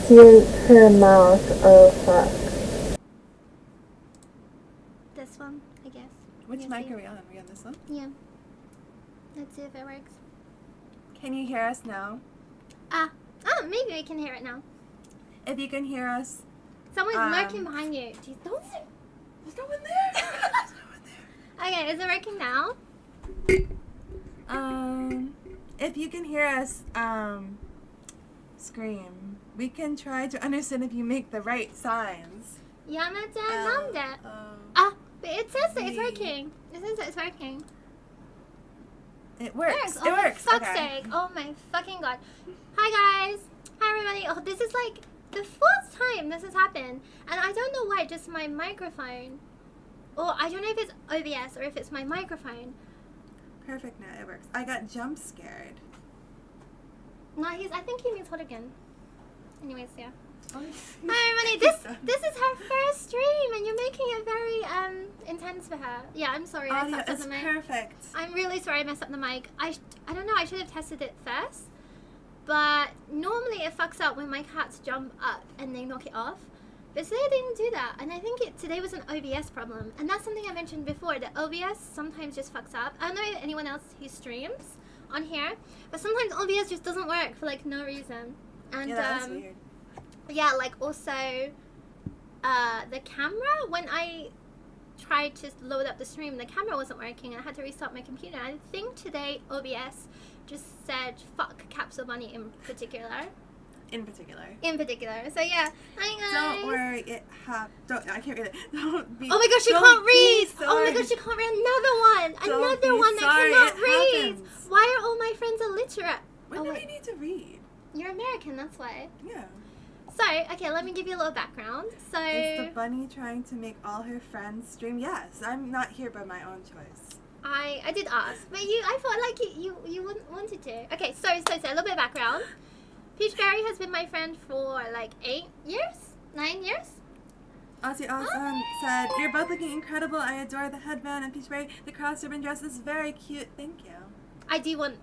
her mouth. Oh fuck. This one, I guess. Which You mic see? are we on? Are we on this one? Yeah. Let's see if it works. Can you hear us now? Oh, maybe I can hear it now. If you can hear us, Someone's lurking behind you. Jeez, don't say. there's no one there. There's no one there. Okay, is it working now? If you can hear us, scream. We can try to understand if you make the right signs. Yamada Nanda. But it says that it's working. It says that it's working. It works. Oh, It works. for fuck's Okay. sake. Oh my fucking god. Hi guys. Hi everybody. Oh, this is like the fourth time this has happened. And I don't know why, just my microphone. Or I don't know if it's OBS or if it's my microphone. Perfect. Now it works. I got jump scared. No, I think he means hold again. Anyways, yeah. Oh, Hi everybody. This is her first stream and you're making it very intense for her. Yeah, I'm sorry. I Audio fucked up is the mic. perfect. I'm really sorry I messed up the mic. I don't know, I should have tested it first. But normally it fucks up when my cats jump up and they knock it off. But today I didn't do that. And I think today was an OBS problem. And that's something I mentioned before. The OBS sometimes just fucks up. I don't know if anyone else who streams on here. But sometimes OBS just doesn't work for like no reason. And Yeah, that's weird. yeah, like also the camera, when I tried to load up the stream, the camera wasn't working and I had to restart my computer. I think today OBS just said fuck Capsule Bunny in particular. In particular. So yeah, hi guys. Don't worry, I can't read it. Don't be. Oh my gosh, you don't can't be read! sorry. Oh my gosh, you can't read another Don't one! be Another one sorry, that cannot it read! happens. Why are all my friends illiterate? When Oh do wait, we need to read? you're American, that's why. Yeah. So, okay, let me give you a little background. So, Is the bunny trying to make all her friends stream? Yes, I'm not here by my own choice. I did ask, but I felt like you wouldn't wanted to. Okay, so a little bit of background. Peachberri has been my friend for like 8 years? 9 years? Aussie Awesome said, "You're both looking incredible. I adore the headband and Peachberri. The cross-ribbon dress is very cute. Thank you." I do want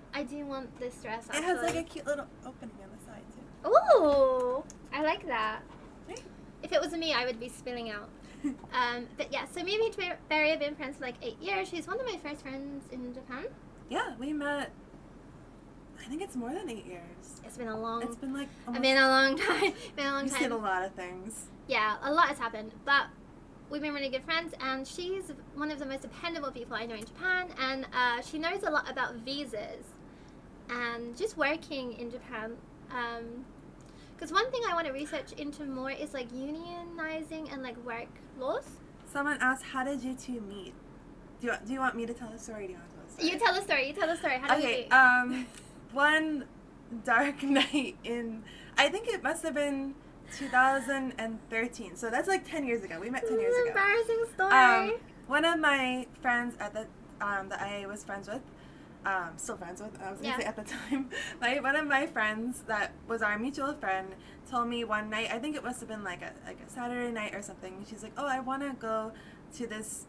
this dress actually. It has like a cute little opening on the side too. Ooh, I like that. Right? If it was me, I would be spilling out. But yeah, so me and Peachberri have been friends for like 8 years. She's one of my first friends in Japan. Yeah, we met. I think it's more than 8 years. It's been a long. It's been like. It's been a long time. We've seen a lot of things. Yeah, a lot has happened, but we've been really good friends, and she's one of the most dependable people I know in Japan, and she knows a lot about visas and just working in Japan. Because one thing I want to research into more is like unionizing and like work laws. Someone asked, "How did you two meet?" Do you want me to tell the story? Or do you want to tell the story? You tell the story. How did you Okay. One dark night in, I think it must have been 2013. So that's like 10 years ago. We met 10 years ago. Embarrassing story. One of my friends at the that I was friends with, still friends with, I was gonna say at the time, one of my friends that was our mutual friend told me one night, I think it must have been like a Saturday night or something. She's like, "Oh, I want to go to this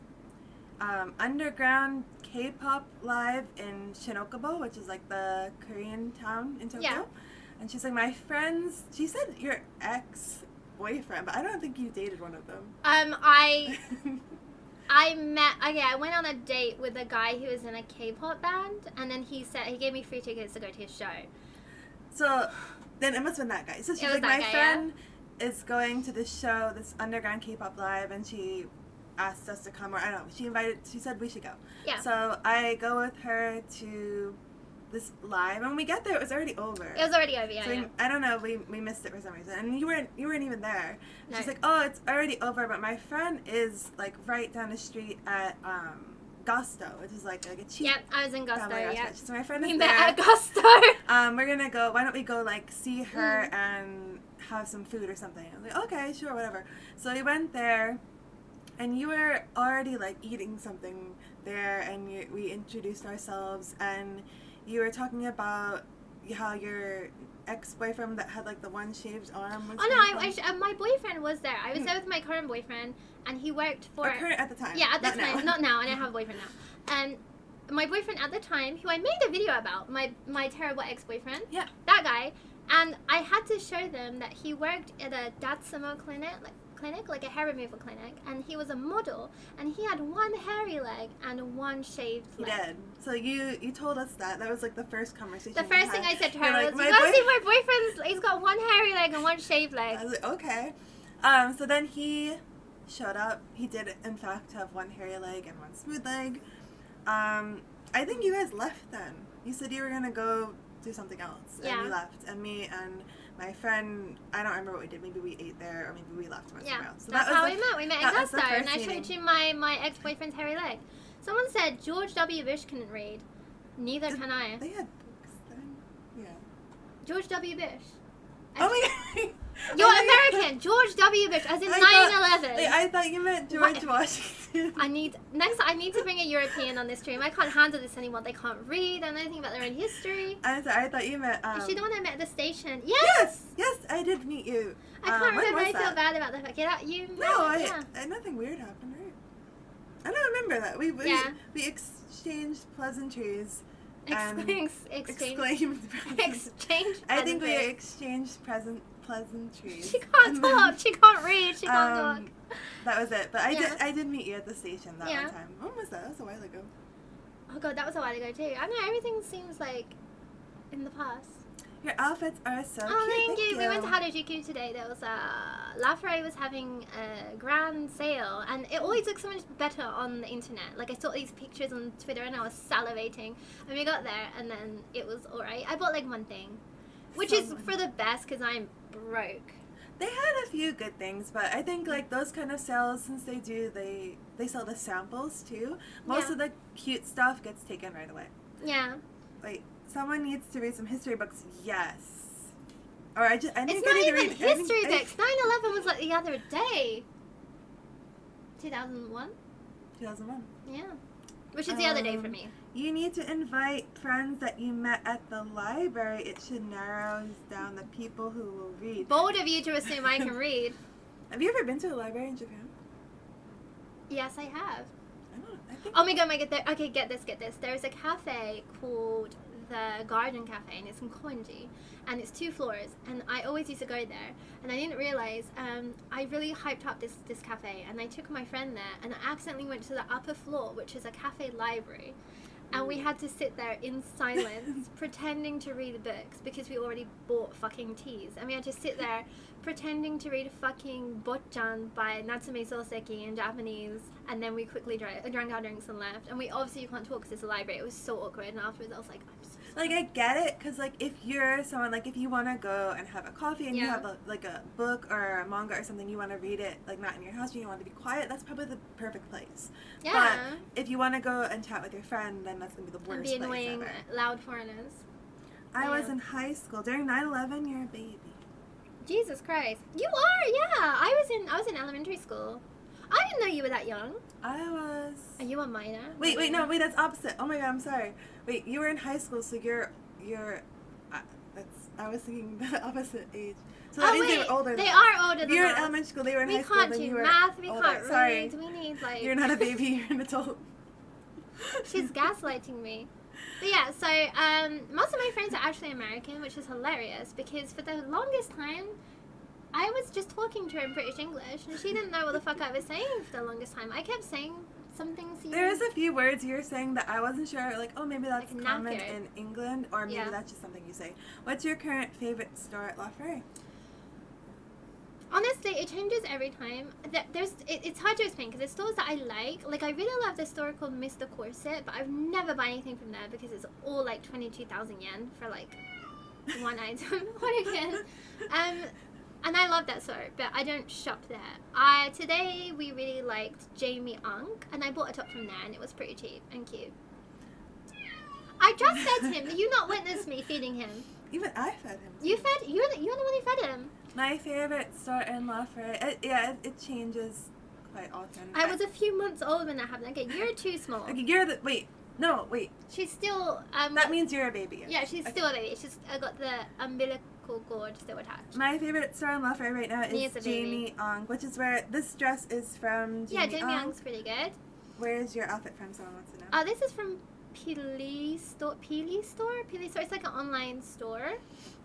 underground K-pop live in Shinjuku, which is like the Korean town in Tokyo." Yeah. And she's like, "My friends," she said your ex-boyfriend, but I don't think you dated one of them. I went on a date with a guy who was in a K-pop band, and then he gave me free tickets to go to his show. So then it must have been that guy. So she's like, "My friend is going to this show, this underground K-pop live, and she asked us to come," or I don't know. She said we should go. Yeah. So I go with her to this live, and when we get there, it was already over. It was already over, yeah. So I don't know, we missed it for some reason, and you weren't even there. No. She's like, "Oh, it's already over," but my friend is like right down the street at Gusto, which is like a cheap. Yep, I was in Gusto. family Yeah. restaurant. So my friend is We there. met at Gusto. We're gonna go. Why don't we go like see her and have some food or something? I was like, "Okay, sure, whatever." So we went there, and you were already like eating something there, and we introduced ourselves, and you were talking about how your ex-boyfriend that had like the one shaved arm was. Oh no, my boyfriend was there. I was there with my current boyfriend, and he worked for. Current at the time. Yeah, at the not time, now. not now. I don't have a boyfriend now. And my boyfriend at the time, who I made a video about, my terrible ex-boyfriend. Yeah. That guy. And I had to show them that he worked at a Datsumo clinic, like a hair removal clinic, and he was a model, and he had one hairy leg and one shaved leg. He did. So you told us that. That was like the first conversation. The first thing I said to her like, was, "You gotta see my boyfriend's. He's got one hairy leg and one shaved leg." I was like, okay. So then he showed up. He did in fact have one hairy leg and one smooth leg. I think you guys left then. You said you were gonna go do something else, and you left. And me and my friend, I don't remember what we did. Maybe we ate there, or maybe we left and went somewhere else. So that's how we met. We met in Glasgow, and I meeting. showed you my ex-boyfriend's hairy leg. Someone said George W. Bush couldn't read. Neither can I. They had books then. Yeah. George W. Bush. Oh my god. You're American. George W. Bush, as in 9/11. I thought you meant George Washington. I need to bring a European on this stream. I can't handle this anymore. They can't read and anything about their own history. I'm sorry, I thought you meant. Is she the one I met at the station? Yes. Yes, I did meet you. I can't remember. I that? feel bad about the fact. Yeah, you. No, nothing weird happened, right? I don't remember that. We exchanged pleasantries. Exchange. I think we exchanged pleasantries. She can't talk. She can't read. She can't talk. That was it. But I did meet you at the station that one time. When was that? That was a while ago. Oh god, that was a while ago too. I know everything seems like in the past. Your outfits are so cute. Thank you. We went to Harajuku today. There was La Ferrari was having a grand sale, and it always looks so much better on the internet. Like I saw these pictures on Twitter, and I was salivating. And we got there, and then it was alright. I bought like one thing, which is for the best because I'm broke. They had a few good things, but I think like those kind of sales, since they sell the samples too. Most of the cute stuff gets taken right away. Yeah. Like someone needs to read some history books. Yes. Or I need it's to not even read history books. 9/11 was like the other day. 2001. 2001. Yeah. Which is the other day for me. You need to invite friends that you met at the library. It should narrow down the people who will read. Bold of you to assume I can read. Have you ever been to a library in Japan? Yes, I have. I think Oh my god, okay, get this. There's a cafe called the Garden Cafe, and it's in Koenji, and it's 2 floors, and I always used to go there, and I didn't realize, I really hyped up this cafe, and I took my friend there, and I accidentally went to the upper floor, which is a cafe library, and we had to sit there in silence, pretending to read books, because we already bought fucking teas, and we had to sit there pretending to read fucking Botchan by Natsume Soseki in Japanese, and then we quickly drank our drinks and left, and we obviously can't talk because it's a library. It was so awkward, and afterwards I was like, I'm so sorry. Like I get it, because like if you're someone, like if you want to go and have a coffee and you have a book or a manga or something, you want to read it like not in your house and you want to be quiet, that's probably the perfect place. Yeah. But if you want to go and chat with your friend, then that's going to be the worst And be place annoying, ever. loud foreigners. I was in high school. During 9/11, you're a baby. Jesus Christ. You are, yeah. I was in elementary school. I didn't know you were that young. I was... Are you a minor? Wait, that's opposite. Oh my god, I'm sorry. Wait, you were in high school, so you're I was thinking the opposite age. So that means they were older than us. Are older than us. You're in elementary school, they were in high school, then you were math, we older. can't read, Sorry. we need like... You're not a baby, you're an adult. She's gaslighting me. But yeah, so most of my friends are actually American, which is hilarious because for the longest time, I was just talking to her in British English, and she didn't know what the fuck I was saying for the longest time. I kept saying some things. There's a few words you were saying that I wasn't sure, like, oh, maybe that's like common knackered. in England, or maybe that's just something you say. What's your current favorite store at La Ferrari? Honestly, it changes every time. It's hard to explain because there's stores that I like. Like, I really love the store called Mr. Corset, but I've never buy anything from there because it's all like 22,000 yen for like one item. What again? And I love that store, but I don't shop there. Today we really liked Jamie Unk, and I bought a top from there, and it was pretty cheap and cute. I just fed him. Did you not witness me feeding him? Even I fed him. You're the one who fed him. My favorite store in La Ferrari, it changes quite often. I was a few months old when that happened. Okay, you're too small. Okay, you're the, wait. She's still, that means you're a baby. Yeah, she's still a baby. She's got the umbilical cord still attached. My favorite store in La Ferrari right now is Jamie Ong, which is where this dress is from. Jamie Ong's pretty good. Where is your outfit from? Someone wants to know. This is from Peely store. It's like an online store.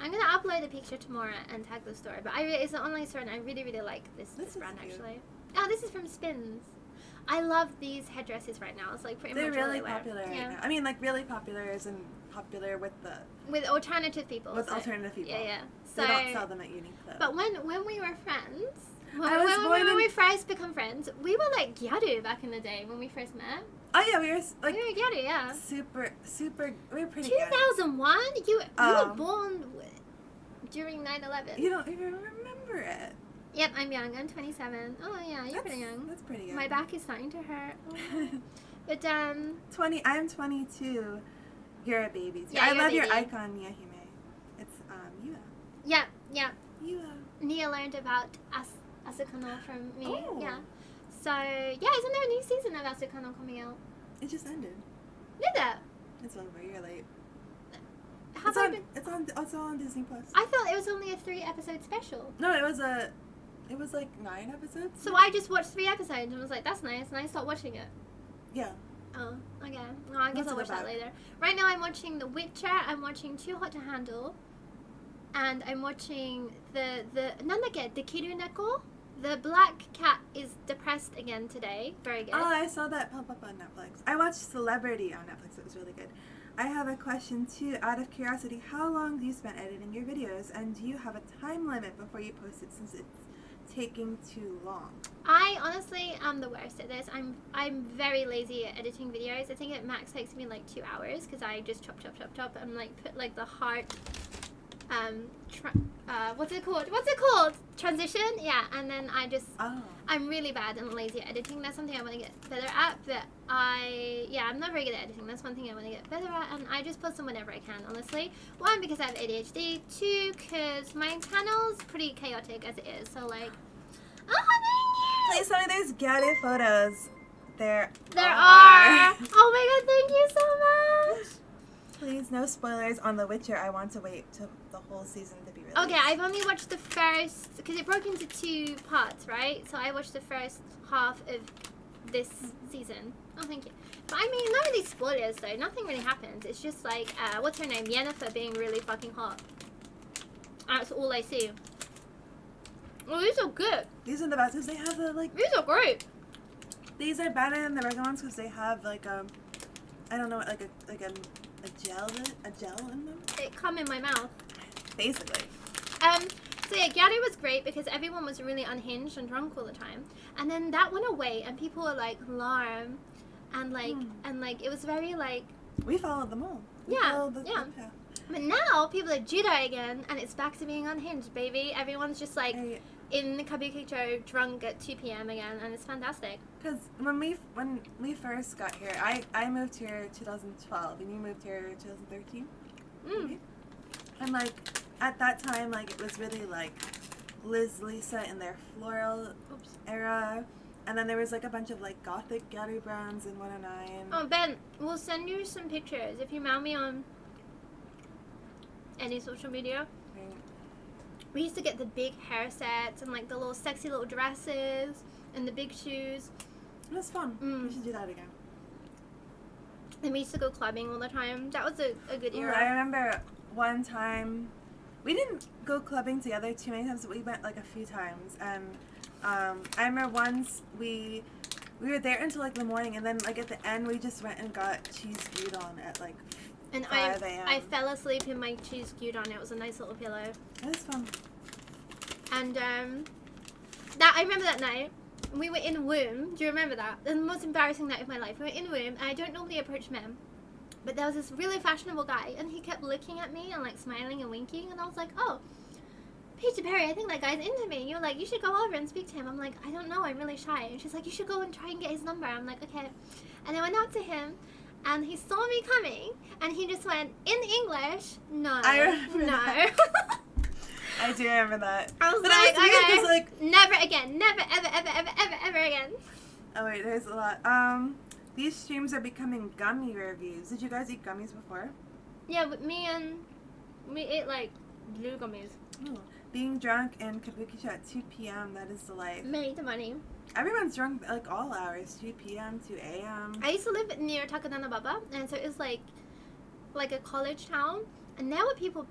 I'm gonna upload a picture tomorrow and tag the store. But it's an online store, and I really, really like this brand actually. Oh, this is from Spins. I love these headdresses right now. It's like pretty much really all I wear. popular right now. I mean, like really popular isn't popular with alternative people. Alternative people. Yeah. So they don't sell them at Uniqlo. But when we were friends, when we first become friends, we were like gyaru back in the day when we first met. Oh yeah, we were gyaru, yeah. Super. We were pretty. 2001. You were born during 9/11. You don't even remember it. Yep, I'm young. I'm 27. Oh yeah, you're pretty young. That's pretty young. My back is starting to hurt. Oh. But I'm 22. You're a baby too. Yeah, I love your your icon, Miyahime. It's Yua. Yeah. Yua. Nia learned about Asukano from me. Oh. Yeah. So isn't there a new season of Asukano coming out? It just ended. Did that? It's over. You're late. It's on Disney Plus. I thought it was only a 3-episode special. No, it was like 9 episodes. So I just watched 3 episodes and was like, that's nice, and I stopped watching it. Yeah. Oh, okay. Well, I guess I'll watch that later. Right now I'm watching The Witcher, I'm watching Too Hot to Handle, and I'm watching the Kiruneko. The black cat is depressed again today. Very good. Oh, I saw that pop up on Netflix. I watched Celebrity on Netflix. It was really good. I have a question too, out of curiosity. How long do you spend editing your videos, and do you have a time limit before you post it since it's taking too long? I honestly am the worst at this. I'm very lazy at editing videos. I think it max takes me like 2 hours because I just chop and like put like the heart what's it called? Transition? Yeah, and then I'm really bad and lazy at editing. That's something I want to get better at, but I'm not very good at editing. That's one thing I want to get better at, and I just post them whenever I can, honestly. 1, because I have ADHD. 2, because my channel's pretty chaotic as it is, so like, oh, thank you! Please tell me there's Gyaru photos. There are! Oh my god, thank you so much! Please, no spoilers on The Witcher. I want to wait till the whole season to be released. Okay, I've only watched the first, because it broke into 2 parts, right? So I watched the first half of this season. Oh, thank you. But I mean, not really spoilers though. Nothing really happens. It's just like, what's her name? Yennefer being really fucking hot. That's all I see. Oh, these are good. These are the best because they have the like. These are great. These are better than the regular ones because they have like I don't know, like a gel in them. They come in my mouth. Basically. So yeah, Gyaru was great because everyone was really unhinged and drunk all the time, and then that went away, and people were like alarm, and like it was very like. We followed them all. Yeah. But now people are Judo again, and it's back to being unhinged, baby. Everyone's just like in the Kabukicho drunk at 2 p.m. again, and it's fantastic. Because when we first got here, I moved here 2012, and you moved here 2013. And like at that time, like it was really like Lisa in their floral era, and then there was like a bunch of like gothic Gyaru brands in 109. Oh Ben, we'll send you some pictures if you mail me on any social media. Right. We used to get the big hair sets and like the little sexy little dresses and the big shoes. It was fun. We should do that again. And we used to go clubbing all the time. That was a good era. I remember one time, we didn't go clubbing together too many times, but we went like a few times. And I remember once we were there until like the morning, and then like at the end we just went and got cheese gyudon at like 5 a.m. I fell asleep in my cheese gyudon. It was a nice little pillow. It was fun. And I remember that night. We were in Womb. Do you remember that? The most embarrassing night of my life. We were in Womb, and I don't normally approach men, but there was this really fashionable guy, and he kept looking at me and like smiling and winking, and I was like, oh, Peachberri, I think that guy's into me. You're like, you should go over and speak to him. I'm like, I don't know, I'm really shy. And she's like, you should go and try and get his number. I'm like, okay. And I went out to him, and he saw me coming, and he just went, in English, no, I remember no. That. I do remember that. I was but like, it was weird, like, never again. Never, ever again. Oh wait, there's a lot. These streams are becoming gummy reviews. Did you guys eat gummies before? Yeah, but we ate like blue gummies. Ooh. being drunk in Kabukicho at 2 p.m., that is the life. Made the money. Everyone's drunk like all hours, 2 p.m., 2 a.m. I used to live near Takadanobaba, and so it was like a college town, and there were people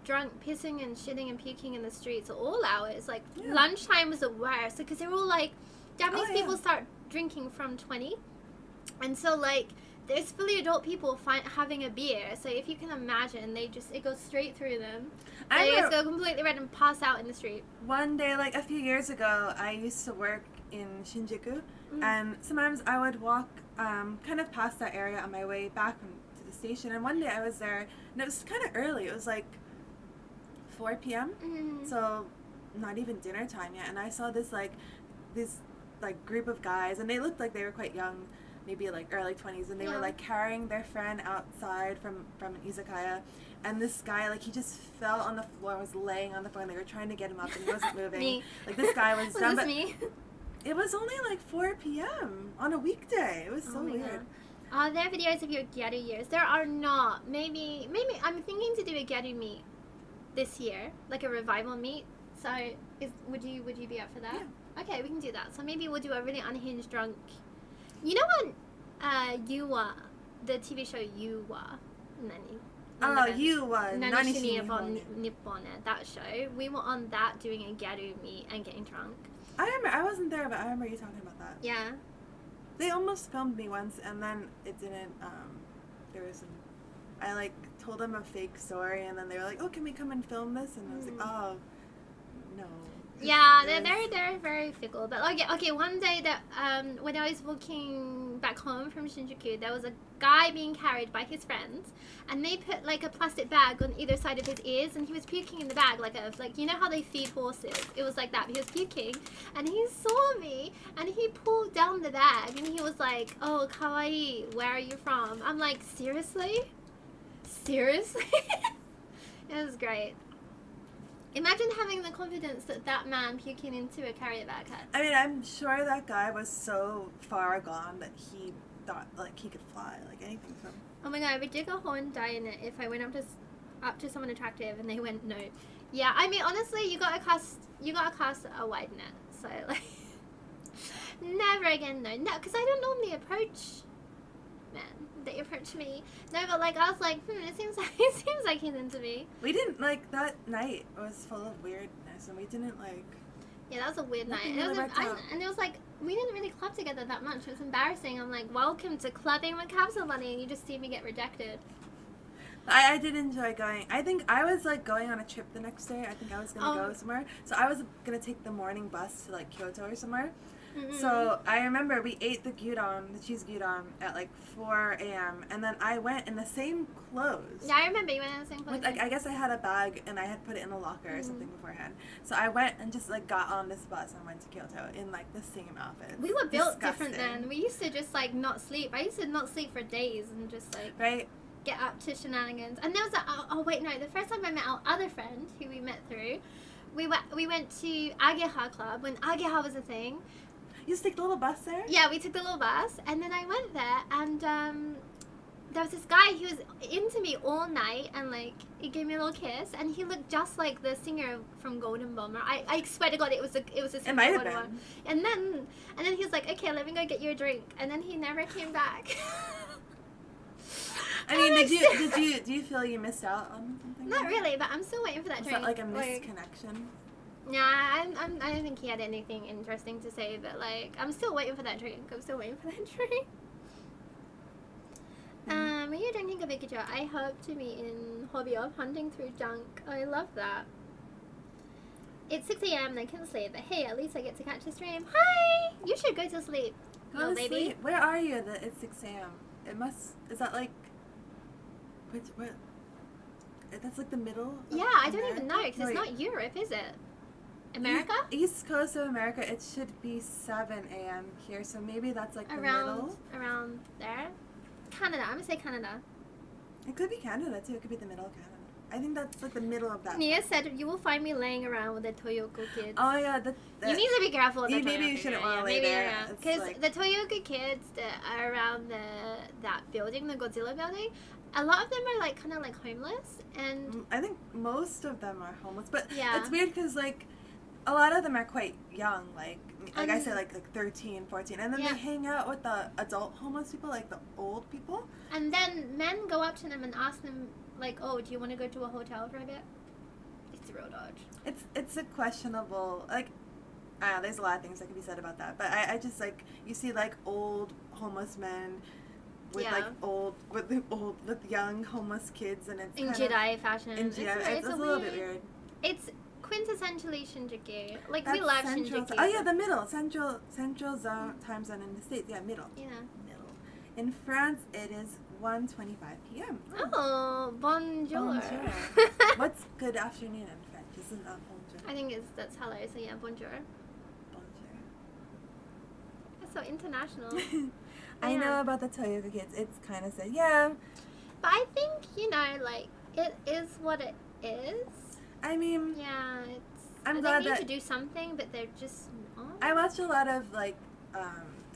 drunk, pissing and shitting and puking in the streets at all hours. Like, lunchtime was the worst, because they were all like, Japanese people start drinking from 20, and so like, there's fully adult people having a beer, so if you can imagine, it goes straight through them. They just go completely red and pass out in the street. One day, like a few years ago, I used to work in Shinjuku, and sometimes I would walk kind of past that area on my way back to the station, and one day I was there, and it was kind of early. It was like 4 p.m., so not even dinner time yet, and I saw this group of guys, and they looked like they were quite young, maybe like early 20s, and they were like carrying their friend outside from an izakaya, and this guy, like, he just fell on the floor, was laying on the floor, and they were trying to get him up, and he wasn't moving. Me. Like, this guy was dumb, but me? it was only like 4 p.m. on a weekday. It was so weird. God. Are there videos of your gyaru years? There are not. Maybe I'm thinking to do a gyaru meet this year, like a revival meet. So would you be up for that? Yeah. Okay, we can do that. So maybe we'll do a really unhinged drunk. You know what? Yuwa, the TV show Yuwa, Nani? Yuwa, Nani Shini Nippon, that show. We were on that doing a gyaru meet and getting drunk. I remember, I wasn't there, but I remember you talking about that. Yeah. They almost filmed me once, and then it didn't, I like told them a fake story, and then they were like, oh, can we come and film this? And I was like, oh, no. Yeah, they're very fickle. But okay, one day that when I was walking back home from Shinjuku, there was a guy being carried by his friends, and they put like a plastic bag on either side of his ears, and he was puking in the bag like you know how they feed horses? It was like that. He was puking, and he saw me, and he pulled down the bag, and he was like, "Oh, kawaii, where are you from?" I'm like, seriously? It was great. Imagine having the confidence that man puking into a carrier bag had. I mean, I'm sure that guy was so far gone that he thought like he could fly, like anything from. Oh my god, I would dig a hole and die in it if I went up to someone attractive and they went no. Yeah, I mean honestly, you gotta cast a wide net. So like, never again, no, because I don't normally approach men. They approach me. No, but like I was like, it seems like he's into me. We didn't like that night was full of weirdness, and we didn't like. Yeah, that was a weird night. And it was like we didn't really club together that much. It was embarrassing. I'm like, welcome to clubbing with Capsule Bunny, and you just see me get rejected. I did enjoy going. I think I was like going on a trip the next day. I think I was gonna go somewhere. So I was gonna take the morning bus to like Kyoto or somewhere. So I remember we ate the cheese gyudon at like 4 a.m. and then I went in the same clothes. Yeah, I remember you went in the same clothes. Like, I guess I had a bag and I had put it in a locker or something beforehand. So I went and just like got on this bus and went to Kyoto in like the same outfit. We were built different then. We used to just like not sleep. I used to not sleep for days and just like get up to shenanigans. And there was the first time I met our other friend who we met through, we went to Ageha Club when Ageha was a thing. You just take the little bus there? Yeah, we took the little bus, and then I went there, and there was this guy who was into me all night, and like he gave me a little kiss, and he looked just like the singer from Golden Bomber. I swear to God, it was a singer. It might have been. And then he was like, okay, let me go get you a drink, and then he never came back. I mean, do you feel you missed out on something? Not really, but I'm still waiting for that drink. Is that like a misconnection? Yeah, I don't think he had anything interesting to say, but like I'm still waiting for that drink. When you're drinking kabukicho, I hope to meet in hobby of hunting through junk. I love that. It's 6 a.m. and I can't sleep, but hey, at least I get to catch the stream. Hi! You should go to sleep, little baby. Sleep. Where are you that it's 6 a.m.? Is that like, what? That's like the middle of Yeah, I don't even know, because it's not Europe, is it? America? East Coast of America, it should be 7 a.m. here, so maybe that's like the middle. Around there? Canada, I'm gonna say Canada. It could be Canada too, it could be the middle of Canada. I think that's like the middle of that. Nia said you will find me laying around with the Toyoko kids. Oh yeah, you need to be careful with the Toyoko. Maybe you shouldn't want to lay there. Because the Toyoko kids that are around that building, the Godzilla building, a lot of them are like kind of like homeless, and I think most of them are homeless, but Yeah. it's weird because like a lot of them are quite young, like I said, like 13, 14, and then Yeah. they hang out with the adult homeless people, like the old people. and then men go up to them and ask them like, oh, do you want to go to a hotel for a bit? It's real dodge. It's a questionable, like, there's a lot of things that could be said about that, but I just like, you see like old homeless men with Yeah. like with young homeless kids, and it's In kind Jedi fashion. of in Jedi. It's a little bit weird. It's quintessentially Shinjuku. Like, That's we love central Shinjuku. Oh yeah, the middle, central zone time zone in the States. Yeah, middle. Yeah. Middle. In France, it is 1:25 p.m. Oh, bonjour. Bonjour. What's good afternoon in French? Isn't that bonjour? I think that's hello, so yeah, bonjour. Bonjour. That's so international. I Yeah. know about the Toyota kids. It's kind of sad. Yeah. But I think, you know, like, it is what it is. I mean, Yeah, it's... I'm they glad need that to do something, but they're just not. I watched a lot of like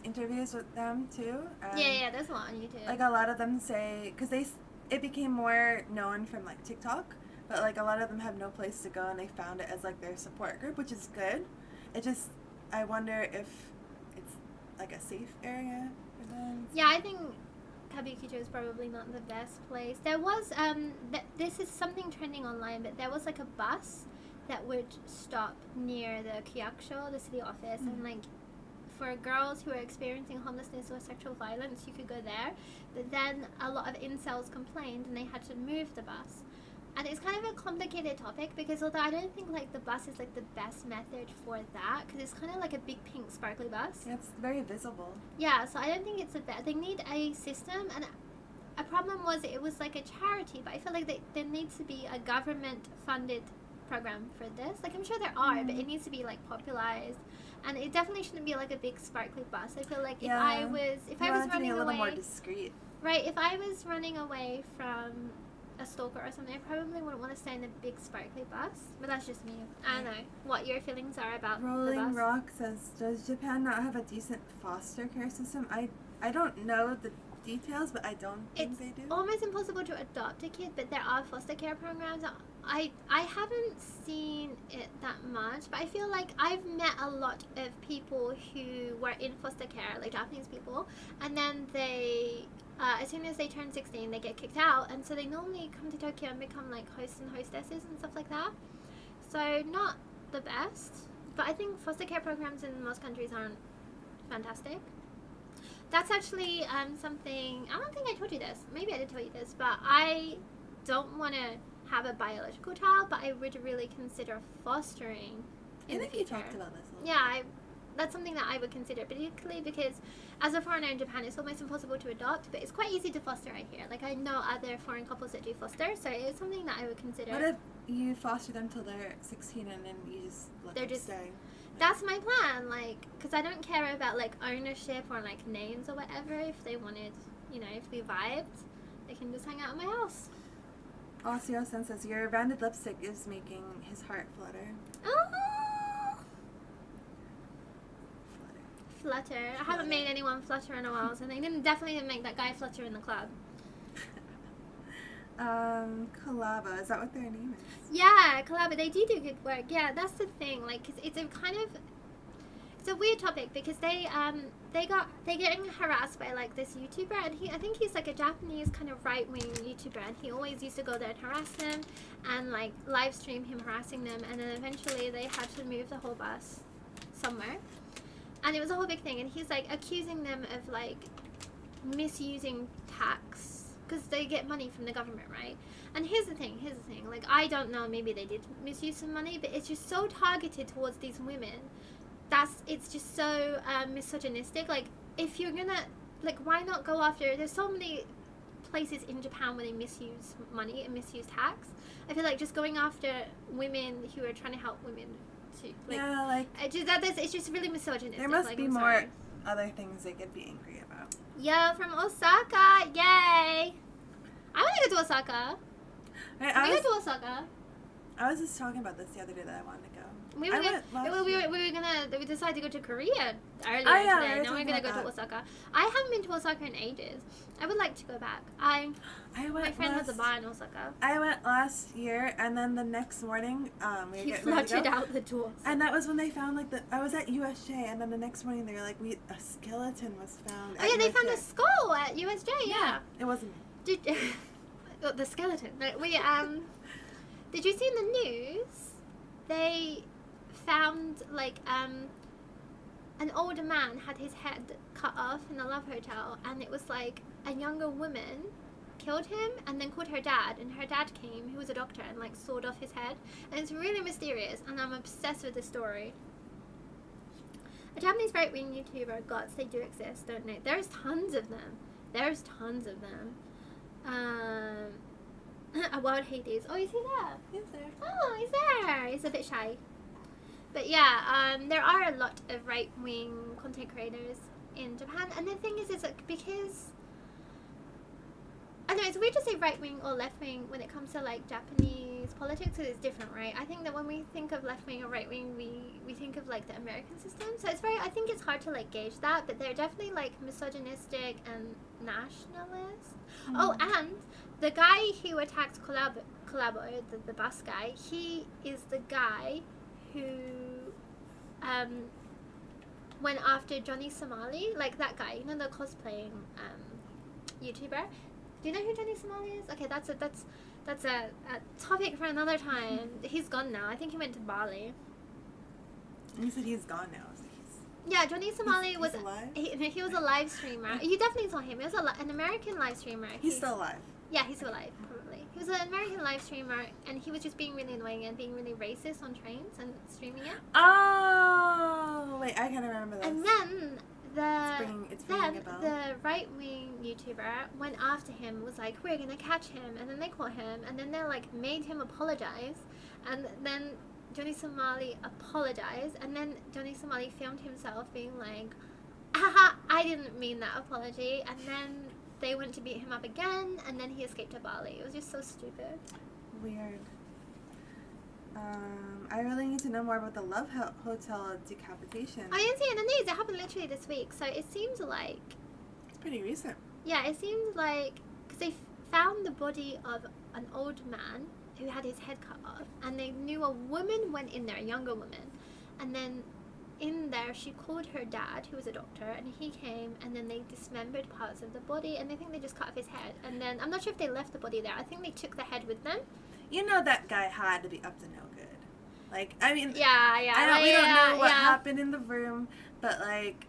interviews with them too. And Yeah, there's a lot on YouTube. Like a lot of them say, because it became more known from like TikTok, but like a lot of them have no place to go, and they found it as like their support group, which is good. It just, I wonder if it's like a safe area for them. Yeah, I think Kabukicho is probably not the best place. There was, this is something trending online, but there was like a bus that would stop near the Kyakusho, the city office, and like for girls who are experiencing homelessness or sexual violence, you could go there. But then a lot of incels complained and they had to move the bus. And it's kind of a complicated topic because although I don't think like the bus is like the best method for that, because it's kind of like a big pink sparkly bus. Yeah, it's very visible. Yeah, so I don't think it's they need a system, and a problem was it was like a charity, but I feel like there needs to be a government funded program for this. Like, I'm sure there are, but it needs to be like popularized, and it definitely shouldn't be like a big sparkly bus. I feel like if I was running a little away, more discreet. right, if I was running away from a stalker or something, I probably wouldn't want to stay in the big sparkly bus. But that's just me. I don't know what your feelings are about Rolling the bus. Rock says, does Japan not have a decent foster care system? I don't know the details, but I don't think they do. Almost impossible to adopt a kid, but there are foster care programs. I haven't seen it that much, but I feel like I've met a lot of people who were in foster care, like Japanese people, and then they as soon as they turn 16 they get kicked out, and so they normally come to Tokyo and become like hosts and hostesses and stuff like that. So not the best, but I think foster care programs in most countries aren't fantastic. That's actually something, I don't think I told you this, maybe I did tell you this, but I don't want to have a biological child, but I would really consider fostering in the I think you future. talked about this a little. Yeah, that's something that I would consider, particularly because as a foreigner in Japan, it's almost impossible to adopt, but it's quite easy to foster right here. Like, I know other foreign couples that do foster, so it's something that I would consider. What if you foster them till they're 16 and then you just let them stay? That's my plan, like, because I don't care about, like, ownership or, like, names or whatever. If they wanted, you know, if we vibed, they can just hang out at my house. Osio-san says, your branded lipstick is making his heart flutter. Oh! Flutter. I haven't made anyone flutter in a while, so they definitely didn't make that guy flutter in the club. Kalaba, is that what their name is? Yeah, Kalaba, they do good work. Yeah, that's the thing. Like, 'cause it's a kind of, it's a weird topic because they're getting harassed by like this YouTuber, and I think he's like a Japanese kind of right wing YouTuber, and he always used to go there and harass them, and like live stream him harassing them, and then eventually they had to move the whole bus somewhere, and it was a whole big thing, and he's like accusing them of like misusing tax. Because they get money from the government, right? And here's the thing, like, I don't know, maybe they did misuse some money, but it's just so targeted towards these women. It's just so misogynistic. Like, if you're gonna, like, why not go after, there's so many places in Japan where they misuse money and misuse tax. I feel like just going after women who are trying to help women too. Like, yeah, like, it's just really misogynistic. there must like, be I'm more sorry. other things they could be angry about. Yo, from Osaka, yay! I want to go to Osaka. Right, Can we go to Osaka? I was just talking about this the other day that I wanted to go. We decided to go to Korea earlier yeah, today. we Now were we're gonna talking go to about Osaka. I haven't been to Osaka in ages. I would like to go back. My friend has a bar in Osaka. I went last year, and then the next morning, we were He getting ready to fluttered go. out the door. And that was when they found like I was at USJ, and then the next morning they were like, a skeleton was found. Oh yeah, they found a skull at USJ. Yeah. It wasn't me. The skeleton. Did you see in the news? They found like an older man had his head cut off in a love hotel, and it was like a younger woman killed him and then called her dad, and her dad came, who was a doctor, and like sawed off his head, and it's really mysterious, and I'm obsessed with the story. A Japanese right-wing YouTuber, gods, they do exist, don't they? There's tons of them. A Wild Hades. Oh, is he there? He's there. Oh, he's there. He's a bit shy. But yeah, there are a lot of right-wing content creators in Japan, and the thing is like, because I know it's weird to say right-wing or left-wing when it comes to like Japanese politics, because it's different, right? I think that when we think of left-wing or right-wing, we think of like the American system, so it's I think it's hard to like gauge that, but they're definitely like misogynistic and nationalist. Oh, and the guy who attacked Collabo, the bus guy, he is the guy who went after Johnny Somali, like that guy, you know, the cosplaying YouTuber. Do you know who Johnny Somali is? Okay, that's a topic for another time. He's gone now. I think he went to Bali. You said he's gone now. So yeah, Johnny Somali was alive? He was a live streamer. You definitely saw him. He was an American live streamer. He's still alive. Yeah, he's still alive, probably. He was an American live streamer, and he was just being really annoying and being really racist on trains and streaming it. Oh, wait, I kind of remember this. And then the right-wing YouTuber went after him, was like, we're gonna catch him, and then they caught him, and then they like made him apologize, and then Johnny Somali apologized, and then Johnny Somali filmed himself being like, haha, I didn't mean that apology, and then they went to beat him up again, and then he escaped to Bali. It was just so stupid. Weird. I really need to know more about the Love Hotel decapitation. I didn't see it in the news. It happened literally this week, so it seems like... It's pretty recent. Yeah, it seems like... Because they found the body of an old man who had his head cut off, and they knew a woman went in there, a younger woman, and then in there she called her dad, who was a doctor, and he came, and then they dismembered parts of the body, and I think they just cut off his head, and then I'm not sure if they left the body there. I think they took the head with them. You know that guy had to be up to no good. Like, I mean, yeah. We don't know what happened in the room, but like,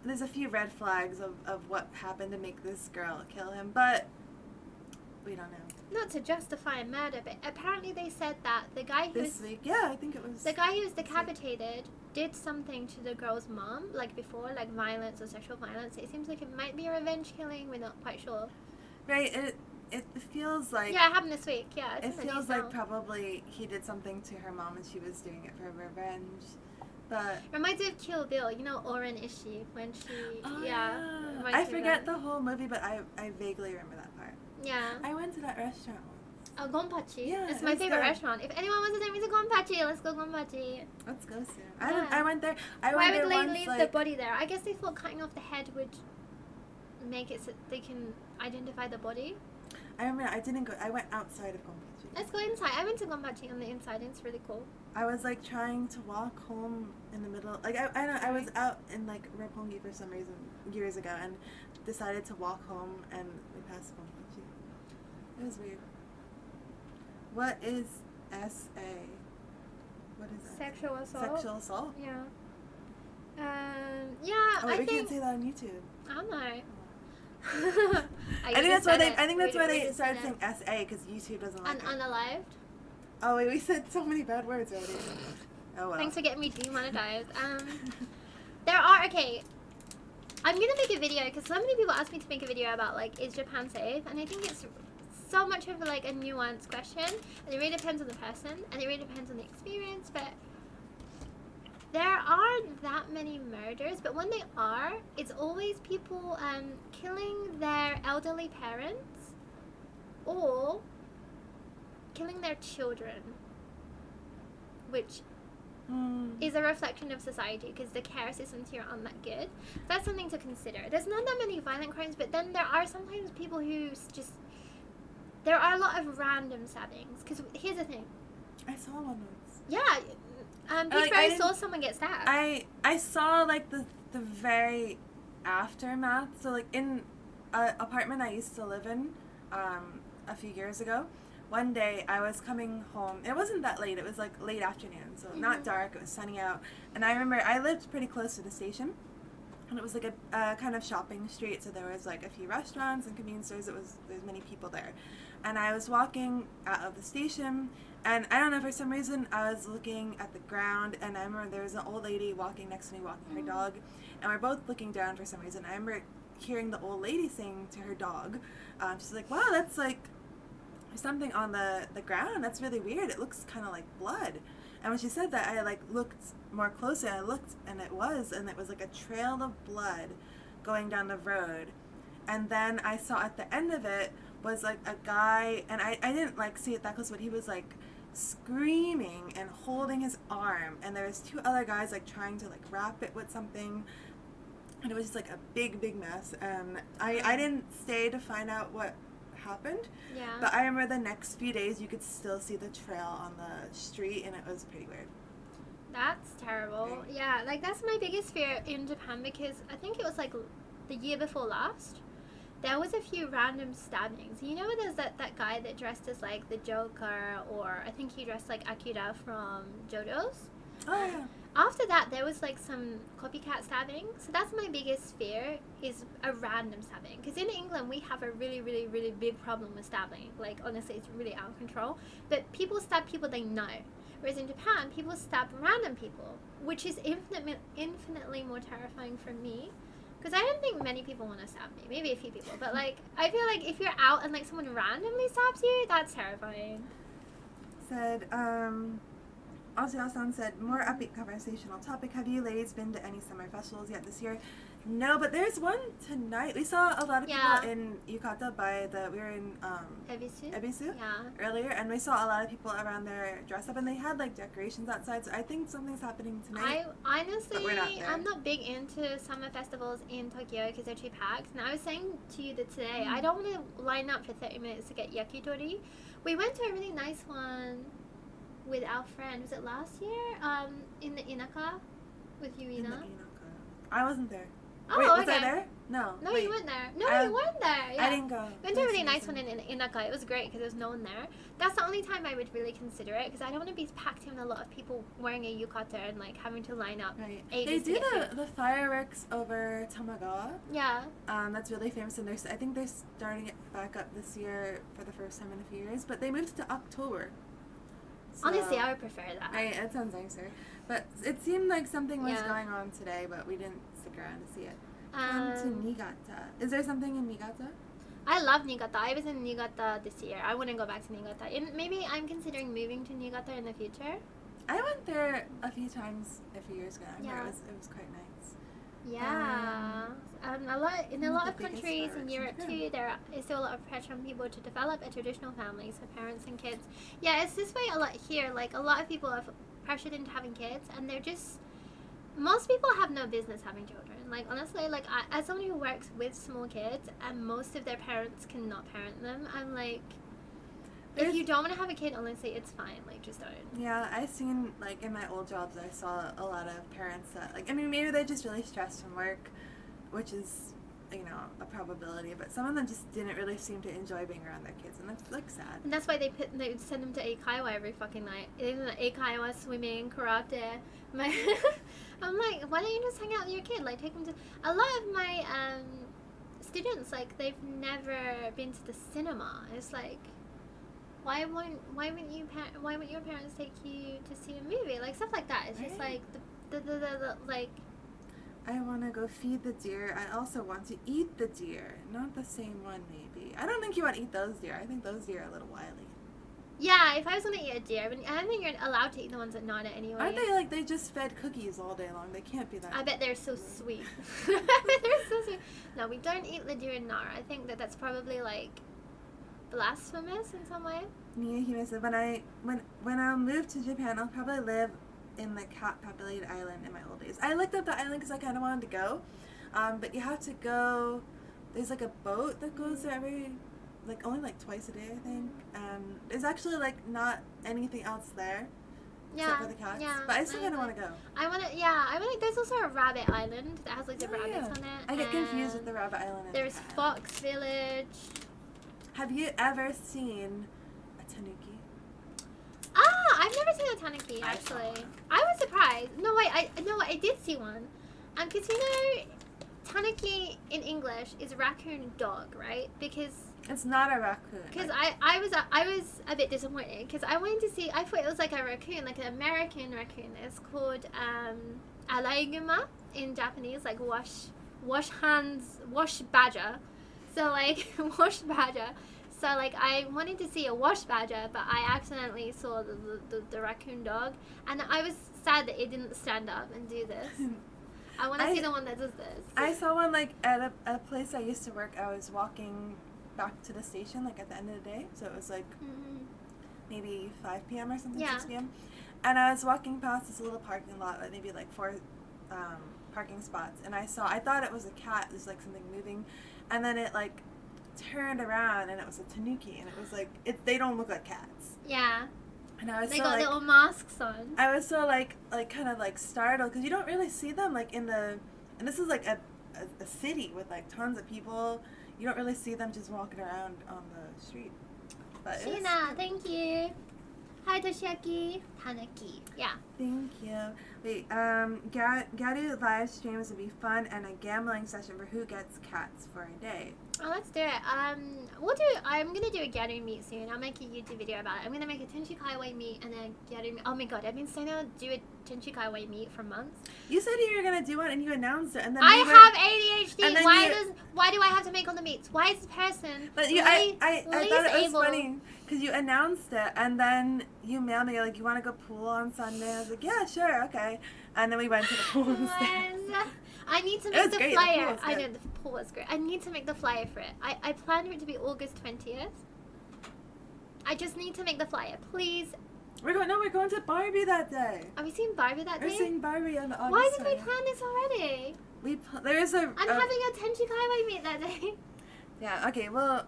there's a few red flags of what happened to make this girl kill him, but we don't know. Not to justify murder, but apparently they said that the guy who this week, yeah, I think it was. The guy who was decapitated did something to the girl's mom, like before, like violence or sexual violence. It seems like it might be a revenge killing. We're not quite sure. Right. It feels like... Yeah, it happened this week, yeah. It feels like probably he did something to her mom and she was doing it for revenge. But... Reminds me of Kill Bill, you know, Oren Ishii, when she... Oh, yeah. I forget the whole movie, but I vaguely remember that part. Yeah. I went to that restaurant once. Oh, Gonpachi? Yeah, it's my favorite restaurant. If anyone wants to take me to Gonpachi, let's go Gonpachi. Let's go soon. Yeah. I went there. Why would they leave the body there? I guess they thought cutting off the head would make it so they can identify the body. I remember I didn't go. I went outside of Gonpachi. Let's go inside. I went to Gonpachi on the inside, and it's really cool. I was like trying to walk home in the middle. Like I was out in like Roppongi for some reason years ago and decided to walk home, and we passed Gonpachi. It was weird. What is SA? What is that? Sexual assault. Sexual assault? Yeah. Yeah. Oh, wait, we can't say that on YouTube. I don't know. I think that's why they started saying SA, because YouTube doesn't like it. Unalived? Oh wait, we said so many bad words already. Oh well. Thanks for getting me demonetized. There are, okay, I'm gonna make a video, because so many people ask me to make a video about, like, is Japan safe? And I think it's so much of, like, a nuanced question, and it really depends on the person, and it really depends on the experience, but there aren't that many murders, but when they are, it's always people killing their elderly parents or killing their children, which is a reflection of society because the care systems here aren't that good. That's something to consider. There's not that many violent crimes, but then there are sometimes people who just... There are a lot of random stabbings. Because here's the thing. I saw one once. Yeah. Peachberri saw someone get stabbed. I saw, like, the very aftermath. So, like, in an apartment I used to live in a few years ago, one day I was coming home. It wasn't that late. It was, like, late afternoon. So, not dark. It was sunny out. And I remember I lived pretty close to the station. And it was, like, a kind of shopping street. So, there was, like, a few restaurants and convenience stores. There's many people there. And I was walking out of the station, and I don't know, for some reason, I was looking at the ground, and I remember there was an old lady walking next to me, walking her dog, and we're both looking down for some reason. I remember hearing the old lady saying to her dog, she's like, wow, that's like, there's something on the ground, that's really weird, it looks kind of like blood. And when she said that, I, like, looked more closely, and I looked, and it was like a trail of blood going down the road. And then I saw at the end of it was, like, a guy, and I didn't, like, see it that close, but he was, like, screaming and holding his arm, and there was two other guys, like, trying to, like, wrap it with something, and it was just, like, a big mess, and I didn't stay to find out what happened, but I remember the next few days you could still see the trail on the street, and it was pretty weird. That's terrible. Right. Yeah, like, that's my biggest fear in Japan, because I think it was, like, the year before last, there was a few random stabbings. You know, there's that guy that dressed as, like, the Joker, or I think he dressed like Akira from JoJo's. Oh, yeah. After that, there was, like, some copycat stabbing. So that's my biggest fear, is a random stabbing. Because in England, we have a really, really, really big problem with stabbing. Like, honestly, it's really out of control. But people stab people they know. Whereas in Japan, people stab random people, which is infinitely more terrifying for me. Because I don't think many people want to stab me. Maybe a few people. But, like, I feel like if you're out and, like, someone randomly stabs you, that's terrifying. Said, Osio-san said, more upbeat conversational topic. Have you ladies been to any summer festivals yet this year? No, but there's one tonight. We saw a lot of people in Yukata we were in Ebisu earlier, and we saw a lot of people around there dressed up, and they had, like, decorations outside, so I think something's happening tonight. I honestly, but we're not there. I'm not big into summer festivals in Tokyo because they're too packed, and I was saying to you that today, I don't want to line up for 30 minutes to get yakitori. We went to a really nice one with our friend, was it last year? In the Inaka with Yuina. In the Inaka. I wasn't there. Oh, wait, was okay. I there? No. No, wait. You weren't there. No, you weren't there. Yeah. I didn't go. We went to a really nice one in Inaka. It was great because there was no one there. That's the only time I would really consider it because I don't want to be packed in a lot of people wearing a yukata and, like, having to line up. Right. Ages They to do get the fireworks over Tamagawa. Yeah. That's really famous, and I think they're starting it back up this year for the first time in a few years. But they moved it to October. So, honestly, I would prefer that. Right, that sounds nicer. But it seemed like something was going on today, but we didn't stick around to see it. Come to Niigata. Is there something in Niigata? I love Niigata. I was in Niigata this year. I wouldn't go back to Niigata. Maybe I'm considering moving to Niigata in the future. I went there a few times a few years ago. It was quite nice. Yeah. A lot of countries in Europe too, there is still a lot of pressure on people to develop a traditional family, so parents and kids. Yeah, it's this way a lot here. Like, a lot of people are pressured into having kids, and they're just... Most people have no business having children. Like, honestly, like, as someone who works with small kids, and most of their parents cannot parent them, I'm like... If you don't want to have a kid, honestly, it's fine. Like, just don't. Yeah, I've seen, like, in my old jobs, I saw a lot of parents that, like, I mean, maybe they're just really stressed from work, which is, you know, a probability, but some of them just didn't really seem to enjoy being around their kids, and that's, like, sad. And that's why they send them to eikaiwa every fucking night. Eikaiwa, swimming, karate. I'm like, why don't you just hang out with your kid? Like, take them to... A lot of my students, like, they've never been to the cinema. It's like... Why wouldn't your parents take you to see a movie? Like, stuff like that. It's just like the like... I want to go feed the deer. I also want to eat the deer. Not the same one, maybe. I don't think you want to eat those deer. I think those deer are a little wily. Yeah, if I was going to eat a deer, but I don't think you're allowed to eat the ones at Nara anyway. Aren't they, like, they just fed cookies all day long? They can't be that. I bet they're so sweet. I bet they're so sweet. No, we don't eat the deer in Nara. I think that's probably, like... blasphemous in some way. Miyahime said, when I move to Japan, I'll probably live in the cat-populated island in my old days. I looked up the island because I kind of wanted to go, but you have to go. There's like a boat that goes there only like twice a day, I think, and there's actually like not anything else there. Except for the cats. Yeah. But I still kind of want to go. I want to. There's also a rabbit island that has like the rabbits on it. I get confused with the rabbit island. There's Fox Village. Have you ever seen a tanuki? I've never seen a tanuki actually. I was surprised. No, wait, I did see one. Because tanuki in English is raccoon dog, right? Because it's not a raccoon. Because I was a bit disappointed because I wanted to see. I thought it was like a raccoon, like an American raccoon. It's called araiguma in Japanese, like wash badger. So like wash badger. So like I wanted to see a wash badger, but I accidentally saw the raccoon dog, and I was sad that it didn't stand up and do this. I want to see the one that does this. I saw one like at a place I used to work. I was walking back to the station like at the end of the day, so it was like maybe 5 p.m. or something, 6 p.m. And I was walking past this little parking lot, like maybe like 4 parking spots, and I thought it was a cat. There's like something moving, and then it like turned around and it was a tanuki, and it was like they don't look like cats. Yeah. And I was they so, got like, little masks on. I was so like kind of like startled because you don't really see them like and this is like a city with like tons of people. You don't really see them just walking around on the street. But Sheena, thank you. Hi Toshiaki. Tanuki. Yeah. Thank you. Wait, Garu live streams would be fun and a gambling session for who gets cats for a day. Oh, let's do it. I'm gonna do a Garu meet soon. I'll make a YouTube video about it. I'm gonna make a Tenchi Kaiwai meet and a Garu meet. Oh my god, I've been saying I'll do a Tenchi Kaiwai meet for months. You said you were gonna do one and you announced it, and then I have ADHD. Why do I have to make all the meets? Why is this person? But I thought it was funny because you announced it and then you mailed me like you want to go pool on Sunday. I was like, yeah, sure, okay. And then we went to the pool instead. I need to make the flyer. I know the pool was great. I need to make the flyer for it. I planned for it to be August 20th. I just need to make the flyer, please. We're going to Barbie that day. Are we seeing Barbie that day? We're seeing Barbie on August. Why did we plan this already? I'm having a Tenchi Kaiwai meet that day. Yeah. Okay. Well.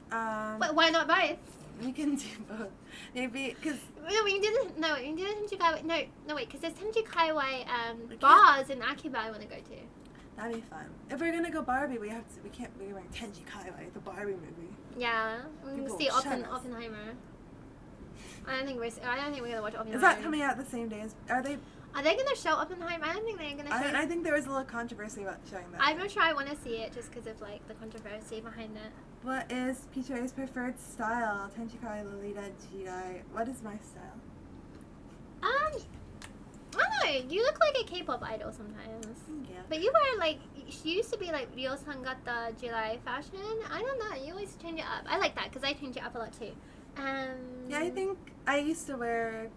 But why not both? We can do both. Maybe because. No, we can do the Tenchi Kaiwai. No, wait, because there's Tenchi Kaiwai bars in Akiba I want to go to. That'd be fun. If we're gonna go Barbie, we can't be wearing Tenchi Kaiwai, the Barbie movie. Yeah, we're gonna see Oppenheimer. I don't think we're gonna watch Oppenheimer. Is that coming out the same day as? Are they gonna show Oppenheimer? I don't think they're gonna show. I think there was a little controversy about showing that. I'm not sure I want to see it just because of like the controversy behind it. What is Peachberri's preferred style? Tenchi Kaiwai, Lolita, Jidai. What is my style? I don't know. You look like a K-pop idol sometimes. Yeah. But you wear like you used to be like Ryo-san got the July fashion. I don't know. You always change it up. I like that because I change it up a lot too. Yeah, I think I used to wear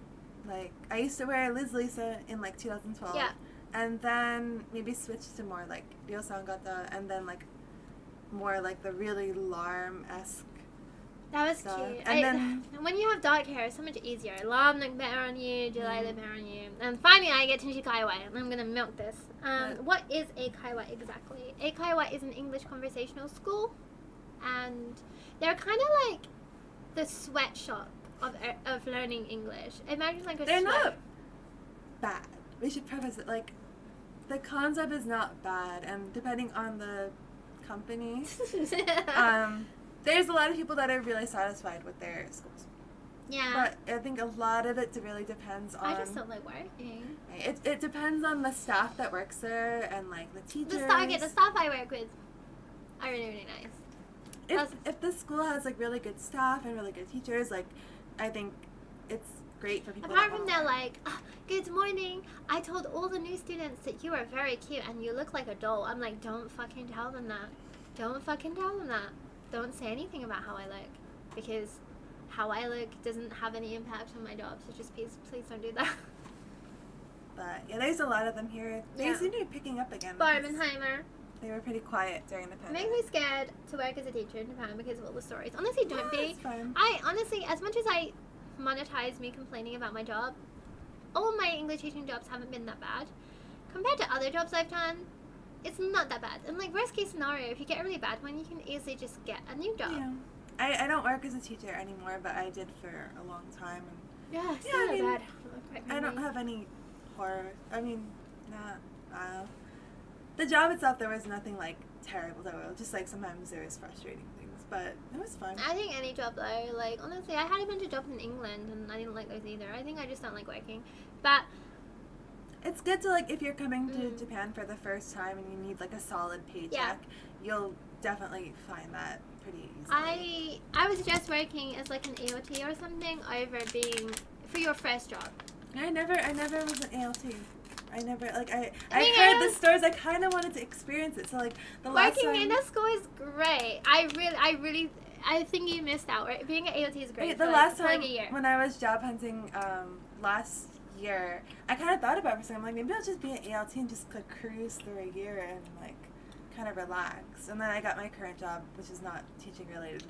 Liz Lisa in like 2012. Yeah. And then maybe switch to more like Ryo-san got the, and then like more like the really Larm-esque. That was stuff. cute. And then when you have dark hair, it's so much easier. Lam look better on you, July look better on you. And finally I get Tenchi Kaiwai, and I'm gonna milk this. What is a Kaiwai exactly? A Kaiwai is an English conversational school, and they're kind of like the sweatshop of learning English. Imagine like they're not bad. We should preface it like the concept is not bad, and depending on the company, there's a lot of people that are really satisfied with their schools. Yeah. But I think a lot of it really depends on. I just don't like working. It depends on the staff that works there and like the teachers. The staff I work with are really, really nice. If the school has like really good staff and really good teachers, like I think it's great for people. Apart from they're like, oh, good morning. I told all the new students that you are very cute and you look like a doll. I'm like, don't fucking tell them that. Don't fucking tell them that. Don't say anything about how I look, because how I look doesn't have any impact on my job. So just please don't do that. But yeah, there's a lot of them here. They seem to be picking up again. Barbenheimer. They were pretty quiet during the It pandemic. makes me scared to work as a teacher in Japan because of all the stories. Honestly, don't be. It's fine. I honestly, as much as I monetize me complaining about my job, all my English teaching jobs haven't been that bad. Compared to other jobs I've done, it's not that bad. And like worst case scenario, if you get a really bad one, you can easily just get a new job. Yeah. I don't work as a teacher anymore, but I did for a long time. And Yeah, it's Yeah, not I mean, bad. I don't have any horror. I mean, the job itself, there was nothing like terrible. There was just like sometimes there was frustrating things, but it was fun. I think any job though, like honestly, I had a bunch of jobs in England and I didn't like those either. I think I just don't like working. But It's good to like if you're coming to Japan for the first time and you need like a solid paycheck, you'll definitely find that pretty easily. I would suggest working as like an AOT or something over being for your first job. I never was an ALT. I never like I mean, heard the stories. I kind of wanted to experience it. So like the last Working time, in a school is great. I think you missed out. Right? Being an AOT is great. Wait, the for last for time like a year. when I was job hunting last year, I kind of thought about it for a second. I'm like, maybe I'll just be an ALT and just like cruise through a year and like kind of relax. And then I got my current job, which is not teaching related.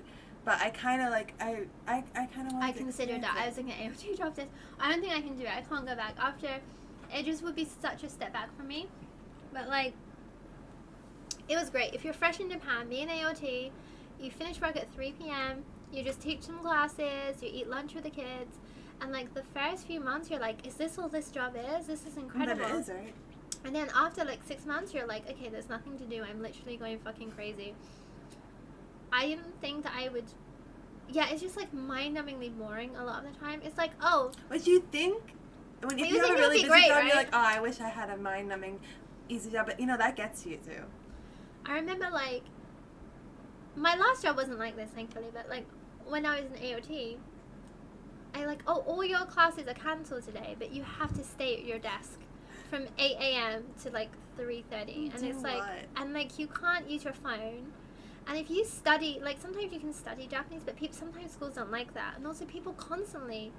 But I kind of like I kind of wanted I to considered that. I was looking at AOT jobs. I don't think I can do it. I can't go back after. It just would be such a step back for me. But like, it was great. If you're fresh in Japan, be an AOT. You finish work at 3 p.m. You just teach some classes. You eat lunch with the kids. And like the first few months, you're like, is this all this job is? This is incredible. But it is, right? And then after like 6 months, you're like, okay, there's nothing to do. I'm literally going fucking crazy. I didn't think that I would. Yeah, it's just like mind-numbingly boring a lot of the time. It's like, oh. What you think? When if you have a really busy great, job, right? you're like, oh, I wish I had a mind-numbing, easy job. But you know that gets you too. I remember like, my last job wasn't like this, thankfully. But like, when I was in AOT, I like, oh, all your classes are cancelled today, but you have to stay at your desk from 8 a.m. to like 3:30, and it's like, and like you can't use your phone. And if you study, like sometimes you can study Japanese, but sometimes schools don't like that. And also people constantly,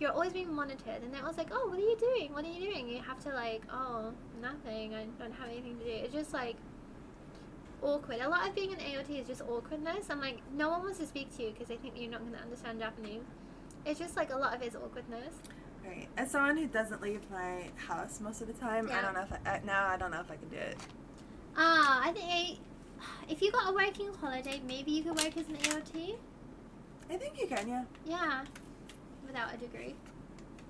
you're always being monitored. And they're always like, oh, what are you doing? What are you doing? You have to like, oh, nothing. I don't have anything to do. It's just like awkward. A lot of being an AOT is just awkwardness. And like no one wants to speak to you because they think you're not going to understand Japanese. It's just like a lot of it is awkwardness. Right. As someone who doesn't leave my house most of the time, I don't know if I don't know if I can do it. I think if you got a working holiday, maybe you could work as an AOT. I think you can, yeah. Yeah, without a degree.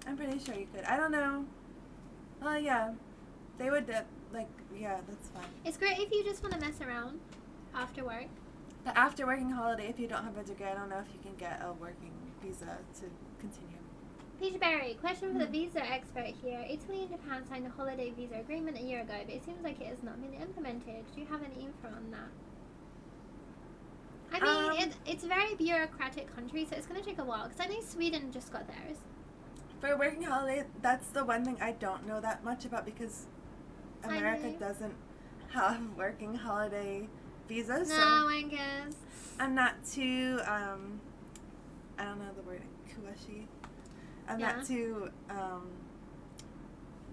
I'm pretty sure you could. I don't know. Well, yeah, they would. Yeah, that's fine. It's great if you just want to mess around after work. The after working holiday, if you don't have a degree, I don't know if you can get a working visa to continue. Peachberri, question for the visa expert here. Italy and Japan signed a holiday visa agreement a year ago, but it seems like it has not been implemented. Do you have any info on that? I mean, it's a very bureaucratic country, so it's going to take a while, because I know Sweden just got theirs. For a working holiday, that's the one thing I don't know that much about, because America doesn't have working holiday visas. No, so I guess. I'm not too, I don't know the word, kuwashi. I'm not too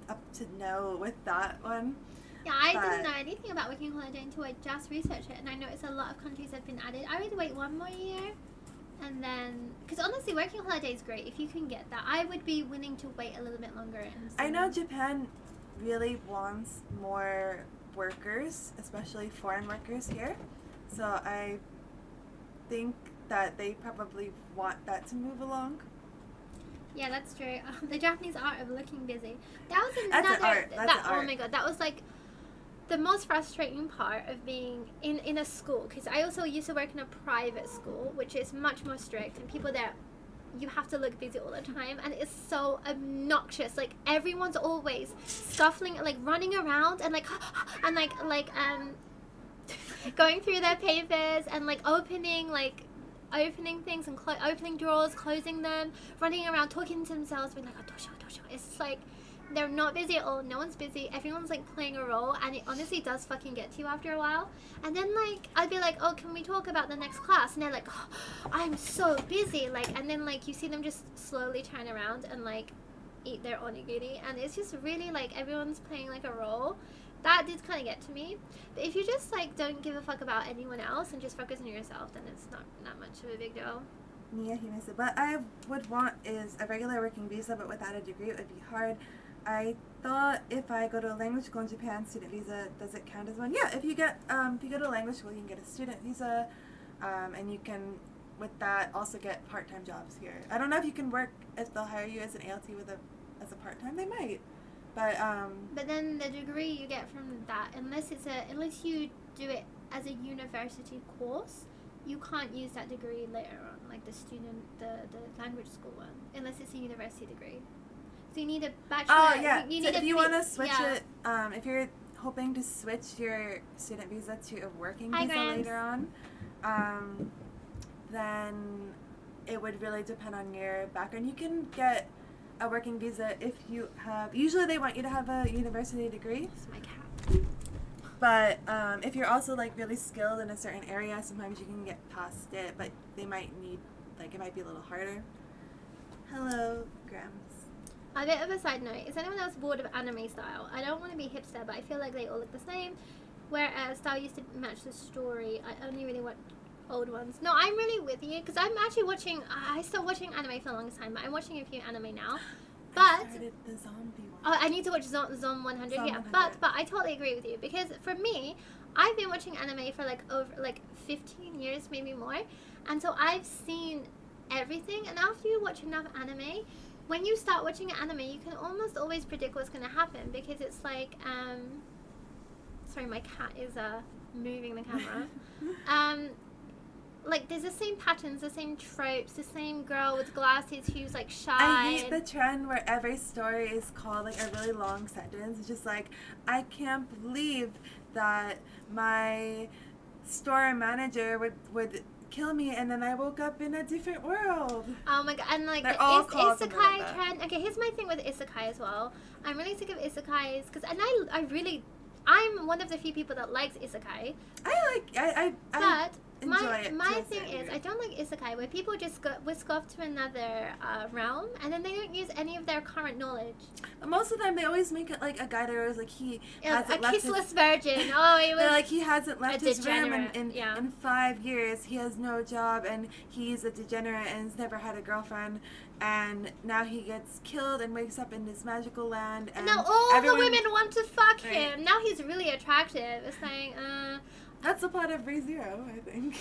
up to know with that one. Yeah, I didn't know anything about working holiday until I just researched it, and I noticed a lot of countries have been added. I would wait one more year, and then, because honestly, working holiday is great if you can get that. I would be willing to wait a little bit longer. I know Japan really wants more workers, especially foreign workers here, so I think that they probably want that to move along. Yeah, that's true. The Japanese art of looking busy. That was another. That's an art. That's an art. Oh my god, that was like the most frustrating part of being in a school. Because I also used to work in a private school, which is much more strict, and people there, you have to look busy all the time, and it's so obnoxious. Like everyone's always scuffling, like running around, and like going through their papers and like opening things and opening drawers, closing them, running around, talking to themselves, being like, "Dosho, dosho." It's like they're not busy at all. No one's busy. Everyone's like playing a role, and it honestly does fucking get to you after a while. And then like I'd be like, "Oh, can we talk about the next class?" And they're like, "Oh, I'm so busy." Like, and then like you see them just slowly turn around and like eat their onigiri, and it's just really like everyone's playing like a role. That did kind of get to me. But if you just like don't give a fuck about anyone else and just focus on yourself, then it's not that much of a big deal. Yeah, he missed it. What I would want is a regular working visa, but without a degree. It would be hard. I thought if I go to a language school in Japan, student visa, does it count as one? Yeah, if you go to language school, you can get a student visa, and you can, with that, also get part-time jobs here. I don't know if you can work, if they'll hire you as an ALT as a part-time. They might, but then the degree you get from that, unless you do it as a university course, you can't use that degree later on, like the language school one, unless it's a university degree. So you need a bachelor. Oh yeah. If you want to switch it, if you're hoping to switch your student visa to a working visa later on, then it would really depend on your background. You can get a working visa if you have. Usually they want you to have a university degree. It's my cat. But if you're also like really skilled in a certain area, sometimes you can get past it. But they might need, like, it might be a little harder. Hello, Grams. A bit of a side note, is anyone else bored of anime style? I don't want to be hipster, but I feel like they all look the same. Whereas style used to match the story. I only really watch old ones. No, I'm really with you, because I'm actually watching, I stopped watching anime for the longest time, but I'm watching a few anime now. But I started the zombie one. Oh, I need to watch Zom 100, Zom yeah. 100. But I totally agree with you, because for me, I've been watching anime for over 15 years, maybe more. And so I've seen everything, and after you watch enough anime, when you start watching an anime, you can almost always predict what's going to happen, because it's like, sorry, my cat is moving the camera. Like, there's the same patterns, the same tropes, the same girl with glasses who's like shy. I hate the trend where every story is called like a really long sentence. It's just like, I can't believe that my store manager would kill me, and then I woke up in a different world. Oh my god, and like They're the all called something like isekai that. trend. Okay, here's my thing with isekai as well. I'm really sick of isekais, because I'm one of the few people that likes isekai. I But enjoy it. my thing is, I don't like isekai where people just whisk off to another realm, and then they don't use any of their current knowledge. But most of the time, they always make it like a guy that was like he hasn't A left his. kissless virgin. Oh, it was. They're like, he hasn't left a his room degenerate, in 5 years. He has no job, and he's a degenerate and has never had a girlfriend. And now he gets killed and wakes up in this magical land. And now all everyone, the women want to fuck Right. him. Now he's really attractive. It's like, That's the plot of ReZero, I think.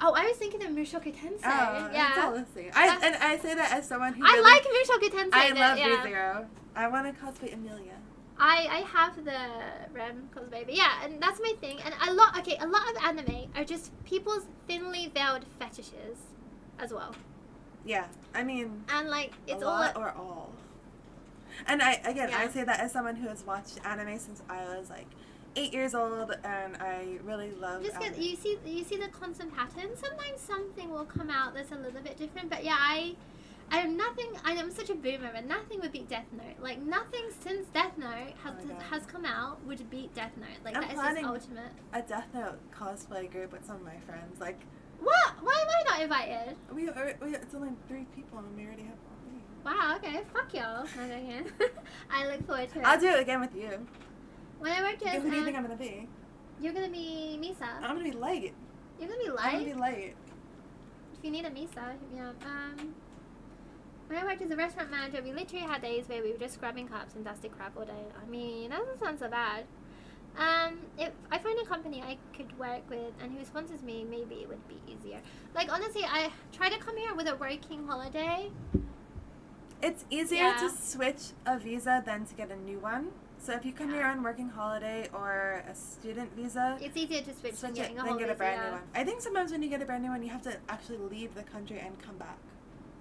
Oh, I was thinking of Mushoku Tensei. Oh, yeah. that's all the same. I say that as someone who I really, like Mushoku Tensei. I but love yeah. ReZero. I want to cosplay Amelia. I have the Rem cosplay, but yeah, and that's my thing. And a lot of anime are just people's thinly veiled fetishes, as well. Yeah, I mean, And like it's a all. lot or all. And I Yeah. say that as someone who has watched anime since I was like 8 years old, and I really love. Just anime. you see the constant pattern. Sometimes something will come out that's a little bit different, but yeah, I'm such a boomer, and nothing would beat Death Note. Like nothing since Death Note has come out would beat Death Note. Like I'm that is just planning ultimate. a Death Note cosplay group with some of my friends. Like, What? Why am I not invited? it's only 3 people, and we already have 3. Wow. Okay. Fuck y'all. Okay. I look forward to it. I'll do it again with you. When I worked Who do you think I'm gonna be? you're gonna be Misa. I'm gonna be light. You're gonna be I'm light. gonna be light. If you need a Misa, yeah. When I worked as a restaurant manager, we literally had days where we were just scrubbing cups and dusting crap all day. I mean, that doesn't sound so bad. If I find a company I could work with and who sponsors me, maybe it would be easier. Like, honestly, I try to come here with a working holiday. It's easier Yeah. to switch a visa than to get a new one. So if you come here Yeah. on working holiday or a student visa, It's easier to switch than switch getting it, a then whole get a visa, brand yeah. new one. I think sometimes when you get a brand new one, you have to actually leave the country and come back.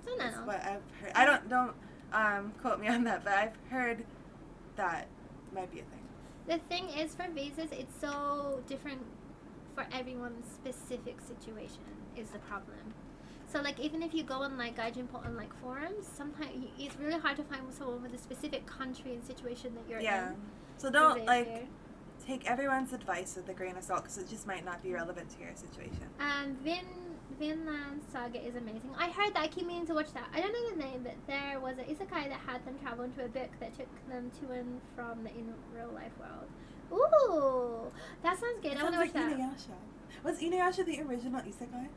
So That's no. what I've heard. I don't quote me on that, but I've heard that might be a thing. The thing is, for visas, it's so different for everyone's specific situation is the problem. So, like, even if you go on, like, Gaijin on, like, forums, sometimes it's really hard to find someone with a specific country and situation that you're Yeah. in. So Is don't, it like, fair? take everyone's advice with a grain of salt, because it just might not be relevant to your situation. Vin Vinland Saga is amazing. I heard that. I keep meaning to watch that. I don't know the name, but there was an isekai that had them travel into a book that took them to and from the in real life world. Ooh, that sounds good. I want to watch that. Inuyasha. Was Inuyasha the original isekai?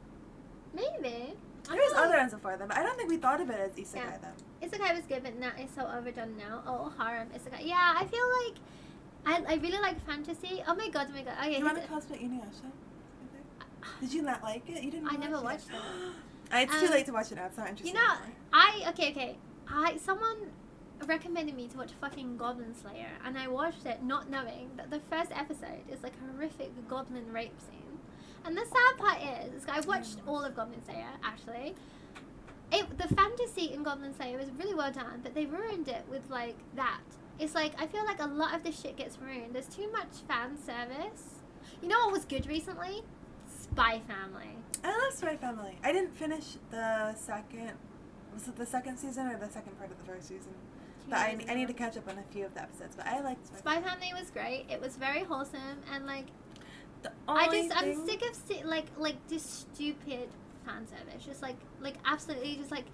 Maybe. There was other ones before them, but I don't think we thought of it as isekai then. Isekai was good, but now it's so overdone now. Oh, harem isekai. Yeah, I feel like I really like fantasy. Oh my god. Okay. Do you want to cosplay Inuyasha? Did you not like it? You didn't. I never watched it. It's too late to watch it now. It's not interesting. You know, okay. Someone recommended me to watch fucking Goblin Slayer, and I watched it not knowing that the first episode is like a horrific goblin rape scene. And the sad part is, I watched all of Goblin Slayer actually. The fantasy in Goblin Slayer was really well done, but they ruined it with like that. It's like I feel like a lot of the shit gets ruined. There's too much fan service. You know what was good recently? Spy Family. I love Spy Family. I didn't finish the second. Was it the second season or the second part of the first season? But I need to catch up on a few of the episodes. But I liked Spy Family was great. It was very wholesome and like. I'm sick of like this stupid fan service. Just like absolutely just like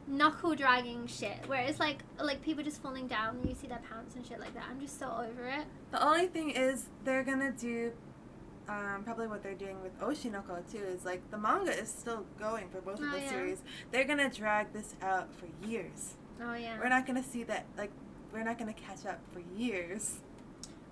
knuckle dragging shit. Where it's like people just falling down and you see their pants and shit like that. I'm just so over it. The only thing is they're gonna do. Probably what they're doing with Oshinoko too is like the manga is still going for both of the series. They're gonna drag this out for years. Oh yeah. We're not gonna see that we're not gonna catch up for years.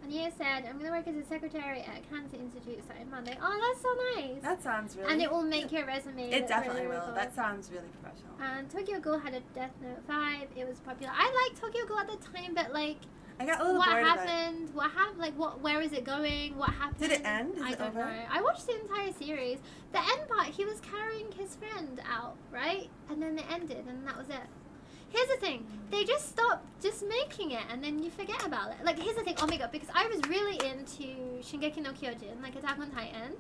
And he said, I'm gonna work as a secretary at Cancer Institute starting Monday. Oh, that's so nice. That sounds really. And it will make your resume. It definitely really will. cool. That sounds really professional. And Tokyo Ghoul had a Death Note 5. It was popular. I liked Tokyo Ghoul at the time, but like. I got a little bored of it. What happened? Like, where is it going? What happened? Did it end? I don't know. I watched the entire series. The end part, he was carrying his friend out, right? And then it ended, and that was it. Here's the thing. They just stopped just making it, and then you forget about it. Like, here's the thing. Oh my god, because I was really into Shingeki no Kyojin, like Attack on Titan.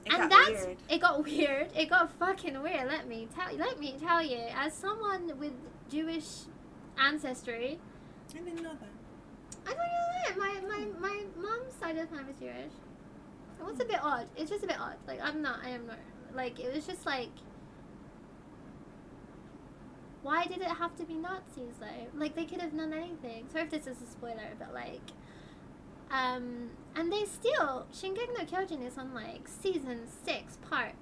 It got weird. It got fucking weird. Let me tell you. As someone with Jewish ancestry. I didn't know that. I don't know that. My mom's side of the family is Jewish. It was a bit odd. It's just a bit odd. Like, I am not. Like, it was just like, why did it have to be Nazis though? Like, they could have done anything. Sorry if this is a spoiler, but like, and they still, Shingeki no Kyojin is on like season 6 part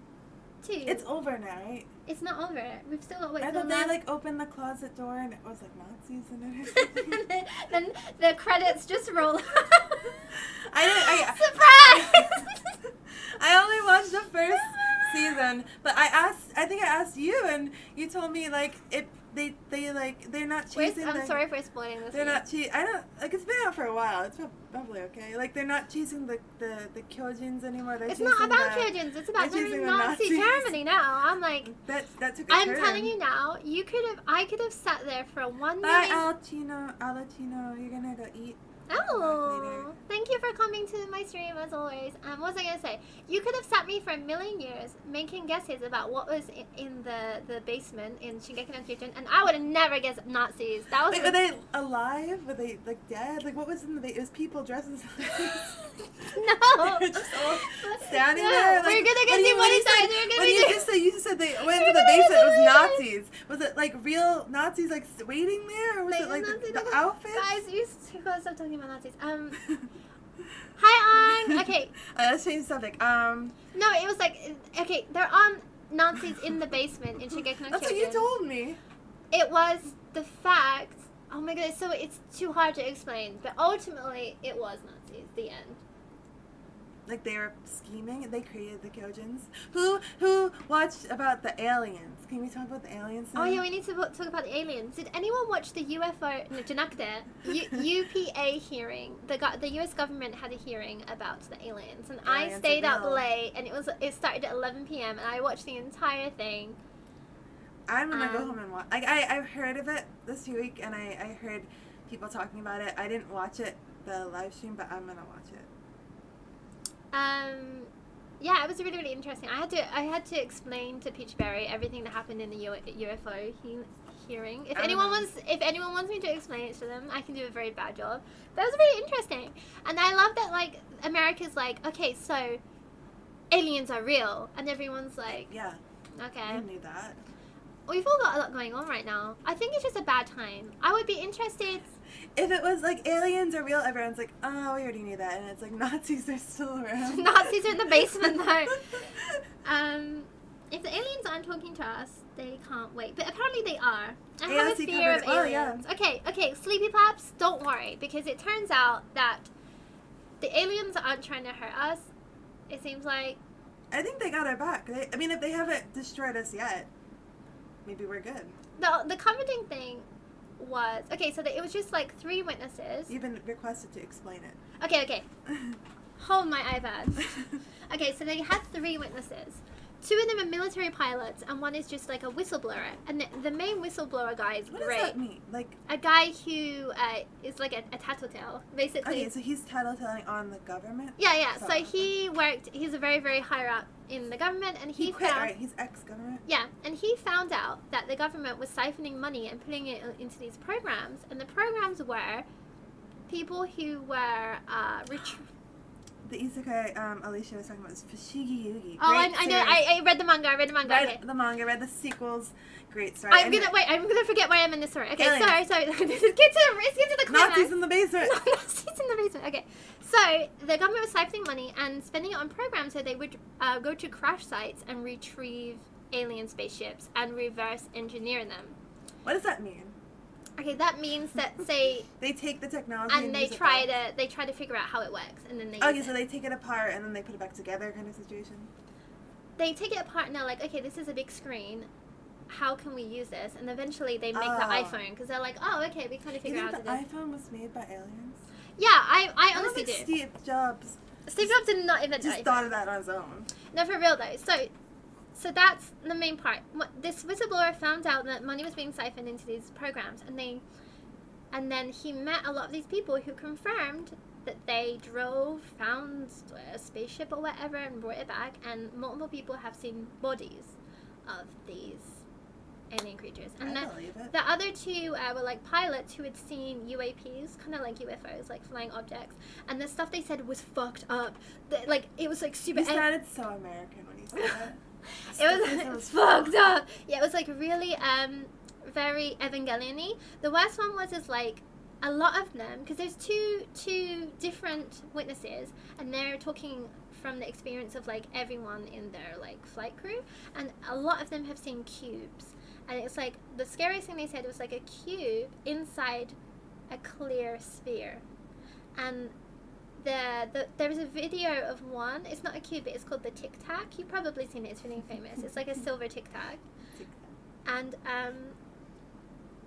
2. It's over now, right? It's not over. We've still got to wait. I thought they like opened the closet door and it was like Nazis in it or something. then the credits just roll. Surprise! I only watched the first season, but I think I asked you and you told me like they're not chasing. I'm sorry for spoiling this. They're not I don't like. It's been out for a while. It's probably okay. Like they're not chasing the Kyojins anymore. It's not about Kyojins. It's about the Nazi Germany now. I'm like that took. I'm telling you now. I could have sat there for 1 Bye, million. Alatino. You're gonna go eat. Oh, thank you for coming to my stream as always. What was I gonna say? You could have sat me for 1,000,000 years making guesses about what was in the basement in Shingeki no Kyojin, and I would have never guessed Nazis. That was. Wait, were they alive? Were they like dead? Like what was in the? It was people dressed as Nazis. No. They were just all standing there. Like, we're gonna get you just said they went into the basement. It was Nazis. Was it like real Nazis like waiting there, or was it like the outfits? Guys, you gotta stop talking about Nazis. Hi, Ang. Okay. Let's change the subject. No, it was like okay. There are Nazis in the basement in Shingeki no Kyojin. That's what you told me. It was the fact. Oh my god! So it's too hard to explain, but ultimately it was Nazis. The end. Like they were scheming. They created the Kyojins. Who watched about the aliens? Can we talk about the aliens now? Oh yeah, we need to talk about the aliens. Did anyone watch the UFO? No, UPA hearing? The U.S. government had a hearing about the aliens, and I stayed up late, and it started at 11 p.m. and I watched the entire thing. I'm gonna go home and watch. Like I've heard of it this week, and I heard people talking about it. I didn't watch it the live stream, but I'm gonna watch it. Yeah, it was really, really interesting. I had to explain to Peachberri everything that happened in the UFO hearing. If anyone wants me to explain it to them, I can do a very bad job. But it was really interesting, and I love that like America's like, okay, so aliens are real, and everyone's like, Yeah. okay. I knew that. We've all got a lot going on right now. I think it's just a bad time. I would be interested. If it was like aliens are real, everyone's like, oh, we already knew that, and it's like Nazis are still around. Nazis are in the basement though. If the aliens aren't talking to us, they can't wait. But apparently they are. I have a fear of aliens. Okay, Sleepy Paps, don't worry, because it turns out that the aliens aren't trying to hurt us. It seems like. I think they got our back. I mean, if they haven't destroyed us yet, maybe we're good. The comforting thing was, okay, so it was just like 3 witnesses. You've been requested to explain it. Okay. Hold my iPad. Okay, so they had 3 witnesses. 2 of them are military pilots, and 1 is just like a whistleblower. And the main whistleblower guy is great. What does that mean? Like a guy who is like a tattletale, basically. Okay, so he's tattletelling on the government? Yeah. So he's a very, very higher up in the government, and he quit, found, right? He's ex-government? Yeah, and he found out that the government was siphoning money and putting it into these programs, and the programs were people who were the isekai Alicia was talking about was Fushigi Yugi. Oh, I know. I read the manga. Read Okay. the manga. Read the sequels. Great story. I'm gonna forget where I am in this story. Okay, sorry. Let's get to the climax. Nazis in the basement. Nazis in the basement. Okay, so the government was siphoning money and spending it on programs so they would go to crash sites and retrieve alien spaceships and reverse engineer them. What does that mean? Okay, that means that say they take the technology and they try to figure out how it works, and then they so they take it apart and then they put it back together, kind of situation. They take it apart and they're like, okay, this is a big screen. How can we use this? And eventually they make the iPhone because they're like, oh, okay, we kind of figure out how to do it. The iPhone was made by aliens? Yeah, I honestly do. Steve Jobs did not invent just thought of that on his own. No, for real though. So that's the main part. This whistleblower found out that money was being siphoned into these programs, and then he met a lot of these people who confirmed that they found a spaceship or whatever, and brought it back. And multiple people have seen bodies of these alien creatures. And I believe it. The other 2 were like pilots who had seen UAPs, kind of like UFOs, like flying objects. And the stuff they said was fucked up. It was like super. He sounded so American when he said that. It was fucked up. Yeah, it was like really very Evangelion-y. The worst one was like a lot of them, because there's two different witnesses, and they're talking from the experience of like everyone in their like flight crew, and a lot of them have seen cubes, and it's like the scariest thing they said was like a cube inside a clear sphere, and there was a video of one. It's not a cube, but it's called the Tic Tac. You've probably seen it. It's really famous. It's like a silver Tic Tac, and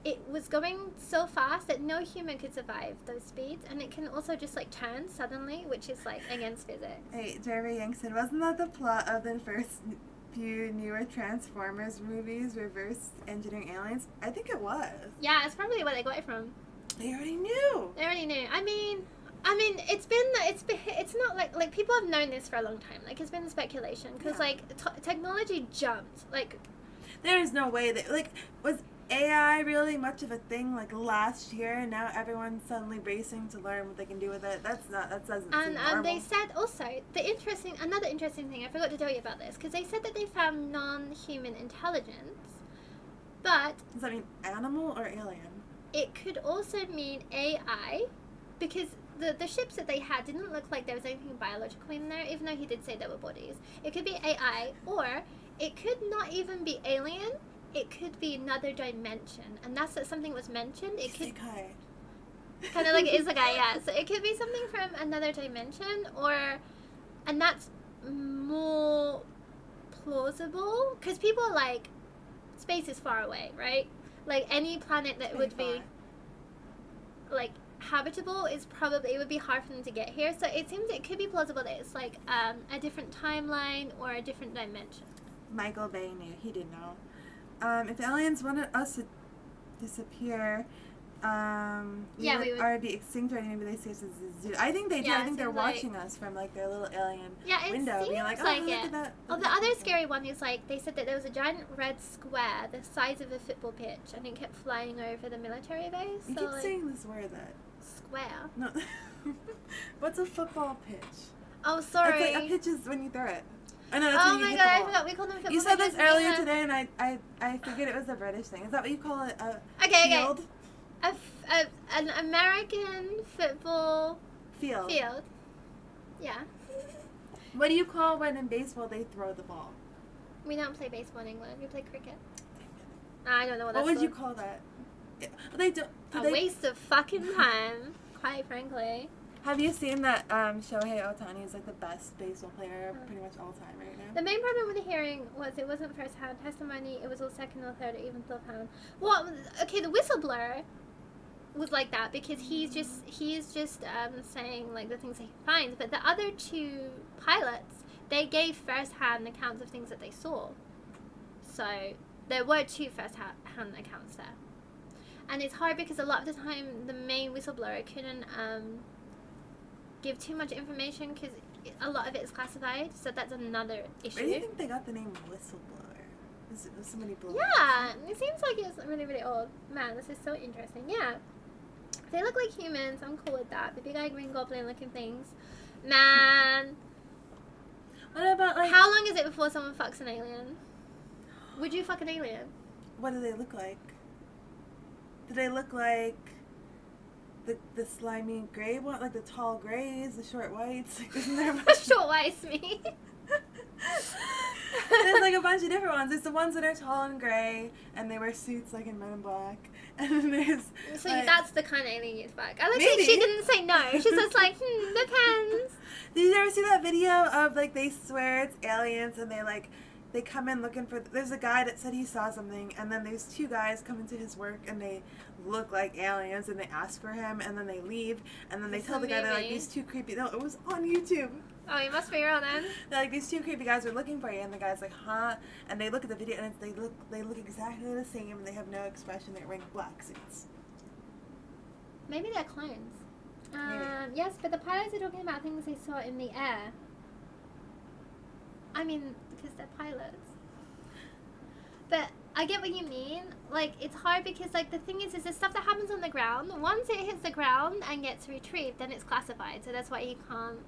it was going so fast that no human could survive those speeds, and it can also just like turn suddenly, which is like against physics. Hey, Jeremy Youngson, wasn't that the plot of the first few newer Transformers movies, reverse engineering aliens? I think it was. Yeah, it's probably where they got it from. They already knew. I mean, it's not like people have known this for a long time. Like, it's been speculation because like technology jumped. Like, there is no way that was AI really much of a thing like last year, and now everyone's suddenly racing to learn what they can do with it. That doesn't seem normal. And they said also another interesting thing. I forgot to tell you about this because they said that they found non-human intelligence, but does that mean animal or alien? It could also mean AI, because the ships that they had didn't look like there was anything biological in there, even though he did say there were bodies. It could be AI, or it could not even be alien. It could be another dimension, and that's something was mentioned. It could kind of like isekai, yeah. So it could be something from another dimension, and that's more plausible because people are like, space is far away, right? Like any planet that would be like habitable is probably, it would be hard for them to get here. So it seems it could be plausible that it's like a different timeline or a different dimension. Michael Bay knew. He did know. If aliens wanted us to disappear, we would already be extinct already. Maybe they see us as a zoo. I think they do. I think they're watching us from like their little alien window, being like, "Oh, look at that." Oh, the other scary one is like they said that there was a giant red square the size of a football pitch, and it kept flying over the military base. You keep saying this word, that square. No, what's a football pitch? Oh, sorry. It's like a pitch is when you throw it. I know that's Oh when you my hit god, the I ball. forgot we called them football You said this players in earlier England. today, and I figured it was a British thing. Is that what you call it? Okay. Field? An American football Field. Yeah. What do you call when in baseball they throw the ball? We don't play baseball in England. We play cricket. I don't know what What that's would you called. call that? They do. Waste of fucking time, quite frankly. Have you seen that Shohei Ohtani is like the best baseball player pretty much all time right now? The main problem with the hearing was it wasn't first-hand testimony. It was all second or third or even fourth-hand. Well, okay, the whistleblower was like that because he's just saying like the things that he finds, but the other two pilots, they gave first-hand accounts of things that they saw. So there were two first-hand accounts there, and it's hard because a lot of the time the main whistleblower couldn't give too much information because a lot of it is classified. So that's another issue. Where do you think they got the name whistleblower? Was somebody blowing? Yeah, it seems like it's really, really old. Man, this is so interesting. Yeah. They look like humans. I'm cool with that. The big-eyed green goblin looking things. Man. What about like... How long is it before someone fucks an alien? Would you fuck an alien? What do they look like? Do they look like the slimy gray one? Like the tall grays, the short whites? Like, isn't there a bunch Short whites, me. There's like a bunch of different ones. There's the ones that are tall and gray, and they wear suits like in Men in Black. And then there's... So like, that's the kind of alien you'd fuck. I like Maybe. that she didn't say no. She's just like, depends. Did you ever see that video of like they swear it's aliens and they come in looking for... There's a guy that said he saw something, and then there's two guys come into his work and they look like aliens and they ask for him and then they leave and then they tell the guy they're like, these two creepy... No, it was on YouTube. Oh, you must be real then. They're like, these two creepy guys are looking for you, and the guy's like, huh? And they look at the video and they look exactly the same and they have no expression. They're wearing black suits. Maybe they're clones. Maybe. Yes, but the pilots are talking about things they saw in the air. I mean, because they're pilots. But I get what you mean. Like, it's hard because, like, the thing is the stuff that happens on the ground, once it hits the ground and gets retrieved, then it's classified. So that's why he can't,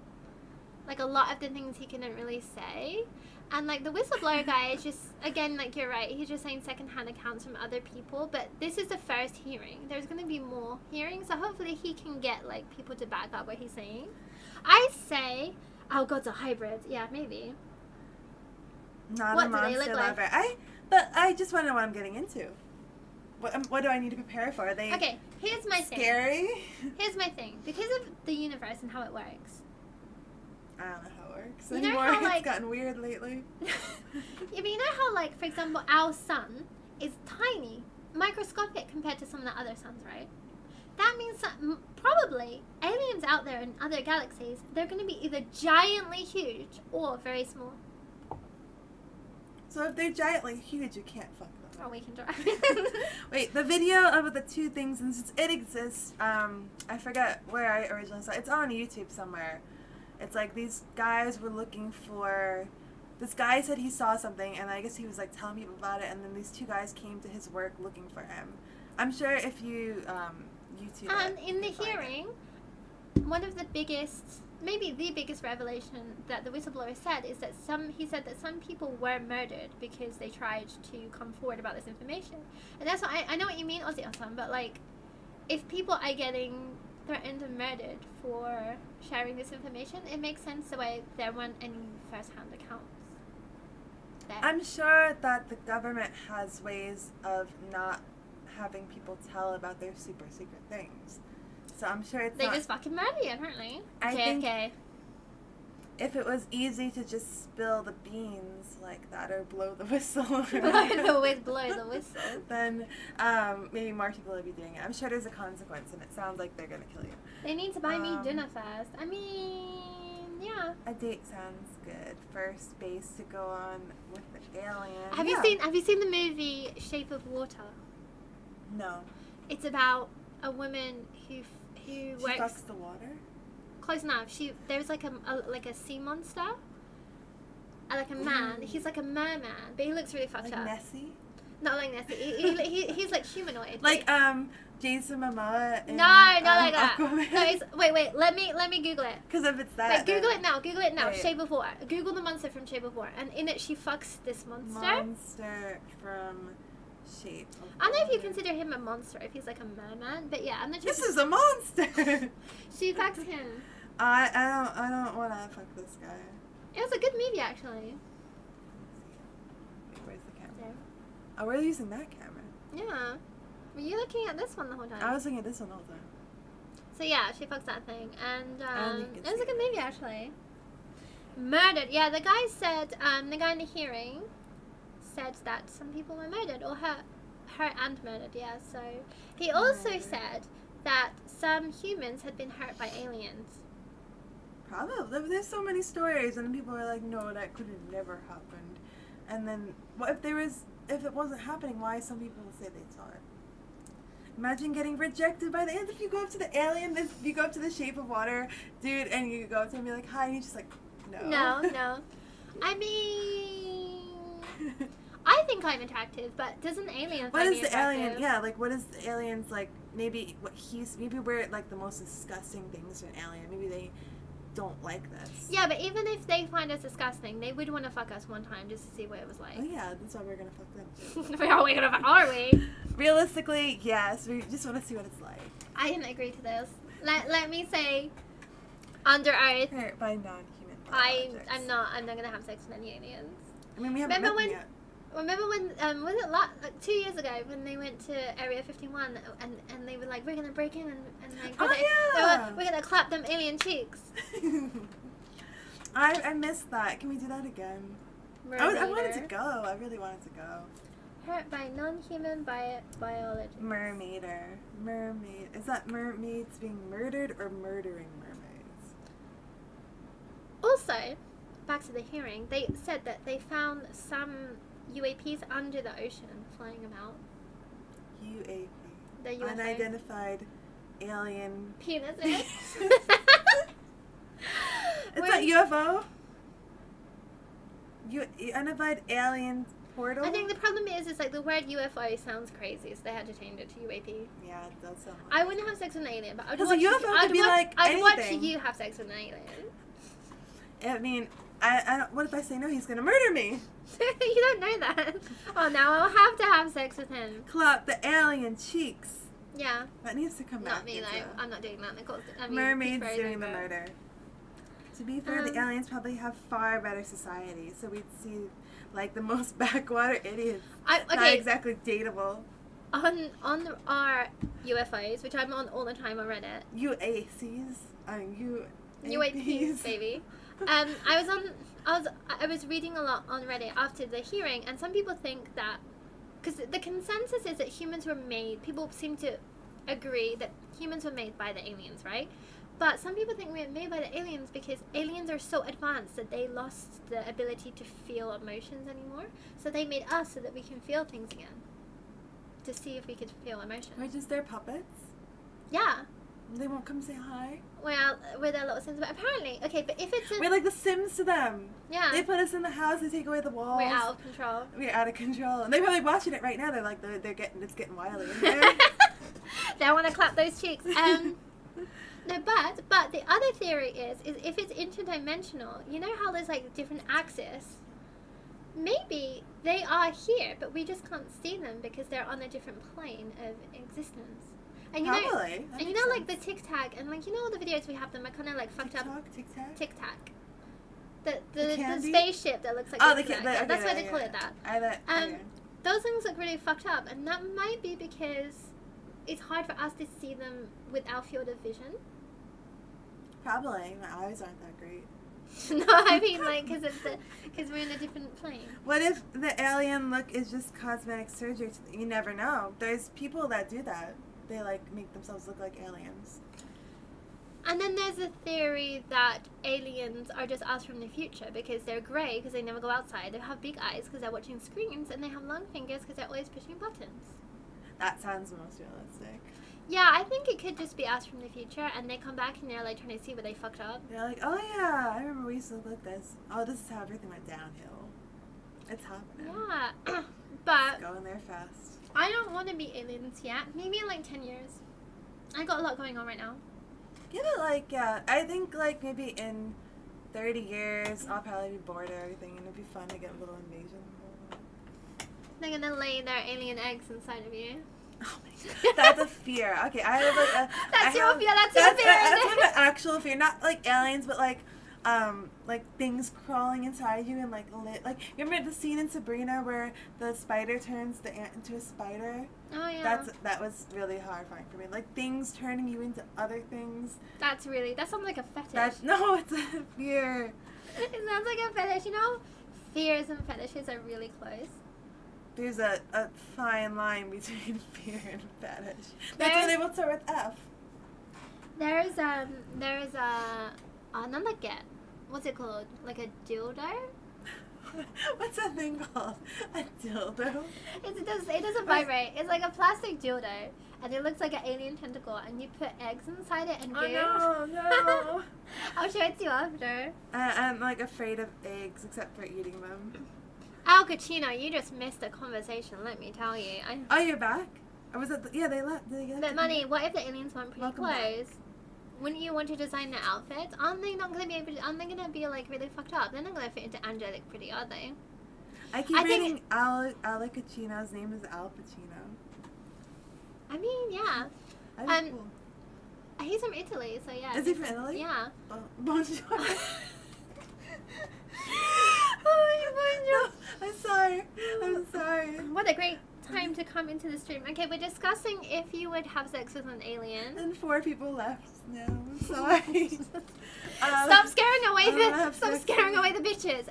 like, a lot of the things he couldn't really say. And, like, the whistleblower guy is just, again, like, you're right, he's just saying secondhand accounts from other people. But this is the first hearing. There's going to be more hearings. So hopefully he can get, like, people to back up what he's saying. I say, oh, God's a hybrid. Yeah, maybe. Not What a do they monster look like? lover. But I just want to know what I'm getting into. What do I need to prepare for? Are they Okay, here's my thing. scary? Here's my thing. Because of the universe and how it works. I don't know how it works You know anymore. how, like- It's gotten weird lately. Yeah, but you know how, like, for example, our sun is tiny, microscopic compared to some of the other suns, right? That means that probably aliens out there in other galaxies, they're going to be either giantly huge or very small. So if they're giantly huge, you can't fuck them. Oh, we can try. Wait, the video of the two things, and since it exists, I forget where I originally saw it. It's on YouTube somewhere. It's like these guys were looking for... This guy said he saw something, and I guess he was like telling people about it, and then these two guys came to his work looking for him. I'm sure if you YouTube And it, in the you can find it. hearing, one of the biggest, maybe the biggest revelation that the whistleblower said is that he said that some people were murdered because they tried to come forward about this information. And that's what I know what you mean, Aussie Awesome, but like, if people are getting threatened and murdered for sharing this information, it makes sense the way there weren't any first-hand accounts there. I'm sure that the government has ways of not having people tell about their super secret things. So I'm sure it's They not... just fucking murder you, apparently. I think JFK. if it was easy to just spill the beans like that or blow the whistle, blow the whistle. then maybe more people would be doing it. I'm sure there's a consequence, and it sounds like they're gonna kill you. They need to buy me dinner first. I mean, yeah. A date sounds good. First base to go on with the alien. Have you seen the movie Shape of Water? No. It's about a woman who She works fucks the water? close enough. There's like a sea monster, like a man. He's like a merman, but he looks really fucked Like up. Nessie? Not like Nessie. He's like humanoid. Like Jason Momoa in, No, not like that. Aquaman? No, it's, wait. Let me Google it. Because if it's that, Wait, Google it now. Google it now. Wait. Shape of Water. Google the monster from Shape of Water, and in it she fucks this monster. Monster from Shape of Water. I don't know if you consider him a monster, if he's like a merman, but yeah, I'm not sure. This is a monster. She fucks him. I don't want to fuck this guy. It was a good movie, actually. Wait, where's the camera? There. Oh, we're using that camera. Yeah. Were you looking at this one the whole time? I was looking at this one all the time. So yeah, she fucks that thing, and you can it was see a good it. movie actually. Murdered. Yeah, the guy said, the guy in the hearing said that some people were murdered or hurt and murdered. Yeah. So he also said that some humans had been hurt by aliens. Probably. There's so many stories, and then people are like, "No, that could have never happened." And then, what if it wasn't happening? Why some people say they saw it? Imagine getting rejected by the aliens. If you go up to the alien, if you go up to the Shape of Water dude, and you go up to him and be like, "Hi," and he's just like, "No." No. I mean, I think I'm attractive, but doesn't alien What find is me the alien? attractive? Yeah, like what is the aliens like? Maybe we're like the most disgusting things to an alien. Maybe they don't like this. Yeah, but even if they find us disgusting, they would want to fuck us one time just to see what it was like. Oh yeah, that's why we're gonna fuck them. Are we? Realistically, yes. We just want to see what it's like. I didn't agree to this. Let me say, under oath, Hurt by non-human I'm biologics. not gonna have sex with any aliens. I mean, we haven't Remember met them when- yet. Remember when was it 2 years ago when they went to Area 51 and they were like, we're gonna break in and like Oh, they yeah. were, we're gonna clap them alien cheeks. I missed that. Can we do that again? I wanted to go. I really wanted to go. Hurt by non-human biology. Mermaider. Mermaid. Is that mermaids being murdered or murdering mermaids? Also, back to the hearing, they said that they found some UAPs under the ocean flying about. UAP. The UFO. Unidentified alien. Penises. It's not UFO. Unidentified alien portal. I think the problem is like the word UFO sounds crazy, so they had to change it to UAP. Yeah, it does sound. I wouldn't have sex with an alien, but I'd Because watch, a UFO could be like I'd watch anything. you have sex with an alien. I mean, I don't. What if I say no? He's gonna murder me. You don't know that. Oh, now I'll have to have sex with him. Clap the alien cheeks. Yeah. That needs to come back. Not me, into though. I'm not doing that. mermaids Peachberri's doing the over. murder. To be fair, the aliens probably have far better society, so we'd see like the most backwater idiots. Not Okay, exactly dateable. on our UFOs, which I'm on all the time on Reddit. UACs. UAPs, baby. I was reading a lot on Reddit after the hearing, and some people think that because the consensus is that humans were made. People seem to agree that humans were made by the aliens, right? But some people think we were made by the aliens because aliens are so advanced that they lost the ability to feel emotions anymore. So they made us so that we can feel things again. To see if we could feel emotions. We're just their puppets. Yeah. They won't come say hi. Well, we're their little Sims. But apparently, okay, but if it's We're like the Sims to them. yeah, They put us in the house. They take away the walls. we're out of control. We're out of control. And they're probably watching it right now. They're like, it's getting wily in there. They want to clap those cheeks. No, but the other theory is if it's interdimensional, you know how there's like different axes? Maybe they are here, but we just can't see them because they're on a different plane of existence. And you Probably. know, That and you makes know, like the sense. Tic Tac, and like you know, all the videos we have them are kind of like fucked up. Tic Tac. Tic Tac. The candy? spaceship that looks like Oh, a the Tic Tac. okay, That's why yeah, they yeah, call yeah. it that. Okay. Those things look really fucked up, and that might be because it's hard for us to see them with our field of vision. Probably. My eyes aren't that great. No, I mean like because we're in a different plane. What if the alien look is just cosmetic surgery? You never know. There's people that do that. They like make themselves look like aliens. And then there's a theory that aliens are just us from the future because they're grey because they never go outside. They have big eyes because they're watching screens, and they have long fingers because they're always pushing buttons. That sounds the most realistic. Yeah, I think it could just be us from the future, and they come back and they're like trying to see where they fucked up. They're like, oh yeah, I remember we used to look like this. Oh, this is how everything went downhill. It's happening. Yeah, but It's going there fast. I don't want to be aliens yet. Maybe in like 10 years. I got a lot going on right now. Give it like, yeah, I think like maybe in 30 years I'll probably be bored of everything and it'd be fun to get a little invasion. They're gonna lay their alien eggs inside of you. Oh my god. That's a fear. Okay, I have like a... That's your fear, that's your fear. That's like an actual fear. Not like aliens, but like things crawling inside you and like lit. Like, you remember the scene in Sabrina where the spider turns the ant into a spider? Oh yeah. That was really horrifying for me. Like things turning you into other things. That sounds like a fetish. No, it's a fear. It sounds like a fetish. You know, fears and fetishes are really close. There's a fine line between fear and fetish. That's why they will start with F. There's another what's it called? Like a dildo? What's that thing called? A dildo? It doesn't vibrate. It's like a plastic dildo, and it looks like an alien tentacle, and you put eggs inside it and goo. Oh no! I'll show it to you after. I'm like afraid of eggs, except for eating them. Al Pacino, you just missed the conversation. Let me tell you. Oh, you're back? I was at the, yeah, they left. Did they get But Money, what if the aliens weren't pretty Welcome close? Wouldn't you want to design their outfits? Aren't they not going to be able to, aren't they going to be like really fucked up? They're not going to fit into angelic pretty, are they? I keep reading Al Pacino's name is Al Pacino. I mean, yeah. That'd be cool. He's from Italy, so yeah. Is he from Italy? Yeah. Oh, bonjour. Oh, no, I'm sorry. I'm sorry. What a great time to come into the stream. Okay, we're discussing if you would have sex with an alien. And 4 people left. No, I'm sorry. Stop scaring away the bitches.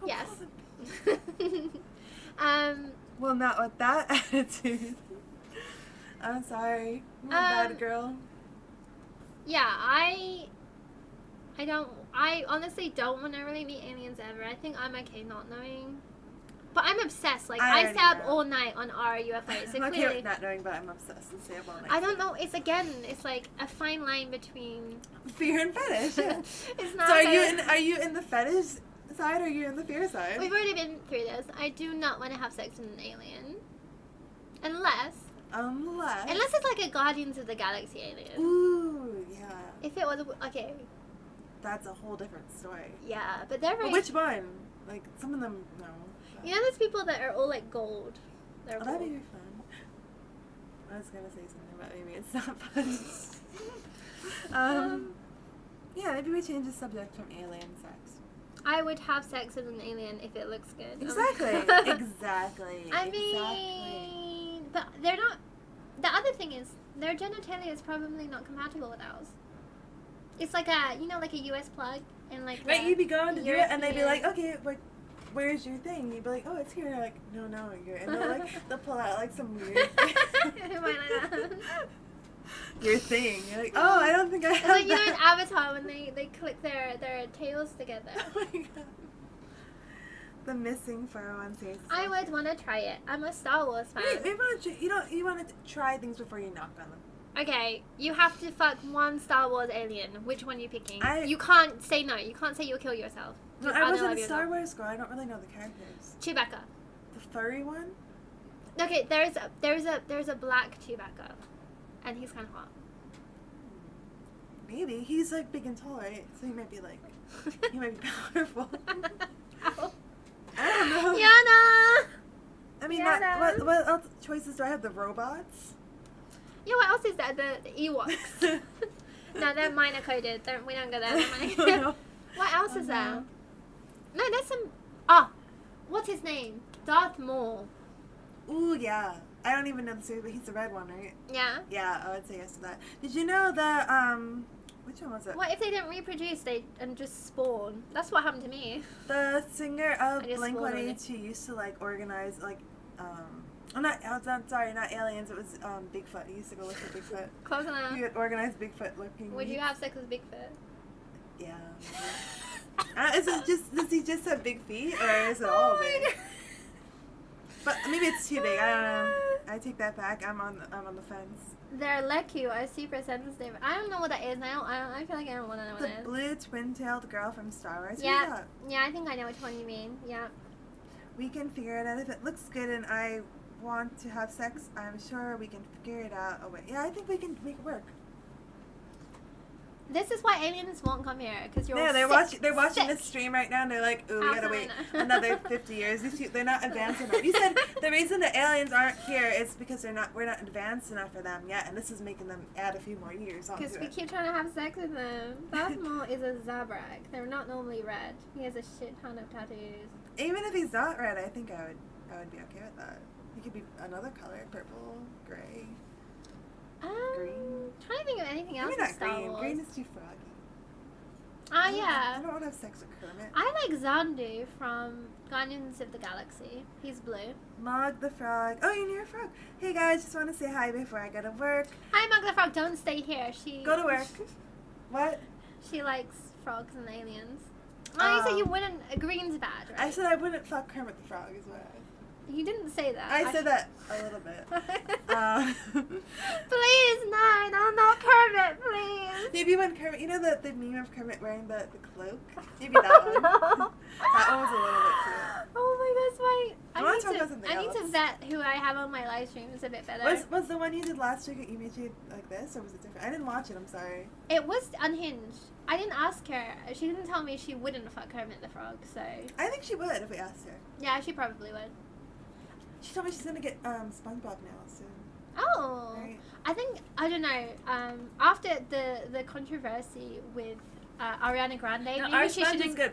Yes. Well, not with that attitude. I'm sorry. I'm a bad girl. Yeah, I honestly don't want to really meet aliens ever. I think I'm okay not knowing. But I'm obsessed. Like, I stay up all night on our UFOs. So I'm clearly, okay with not knowing, but I'm obsessed and stay up all night. I don't know. It's like a fine line between fear and fetish. Yeah. It's not. So are you in the fetish side or are you in the fear side? We've already been through this. I do not want to have sex with an alien. Unless it's like a Guardians of the Galaxy alien. Ooh, yeah. If it was okay. That's a whole different story. Yeah, but they're very. But which one? Like some of them, no. But. You know, those people that are all like gold. They're gold. That'd be fun. I was gonna say something, but maybe it's not fun. Yeah, maybe we change the subject from alien sex. I would have sex with an alien if it looks good. Exactly. Exactly. I mean, but they're not. The other thing is, their genitalia is probably not compatible with ours. It's like like a US plug and like. Right, you'd be going to do it, and they'd be like, okay, like, where's your thing? You'd be like, oh, it's here. You're like, no, you're. And they'll pull out like some weird. Your thing. You're like, oh, I don't think I have it's like, that. you know, in Avatar when they click their tails together. Oh my god. The missing 401k. I would want to try it. I'm a Star Wars fan. You want to try things before you knock on them. Okay, you have to fuck one Star Wars alien. Which one are you picking? You can't say no. You can't say you'll kill yourself. No, I wasn't a Star Wars girl. I don't really know the characters. Chewbacca. The furry one? Okay, there's a black Chewbacca, and he's kind of hot. Maybe he's like big and tall, right? So he might be powerful. I don't know. Yana. I mean, Yana. what else choices do I have? The robots? Yeah, what else is that? The Ewoks. No, they're minor coded. We don't go there. What else is there? No, there's some. What's his name? Darth Maul. Ooh, yeah. I don't even know the series, but he's the red one, right? Yeah. Yeah, I would say yes to that. Did you know the which one was it? What if they didn't reproduce? And just spawn. That's what happened to me. The singer of Blink-182 used to like organize like not aliens. It was Bigfoot. He used to go look for Bigfoot. Close enough. He would organize Bigfoot looking. Would you have sex with Bigfoot? Yeah. Does he just have big feet or is it all big? But maybe it's too big. I don't know. I take that back. I'm on the fence. Their leku are super sensitive. I don't know what that is. I feel like I don't want to know what it is. The blue twin-tailed girl from Star Wars. Yeah. Yeah, I think I know which one you mean. Yeah. We can figure it out if it looks good and I want to have sex, I'm sure we can figure it out a way. Yeah, I think we can make it work. This is why aliens won't come here, because you're Yeah, they're watching sick. this stream right now, and they're like, ooh, we gotta wait Absolutely. another 50 years. They're not advanced enough. You said the reason the aliens aren't here is because we're not advanced enough for them yet, and this is making them add a few more years onto Because we it. keep trying to have sex with them. Basmo is a Zabrak. They're not normally red. He has a shit ton of tattoos. Even if he's not red, I think I would be okay with that. He could be another color, purple, gray. Green? Trying to think of anything else Maybe in not Star green. Wars. Green is too froggy. Ah, I yeah. don't want to have sex with Kermit. I like Zandu from Guardians of the Galaxy. He's blue. Mog the frog. Oh, you're near a frog. Hey guys, just want to say hi before I go to work. Hi, Mug the Frog. Don't stay here. She Go to work. What? She likes frogs and aliens. Oh, you said you wouldn't. Green's bad, right? I said I wouldn't fuck Kermit the Frog is what I You didn't say that. I said that a little bit. Please, no, not Kermit, please. Maybe when Kermit, you know the meme of Kermit wearing the cloak? Maybe that one. No. That one was a little bit cute. Oh my gosh, wait. I wanna talk about something I need to else. vet who I have on my live streams a bit better. Was the one you did last week at Imechi like this, or was it different? I didn't watch it, I'm sorry. It was unhinged. I didn't ask her. She didn't tell me she wouldn't fuck Kermit the Frog, so I think she would if we asked her. yeah, she probably would. She told me she's gonna get SpongeBob now soon. Oh, Right. I don't know. After the controversy with Ariana Grande, No, maybe our she sponge shouldn't. is good.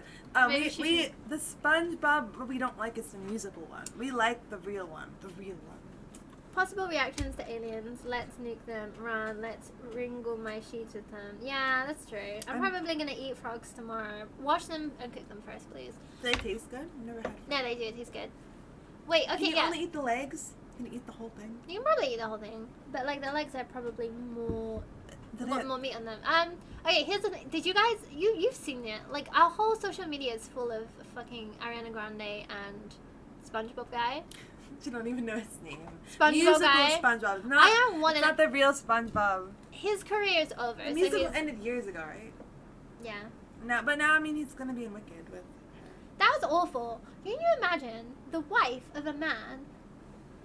maybe she We should- the SpongeBob we don't like is the musical one. We like the real one. The real one. Possible reactions to aliens. Let's nuke them. Run. Let's wringle my sheets with them. Yeah, that's true. I'm probably gonna eat frogs tomorrow. Wash them and cook them first, please. Do they taste good? I've never had frogs. No, they do. It tastes good. Wait. Okay. Can you Yeah. only eat the legs? Can you eat the whole thing? You can probably eat the whole thing, but like the legs are probably more. Did Got it- more meat on them. Okay, here's the thing. Did you guys, you've seen it. Like, our whole social media is full of fucking Ariana Grande and SpongeBob guy. You don't even know his name. SpongeBob Musical guy. SpongeBob. Not, I am one it's of not the real SpongeBob. His career is over. The So musical he's, ended years ago, right? yeah. No, but now I mean he's gonna be in Wicked with her. That was awful. Can you imagine the wife of a man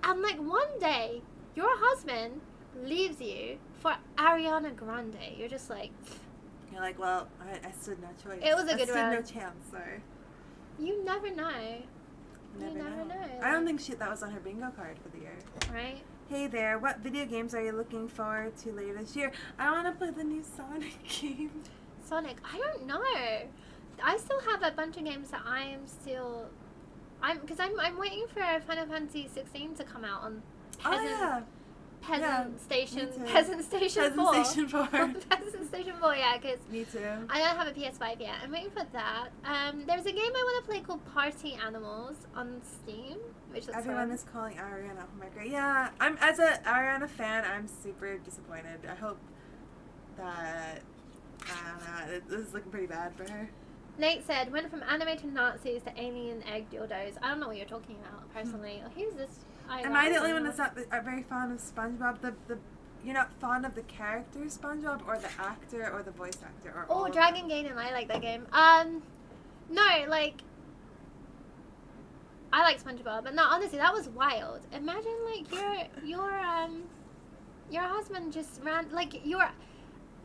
and like one day your husband leaves you for Ariana Grande? You're just like, You're like, well, I stood no choice. It was a I good stood no round. chance. Sorry. you never know, Never never know, I don't like- think that was on her bingo card for the year. right? Hey there, what video games are you looking forward to later this year? I want to play the new Sonic game. Sonic, I don't know. I still have a bunch of games that I'm waiting for Final Fantasy 16 to come out on Peasant Yeah, Station me too. 4. Peasant Station 4. Peasant Station 4, yeah, because Me too. I don't have a PS5 yet. I'm waiting for that. There's a game I want to play called Party Animals on Steam, which looks Everyone fun. is calling Ariana. Oh my god. Yeah, I'm as a Ariana fan. I'm super disappointed. I hope that this is looking pretty bad for her. Nate said, went from anime to Nazis to alien egg dildos. I don't know what you're talking about, personally. Who's this? Am I the only one that's not very fond of SpongeBob? You're not fond of the character SpongeBob, or the actor, or the voice actor, or all Oh, of Dragon them? Gaiden, I like that game. No, like, I like SpongeBob, but no, honestly, that was wild. Imagine, like, your husband just ran, like, your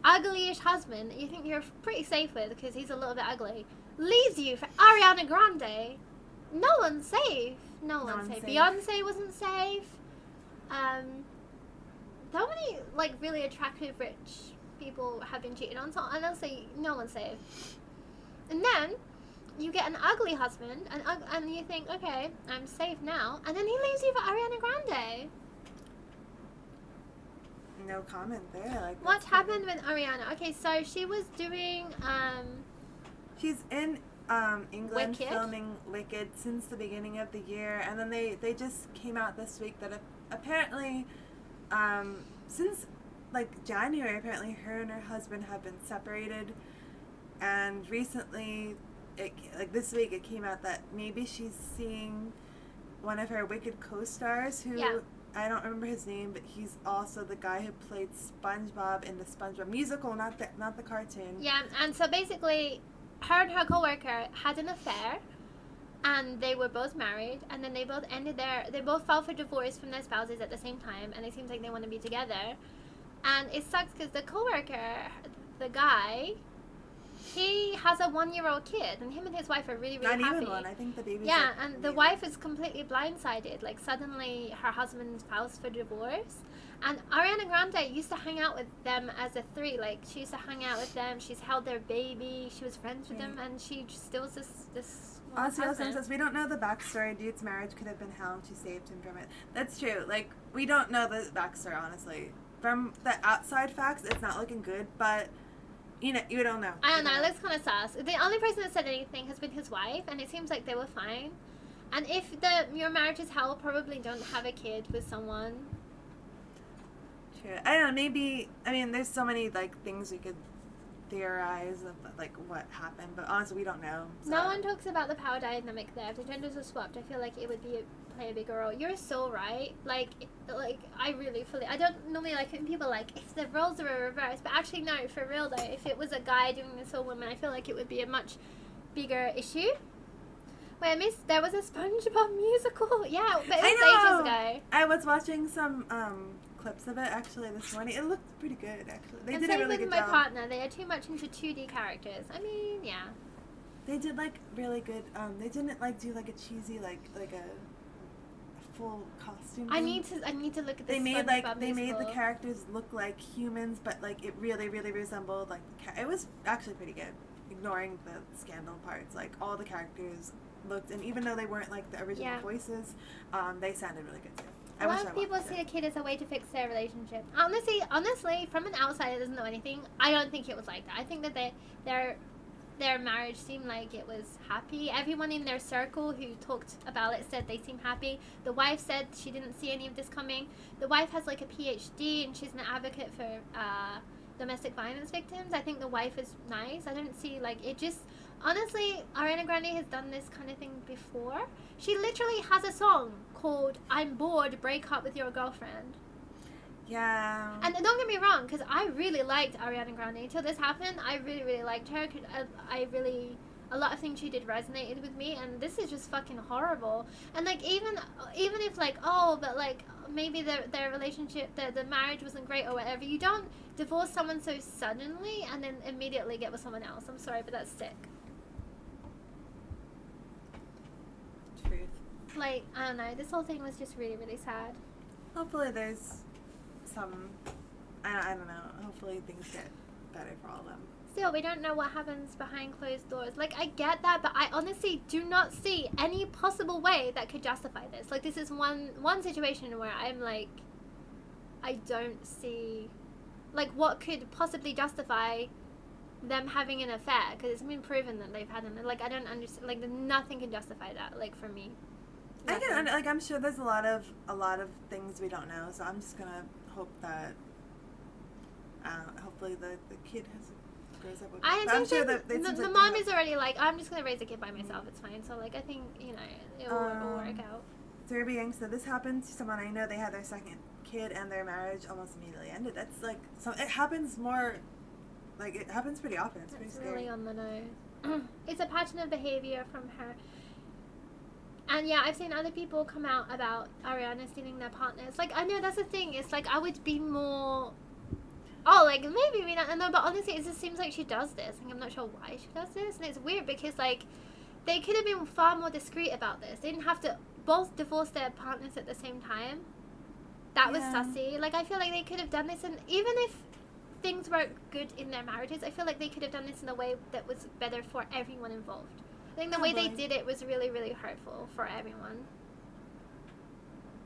ugly-ish husband that you think you're pretty safe with because he's a little bit ugly, leaves you for Ariana Grande. No one's safe. No one's safe. Beyonce wasn't safe. So many, like, really attractive, rich people have been cheated on, so honestly, no one's safe. And then you get an ugly husband, and you think, okay, I'm safe now, and then he leaves you for Ariana Grande. No comment there. Like, What that's happened with Ariana? Okay, so she was doing, She's in England Wicked? filming Wicked since the beginning of the year, and then they just came out this week that apparently since like January, apparently her and her husband have been separated, and recently, this week it came out that maybe she's seeing one of her Wicked co-stars who. Yeah. I don't remember his name, but he's also the guy who played SpongeBob in the SpongeBob musical, not the cartoon. yeah, and so basically, her and her coworker had an affair, and they were both married, and then they both filed for divorce from their spouses at the same time, and it seems like they want to be together. And it sucks because the coworker, the guy, he has a 1-year-old kid, and him and his wife are really, really happy. Not even one. I think the baby's and the wife is completely blindsided. Like, suddenly her husband files for divorce. And Ariana Grande used to hang out with them as a three. Like, she used to hang out with them. She's held their baby. She was friends with them, and she still was this Ozzy Osbourne says, we don't know the backstory. Dude's marriage could have been hell. She saved him from it. That's true. Like, we don't know the backstory, honestly. From the outside facts, it's not looking good, but you don't know. I don't know. It looks kind of sus. The only person that said anything has been his wife, and it seems like they were fine. And if your marriage is hell, probably don't have a kid with someone. True. I don't know. Maybe, I mean, there's so many, like, things we could theorize of, like, what happened, but honestly, we don't know. So. No one talks about the power dynamic there. If the genders were swapped, I feel like it would play a bigger role. You're so right. Like I really fully. I don't normally like when people like if the roles were reversed, but actually no, for real though. If it was a guy doing this or woman, I feel like it would be a much bigger issue. Wait, I missed. There was a SpongeBob musical. Yeah, but it was ages ago. I was watching some clips of it actually this morning. It looked pretty good actually. They did a really good job. Same with my partner. They are too much into 2D characters. I mean, yeah. They did like really good. They didn't like do like a cheesy like a full costume. I need to look at this. They made the characters look like humans, but like it really resembled like it was actually pretty good. Ignoring the scandal parts, like all the characters looked, and even though they weren't like the original voices, they sounded really good too. A lot of people see a kid as a way to fix their relationship. Honestly, from an outsider that doesn't know anything, I don't think it was like that. I think that their marriage seemed like it was happy. Everyone in their circle who talked about it said they seemed happy. The wife said she didn't see any of this coming. The wife has like a PhD, and she's an advocate for domestic violence victims. I think the wife is nice. I don't see like it just. Honestly, Ariana Grande has done this kind of thing before. She literally has a song called "I'm Bored, Break Up with Your Girlfriend." Yeah. And don't get me wrong, because I really liked Ariana Grande until this happened. I really, really liked her. A lot of things she did resonated with me, and this is just fucking horrible. And like even if like but like maybe their relationship, the marriage wasn't great or whatever, you don't divorce someone so suddenly and then immediately get with someone else. I'm sorry, but that's sick. Truth. Like, I don't know, this whole thing was just really, really sad. Hopefully there's some, I don't know, hopefully things get better for all of them. Still, we don't know what happens behind closed doors. Like, I get that, but I honestly do not see any possible way that could justify this. Like, this is one situation where I'm like, I don't see, like, what could possibly justify them having an affair, because it's been proven that they've had an, like, I don't understand, like, nothing can justify that, like, for me. Nothing. I'm sure there's a lot of things we don't know, so I'm just gonna hope that, hopefully the kid grows up with I'm sure that the mom is already like, I'm just gonna raise a kid by myself, it's fine, so, like, I think, it will work out. Derby Yang said, this happened to someone I know. They had their second kid and their marriage almost immediately ended. That's, like, it happens more, like, it happens pretty often. It's pretty scary. Really on the nose. It's a pattern of behavior from her. And yeah, I've seen other people come out about Ariana stealing their partners. Like, I know that's the thing. It's like, I would be more, like, maybe we don't know, but honestly, it just seems like she does this. Like, I'm not sure why she does this. And it's weird because, like, they could have been far more discreet about this. They didn't have to both divorce their partners at the same time. That was sussy. Like, I feel like they could have done this, and even if things weren't good in their marriages, I feel like they could have done this in a way that was better for everyone involved. I think the way they did it was really, really hurtful for everyone.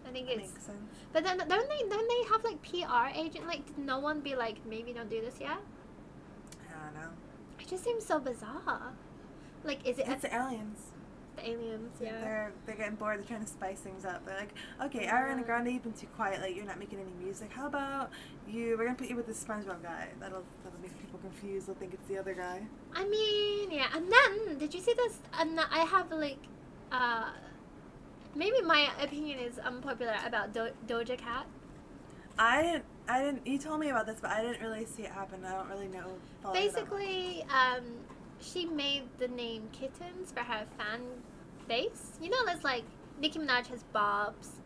I think it's. Makes sense. But then don't they have like PR agent? Like, did no one be like, maybe don't do this yet? I don't know. It just seems so bizarre. Like, is it? It's the aliens. The aliens, yeah. They're getting bored. They're trying to spice things up. They're like, okay, Ariana Grande, you've been too quiet. Like, you're not making any music. How about we're gonna put you with this SpongeBob guy. That'll make people confused. They'll think it's the other guy. I mean, yeah. And then, did you see this? And I have like, maybe my opinion is unpopular about Doja Cat. I didn't. You told me about this, but I didn't really see it happen. I don't really know. Basically, she made the name Kittens for her fan face. You know, there's like Nicki Minaj has barbs,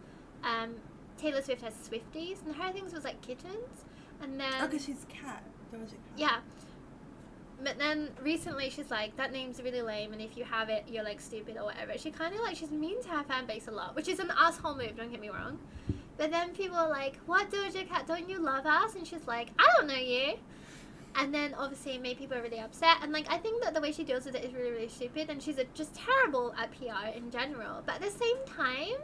Taylor Swift has Swifties, and her things was like kittens. And then Oh, because she's cat. Doja Cat. yeah. But then recently she's like, that name's really lame, and if you have it, you're like stupid or whatever. She kind of like, she's mean to her fan base a lot, which is an asshole move, don't get me wrong. But then people are like, what, Doja Cat, don't you love us? And she's like, I don't know you. And then obviously it made people really upset. And like, I think that the way she deals with it is really, really stupid, and she's just terrible at PR in general. But at the same time,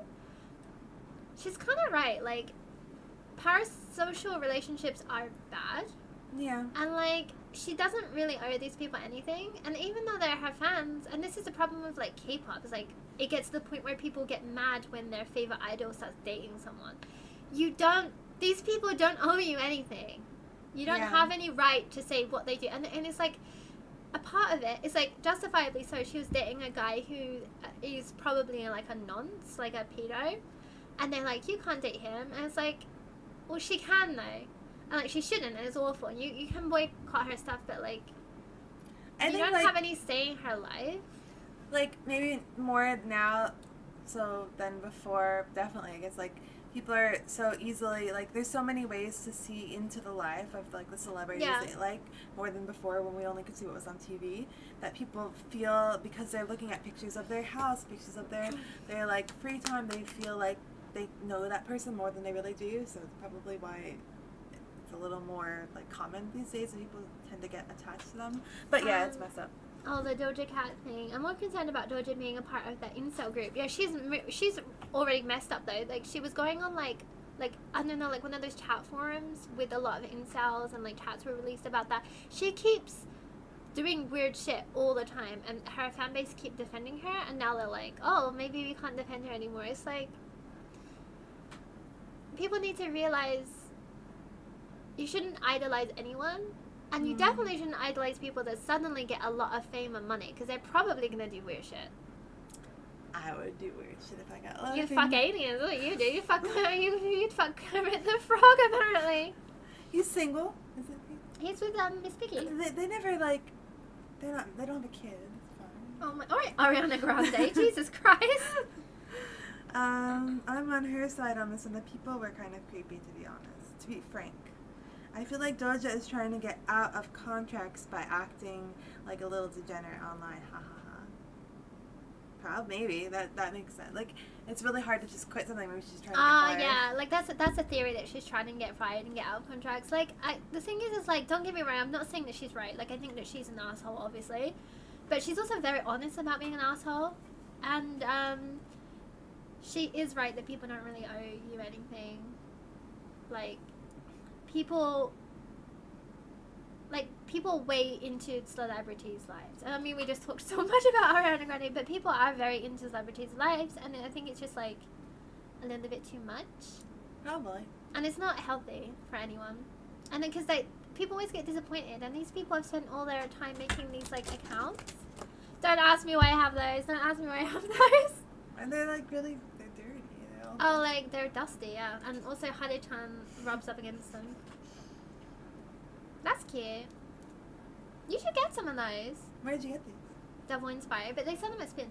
she's kind of right. Like, parasocial relationships are bad. Yeah. And like, she doesn't really owe these people anything. And even though they're her fans, and this is the problem with like K-pop, is like, it gets to the point where people get mad when their favorite idol starts dating someone. These people don't owe you anything. You don't have any right to say what they do. And it's like, a part of it is like, justifiably so, she was dating a guy who is probably like a nonce, like a pedo. And they're like, you can't date him. And it's like, well, she can though. And like, she shouldn't, and it's awful. You can boycott her stuff, but like, you don't have any say in her life. Like, maybe more now so than before, definitely. I guess like, people are so easily, like, there's so many ways to see into the life of like the celebrities they like, more than before when we only could see what was on TV, that people feel, because they're looking at pictures of their house, pictures of their like free time, they feel like they know that person more than they really do. So it's probably why it's a little more like common these days, and people tend to get attached to them. But yeah, it's messed up. Oh, the Doja Cat thing. I'm more concerned about Doja being a part of that incel group. Yeah, she's already messed up though. Like, she was going on like I don't know, like one of those chat forums with a lot of incels, and like chats were released about that. She keeps doing weird shit all the time, and her fan base keep defending her, and now they're like, oh, maybe we can't defend her anymore. It's like, people need to realize you shouldn't idolize anyone, and you definitely shouldn't idolize people that suddenly get a lot of fame and money, because they're probably gonna do weird shit. I would do weird shit if I got a lot You'd of fuck fame. aliens. What you do? You'd fuck Kermit the Frog, apparently. He's single. Is it? He's with Miss Piggy. They never like. They don't have a kid. It's fine. Oh my! Alright, Ariana Grande. Jesus Christ. I'm on her side on this, and the people were kind of creepy, to be honest. To be frank, I feel like Doja is trying to get out of contracts by acting like a little degenerate online. Ha ha ha. Probably, maybe that makes sense. Like, it's really hard to just quit something. Maybe she's trying to get fired. Yeah. Like, that's a theory that she's trying to get fired and get out of contracts. Like, the thing is like, don't get me wrong. I'm not saying that she's right. Like, I think that she's an asshole, obviously, but she's also very honest about being an asshole, and she is right that people don't really owe you anything. Like, people way into celebrities' lives. I mean, we just talked so much about Ariana Grande, but people are very into celebrities' lives, and I think it's just like a little bit too much. Probably. And it's not healthy for anyone. And then, because people always get disappointed, and these people have spent all their time making these like accounts. Don't ask me why I have those. Don't ask me why I have those. And they're like really, they're dirty, you know? Oh, like, they're dusty, yeah. And also Hade-chan rubs up against them. That's cute. You should get some of those. Where did you get these? Devil inspired, but they sell them at Spins.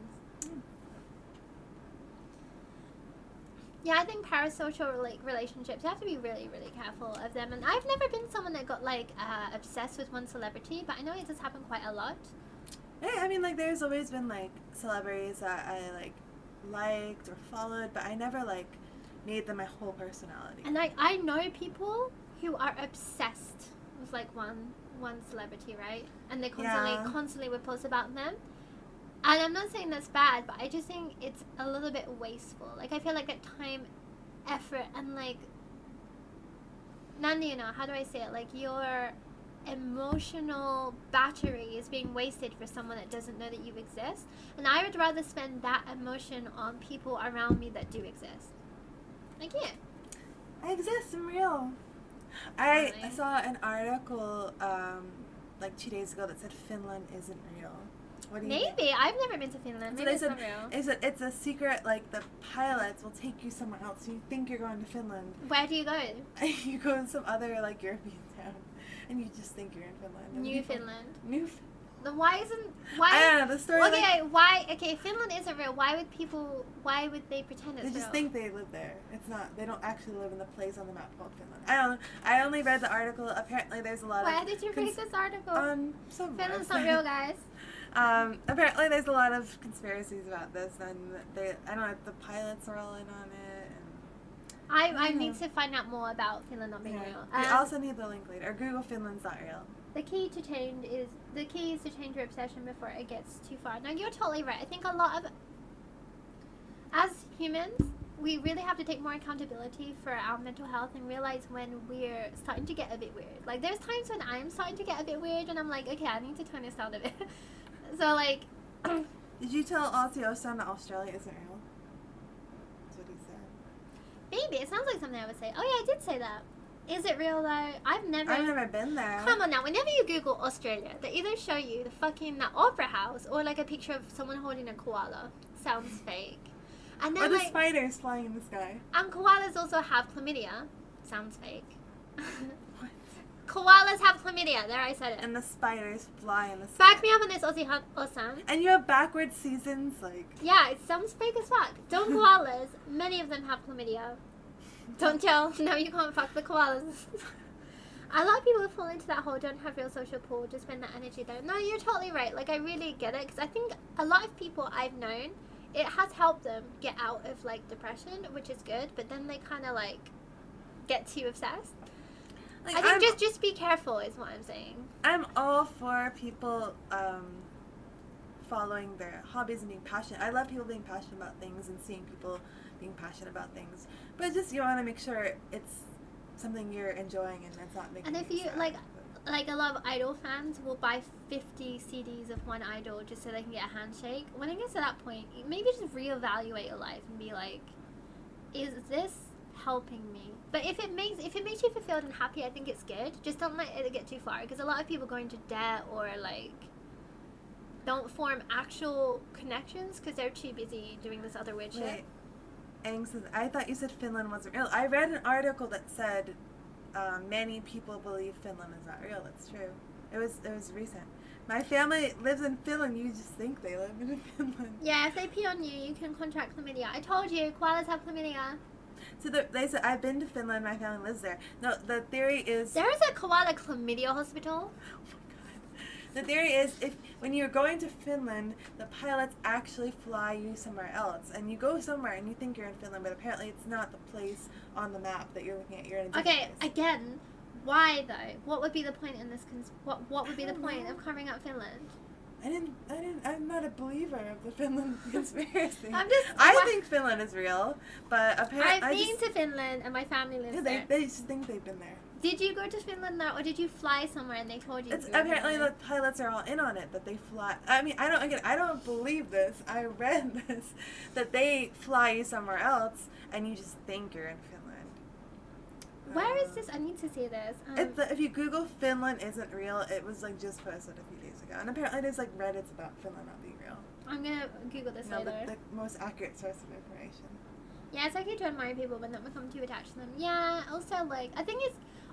Yeah, I think parasocial relationships, you have to be really, really careful of them. And I've never been someone that got like obsessed with one celebrity, but I know it does happen quite a lot. Yeah, I mean, like, there's always been like celebrities that I like liked or followed, but I never like made them my whole personality. And I know people who are obsessed with like one celebrity, right? And they constantly would post about them. And I'm not saying that's bad, but I just think it's a little bit wasteful. Like, I feel like that time, effort, and like, how do I say it? Like, your emotional battery is being wasted for someone that doesn't know that you exist. And I would rather spend that emotion on people around me that do exist. Like, yeah. I exist, I'm real. I saw an article like 2 days ago that said Finland isn't real. What do you think? Maybe. I've never been to Finland. Maybe it's not real. It's a secret, like, the pilots will take you somewhere else. You think you're going to Finland. Where do you go? You go in some other, like, European town, and you just think you're in Finland. New Finland. Why isn't I don't know the story. Okay, why? Okay, Finland isn't real. Why would people? Why would they pretend it's real? They just think they live there. It's not. They don't actually live in the place on the map called Finland. I don't know. I only read the article. Apparently, there's a lot of. Why did you read this article? Finland's not real, guys. Apparently, there's a lot of conspiracies about this, and I don't know if the pilots are all in on it. And I need to find out more about Finland not being real. We also need the link later. Or Google Finland's not real. The key is to change your obsession before it gets too far. Now, you're totally right. I think a lot of, as humans, we really have to take more accountability for our mental health and realize when we're starting to get a bit weird. Like, there's times when I'm starting to get a bit weird and I'm like, okay, I need to turn this down a bit. So, like... Did you tell Ozzy-Osan that Australia isn't real? That's what he said. Maybe. It sounds like something I would say. Oh, yeah, I did say that. Is it real, though? I've never been there. Come on now. Whenever you Google Australia, they either show you that opera house or, like, a picture of someone holding a koala. Sounds fake. And then, or the spiders flying in the sky. And koalas also have chlamydia. Sounds fake. What? Koalas have chlamydia. There, I said it. And the spiders fly in the sky. Back me up on this, Ozzy-Osan. And you have backwards seasons, like... Yeah, it sounds fake as fuck. Don't koalas. Many of them have chlamydia. Don't tell. No, you can't fuck the koalas. A lot of people fall into that whole don't have real social pull, just spend that energy there. No, you're totally right. Like, I really get it. Because I think a lot of people I've known, it has helped them get out of, like, depression, which is good. But then they kind of, like, get too obsessed. Like, I think just be careful is what I'm saying. I'm all for people following their hobbies and being passionate. I love people being passionate about things and seeing people being passionate about things. But just you want to make sure it's something you're enjoying and it's not making you sad. And if you, like a lot of idol fans will buy 50 CDs of one idol just so they can get a handshake. When it gets to that point, maybe just reevaluate your life and be like, is this helping me? But if it makes you fulfilled and happy, I think it's good. Just don't let it get too far, because a lot of people go into debt or like don't form actual connections because they're too busy doing this other weird shit. I thought you said Finland wasn't real. I read an article that said many people believe Finland is not real. That's true. It was recent. My family lives in Finland. You just think they live in Finland. Yeah, if they pee on you, you can contract chlamydia. I told you, koalas have chlamydia. So they said, I've been to Finland, my family lives there. No, the theory is... There is a koala chlamydia hospital? Oh my god. The theory is, when you're going to Finland, the pilots actually fly you somewhere else. And you go somewhere and you think you're in Finland, but apparently it's not the place on the map that you're looking at. You're in a different place. Again, why though? What would be the point in this... What would be the point of covering up Finland? I'm not a believer of the Finland conspiracy. I think Finland is real, but apparently I've been to Finland and my family lives there. They just think they've been there. Did you go to Finland though, or did you fly somewhere and they told you? Apparently the pilots are all in on it, that they fly. I mean, I don't believe this. I read this, that they fly you somewhere else and you just think you're in Finland. Where is this? I need to see this. If you Google Finland isn't real, it was like just posted a few days ago, and apparently there's like Reddits about Finland not being real. I'm gonna Google this later. The most accurate source of information. Yeah, it's okay to admire people but not become too attached to them. Yeah. Also, like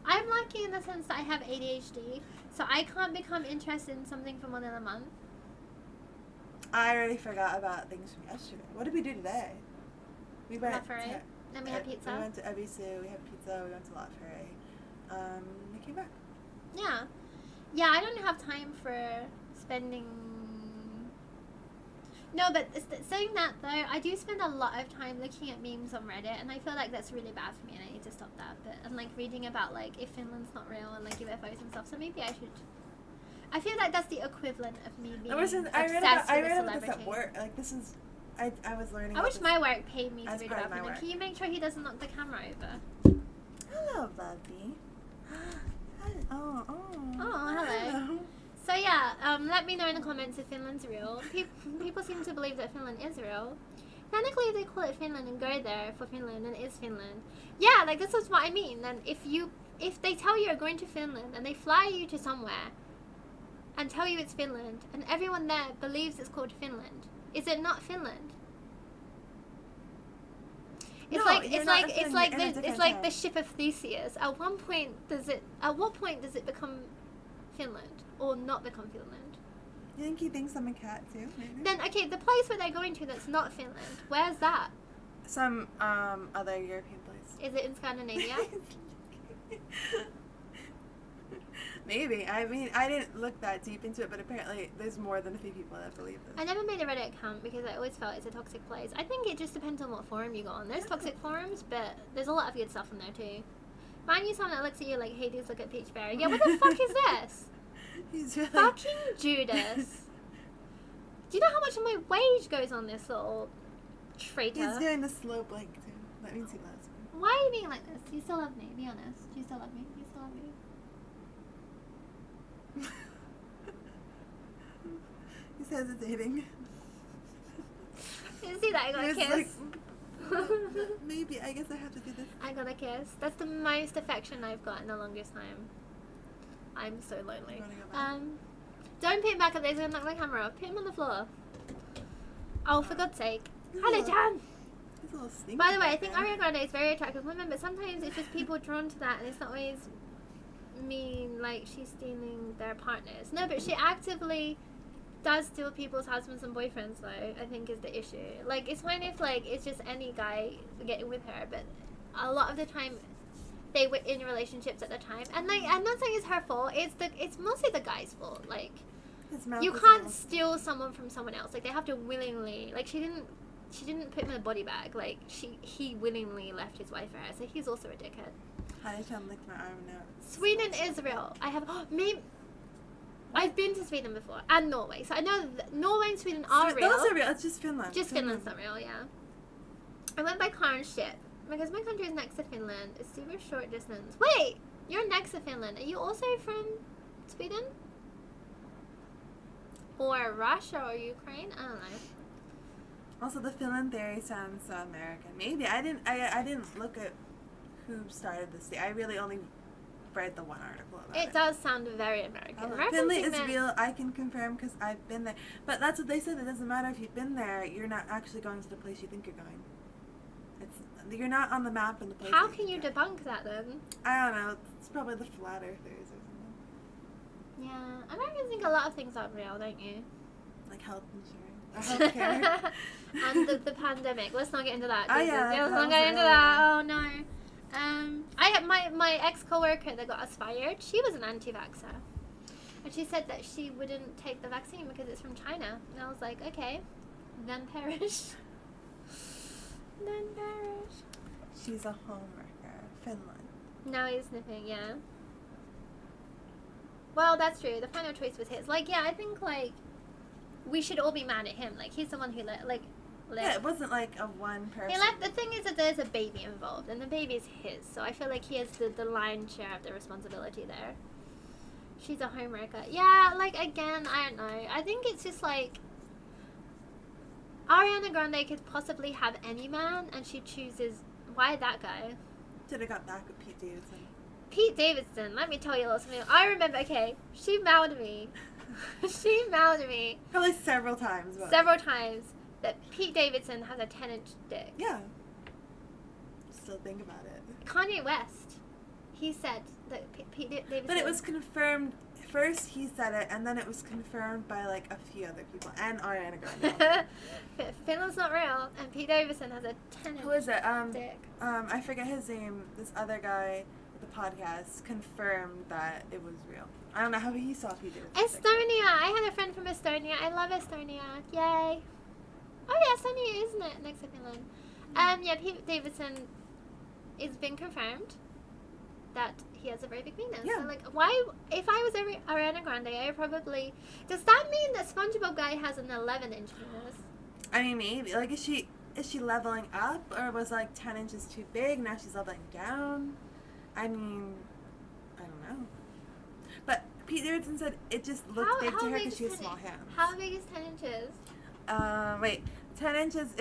I'm lucky in the sense that I have ADHD, so I can't become interested in something for more than a month. I already forgot about things from yesterday. What did we do today? We went. Then we had pizza. We went to Ebisu, we had pizza, we went to La Ferre. We came back. Yeah. Yeah, I don't have time for spending... No, but saying that though, I do spend a lot of time looking at memes on Reddit, and I feel like that's really bad for me, and I need to stop that. And like reading about like if Finland's not real and like UFOs and stuff, so maybe I should... I feel like that's the equivalent of me being obsessed with a celebrity. I read about this at work. Like this is... I was learning. I wish my work paid me to read about Finland. Can you make sure he doesn't knock the camera over? Hello, Bubby. Oh, hello. So yeah, let me know in the comments if Finland's real. People seem to believe that Finland is real. Technically, they call it Finland and go there for Finland, and it is Finland. Yeah, like this is what I mean. And if they tell you you're going to Finland and they fly you to somewhere and tell you it's Finland, and everyone there believes it's called Finland. Is it not Finland? It's like the ship of Theseus. At what point does it become Finland or not become Finland? You think he thinks I'm a cat too? Maybe. Then okay, the place where they're going to that's not Finland. Where's that? Some other European place. Is it in Scandinavia? Maybe. I mean, I didn't look that deep into it, but apparently there's more than a few people that believe this. I never made a Reddit account because I always felt it's a toxic place. I think it just depends on what forum you go on. There's toxic forums, but there's a lot of good stuff in there too. Find you someone that looks at you like, hey, dudes, look at Peachberri. Yeah, what the fuck is this? He's really... Fucking Judas. Do you know how much of my wage goes on this little traitor? He's doing the slow blink too. That means he loves me. Why are you being like this? Do you still love me? Be honest. Do you still love me? Do you still love me? He's hesitating. You see that? I got a kiss. Like, maybe. I guess I have to do this. I got a kiss. That's the most affection I've got in the longest time. I'm so lonely. Don't put him back up there. He's going to knock my camera off. Put him on the floor. Oh, for God's sake. Hello, Jan. He's a little stinky. By the way, I think Ariana Grande is very attractive woman, but sometimes it's just people drawn to that, and it's not always mean like she's stealing their partners. No, but she actively does steal people's husbands and boyfriends, though, I think is the issue. Like, it's fine if, like, it's just any guy getting with her, but a lot of the time they were in relationships at the time. And, like, I'm not saying it's her fault. It's mostly the guy's fault. Like, you can't steal someone from someone else. Like, they have to willingly, like, she didn't put him in a body bag. Like, he willingly left his wife for her, so he's also a dickhead. I can't lick my arm now. Sweden is real. I've been to Sweden before, and Norway, so I know Norway and Sweden are real. Those are real. It's just Finland. Just Finland's not real, yeah. I went by car and ship because my country is next to Finland. It's super short distance. Wait, you're next to Finland. Are you also from Sweden? Or Russia or Ukraine? I don't know. Also, the Finland theory sounds so American. Maybe I didn't look at who started this thing. I really only read the one article about it. It does sound very American. Finland is real. I can confirm because I've been there. But that's what they said. It doesn't matter if you've been there. You're not actually going to the place you think you're going. You're not on the map in the place. How can you debunk that then? I don't know. It's probably the flat earthers or something. Yeah, Americans think a lot of things are real, don't you? Like health insurance, healthcare, and the pandemic. Let's not get into that. Oh yeah, let's not get into that. Oh no. I had my ex-coworker that got us fired. She was an anti-vaxxer, and she said that she wouldn't take the vaccine because it's from China. And I was like, okay, then perish. Then perish. She's a homewrecker. Finland. Now he's sniffing. Yeah. Well, that's true. The final choice was his. Like, yeah, I think like we should all be mad at him. Like, he's the one who left. Yeah, it wasn't like a one person. He left. The thing is that there's a baby involved, and the baby is his. So I feel like he has the lion's share of the responsibility there. She's a homewrecker. Yeah, like, again, I don't know. I think it's just like Ariana Grande could possibly have any man, and she chooses why that guy. Should have got back with Pete Davidson. Pete Davidson. Let me tell you a little something. I remember. Okay, she mouthed me. She mouthed me. Probably several times. Several times. That Pete Davidson has a 10-inch dick. Yeah. Still think about it. Kanye West, he said that Pete Davidson. But it was confirmed. First he said it, and then it was confirmed by like a few other people, and Ariana Grande. Finland's not real, and Pete Davidson has a 10-inch. Who is it? Dick. I forget his name. This other guy with the podcast confirmed that it was real. I don't know how he saw Pete Davidson. Estonia. I had a friend from Estonia. I love Estonia. Yay. Oh yeah, Estonia, isn't it? Next to Finland. Yeah, Pete Davidson, it's been confirmed that he has a very big penis. Yeah. So, like, why? If I was Ariana Grande, I probably. Does that mean that SpongeBob guy has an 11-inch penis? I mean, maybe. Like, is she leveling up, or was like 10 inches too big? Now she's leveling down. I mean, I don't know. But Pete Davidson said it just looked big to her because she has small hands. How big is 10 inches? Wait, 10 inches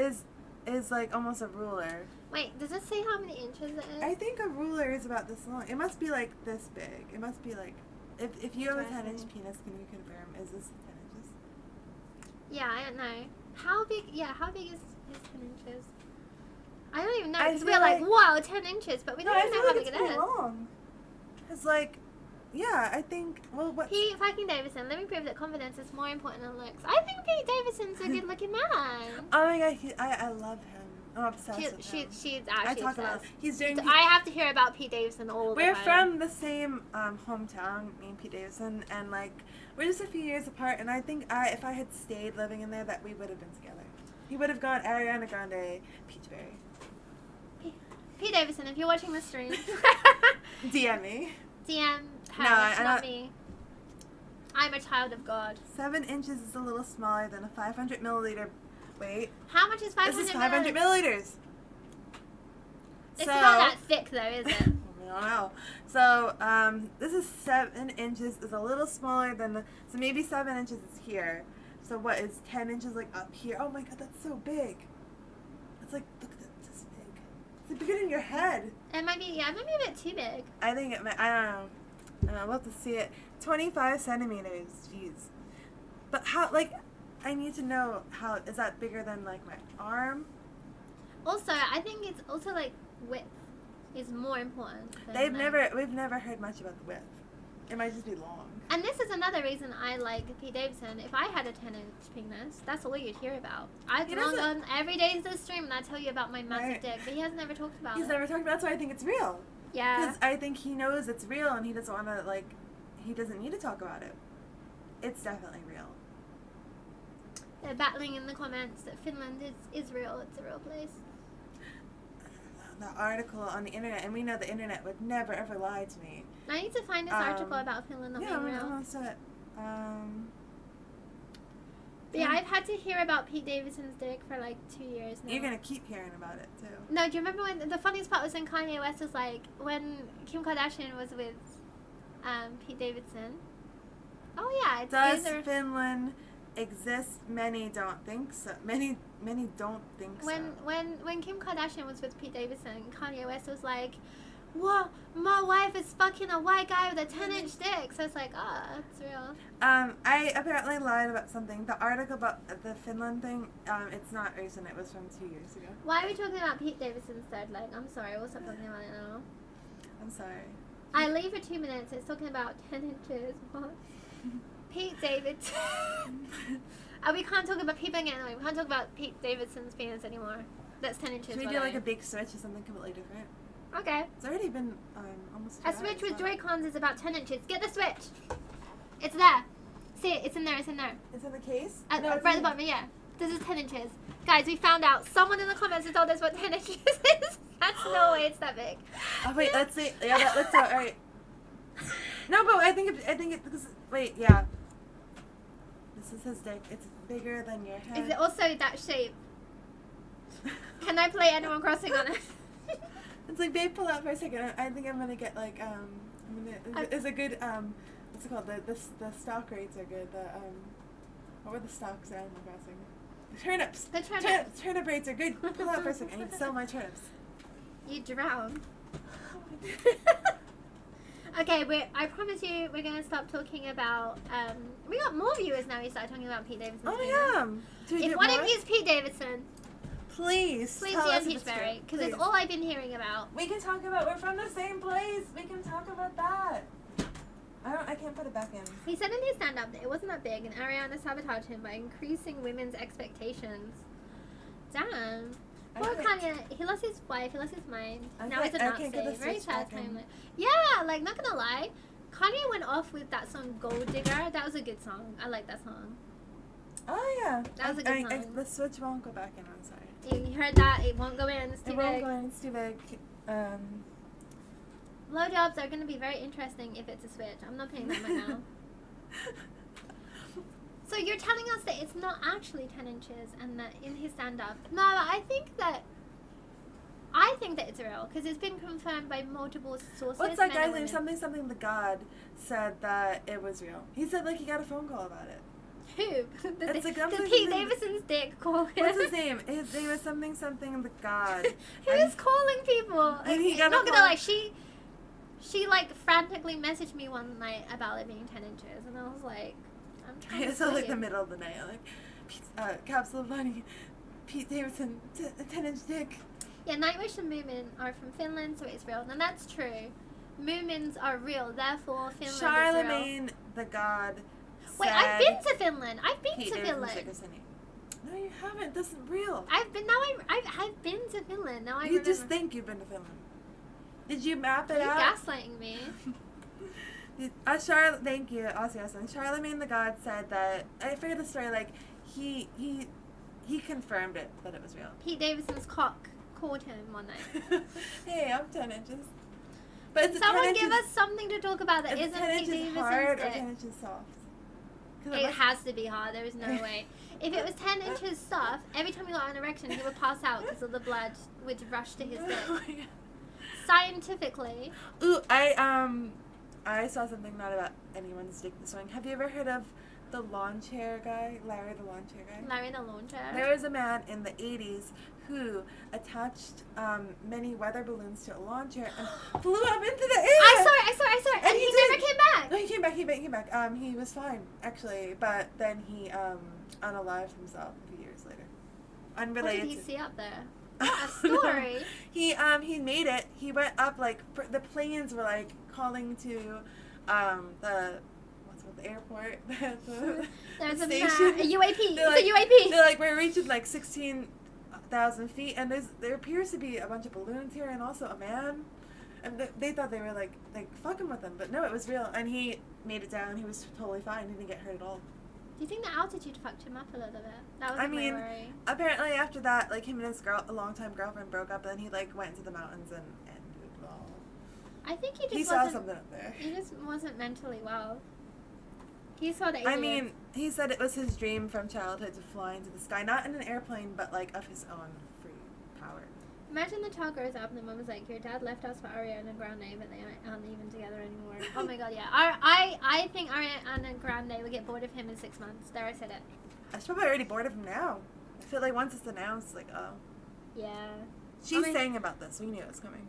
is like almost a ruler. Wait, does it say how many inches it is? I think a ruler is about this long. It must be like this big. It must be like, if you have a 10-inch penis, can you confirm, is this 10 inches? Yeah, I don't know. How big is 10 inches? I don't even know, because I we're like, wow, 10 inches, but we don't even know how big it is. Long. It's like, Yeah, I think. Well, what? Pete fucking Davidson. Let me prove that confidence is more important than looks. I think Pete Davidson's a good-looking man. Oh my god, I love him. I'm obsessed with him. She's I actually talk about. obsessed. He's doing. I have to hear about Pete Davidson all the time. We're from the same hometown, me and Pete Davidson, and like we're just a few years apart. And I think if I had stayed living in there, that we would have been together. He would have gone Ariana Grande, Peachberri. Pete Davidson, if you're watching the stream, DM me. DM her, No, not me. I'm a child of God. 7 inches is a little smaller than a 500 milliliter. Wait. How much is 500 This is 500 milliliters. It's not that thick though, is it? I don't know. So, this is 7 inches, is a little smaller than so maybe 7 inches is here. So what is 10 inches like up here? Oh my god, that's so big. It's like, look at that, this big. It's bigger than your head. It might be a bit too big. I think it might, I don't know. I'll have to see it. 25 centimeters, jeez. But how, like, I need to know how, is that bigger than like my arm? Also, I think it's also like width is more important. We've never heard much about the width. It might just be long. And this is another reason I like Pete Davidson. If I had a 10-inch penis, that's all you'd hear about. I've gone on every day to the stream and I tell you about my massive dick, but he has never talked about it. He's never talked about it, that's why I think it's real. Yeah. Because I think he knows it's real and he doesn't want to, like, he doesn't need to talk about it. It's definitely real. They're battling in the comments that Finland is real. It's a real place. The article on the internet, and we know the internet would never ever lie to me. I need to find this article about Finland not being real. Yeah, I'm gonna say it. But yeah, I've had to hear about Pete Davidson's dick for like 2 years now. You're gonna keep hearing about it too. No, do you remember when the funniest part was when Kanye West was like, when Kim Kardashian was with Pete Davidson? Oh yeah, it's Does Finland exist? Many don't think so. Many don't think so. When Kim Kardashian was with Pete Davidson, Kanye West was like, "Whoa, my wife is fucking a white guy with a 10-inch dick." So it's like, it's real. I apparently lied about something. The article about the Finland thing, it's not recent. It was from 2 years ago. Why are we talking about Pete Davidson's third leg? I'm sorry, we'll stop talking about it now. I'm sorry. I leave for 2 minutes. It's talking about 10 inches. What? Pete Davidson. We can't talk about people getting annoying. We can't talk about Pete Davidson's penis anymore. That's 10 inches. Should we do like a big switch or something completely different? Okay. It's already been almost 2 A hours, switch with so. Joy-Cons is about 10 inches. Get the switch. It's there. See it. It's in there. It's in there. It's in the case? Right at the bottom. Yeah. This is 10 inches. Guys, we found out. Someone in the comments has told us what 10 inches is. That's no way it's that big. Oh wait, let's see. Yeah, let's go. All right. No, but I think it because wait, yeah. This is his dick. It's bigger than your head. Is it also that shape? Can I play Animal Crossing on it? It's like, babe, pull out for a second. I think I'm gonna get like it's a good what's it called? The stock rates are good. What were the stocks at Animal Crossing? The turnips. The turnips. Turnip rates are good. Pull out for a second. I need to sell my turnips. You drown. Okay, I promise you we're going to stop talking about, we got more viewers now. We started talking about Pete Davidson. Oh, yeah. If one of you is Pete Davidson, please DM Peachberri, because it's all I've been hearing about. We can talk about, we're from the same place. We can talk about that. I can't put it back in. He said in his stand-up that it wasn't that big, and Ariana sabotaged him by increasing women's expectations. Damn. Poor Kanye, he lost his wife, he lost his mind. Now he's a Nazi. Very sad time. Yeah, like, not gonna lie. Kanye went off with that song Gold Digger. That was a good song. I like that song. Oh, yeah. That was a good song. The switch won't go back in, I'm sorry. You heard that? It won't go in. It's too big. It won't go in. It's too big. Blowjobs are going to be very interesting if it's a switch. I'm not paying that right now. So you're telling us that it's not actually 10 inches and that in his stand-up... No, I think that it's real because it's been confirmed by multiple sources. What's that guy's name? Something the God said that it was real. He said, like, he got a phone call about it. Who? Did Pete Davidson's dick call him? What's his name? His name was something the God. Who's calling people? And he got not gonna lie, she like frantically messaged me one night about it being 10 inches, and I was like, I'm trying to. It's like the middle of the night, like, Capsule Bunny, Pete Davidson, 10-inch dick. Yeah, Nightwish and Moomin are from Finland, so it's real, and that's true. Moomins are real, therefore Finland is Charlemagne the God. Wait, I've been to Finland. I've been to Finland. No, you haven't. This isn't real. I've been to Finland. Now I You remember. just think you've been to Finland. Did you map it Are you out? gaslighting me? Thank you, Aussie. Charlemagne the God said that, I forget the story, like, he confirmed it, that it was real. Pete Davidson's cock caught him one night. Hey, I'm 10 inches. But Can someone give us something to talk about that isn't 10 Pete inches Davidson's hard or dick? 10 inches soft? It has to be hard. There is no way. If it was 10 inches soft, every time he got an erection, he would pass out because of the blood would rush to his dick. Scientifically. Ooh, I saw something not about anyone's dick this morning. Have you ever heard of the lawn chair guy? Larry the lawn chair guy? Larry the lawn chair? There was a man in the 80s who attached many weather balloons to a lawn chair and flew up into the air. I saw it. And he never came back. No, he came back. He was fine, actually. But then he unalived himself a few years later. Unrelated. What did he see up there? What a story. He made it. He went up, like, the planes were, like, calling to the airport, There's the a station. UAP. It's Like, a UAP. They're like, we're reaching like 16,000 feet, and there appears to be a bunch of balloons here, and also a man. And they thought they were like fucking with him, but no, it was real. And he made it down. He was totally fine. He didn't get hurt at all. Do you think the altitude fucked him up a little bit? That was my worry. Apparently after that, like, him and his longtime girlfriend broke up, and then he like went into the mountains and did it all. I think he He saw something up there. He just wasn't mentally well. He saw the aliens. I mean, he said it was his dream from childhood to fly into the sky, not in an airplane, but like of his own free power. Imagine the child grows up and the mom was like, your dad left us for Ariana Grande, but they aren't even together anymore. Oh my god, yeah. I think Ariana Grande would get bored of him in 6 months. There, I said it. She's probably already bored of him now. I feel like once it's announced, like, oh. Yeah. She's saying about this. We knew it was coming.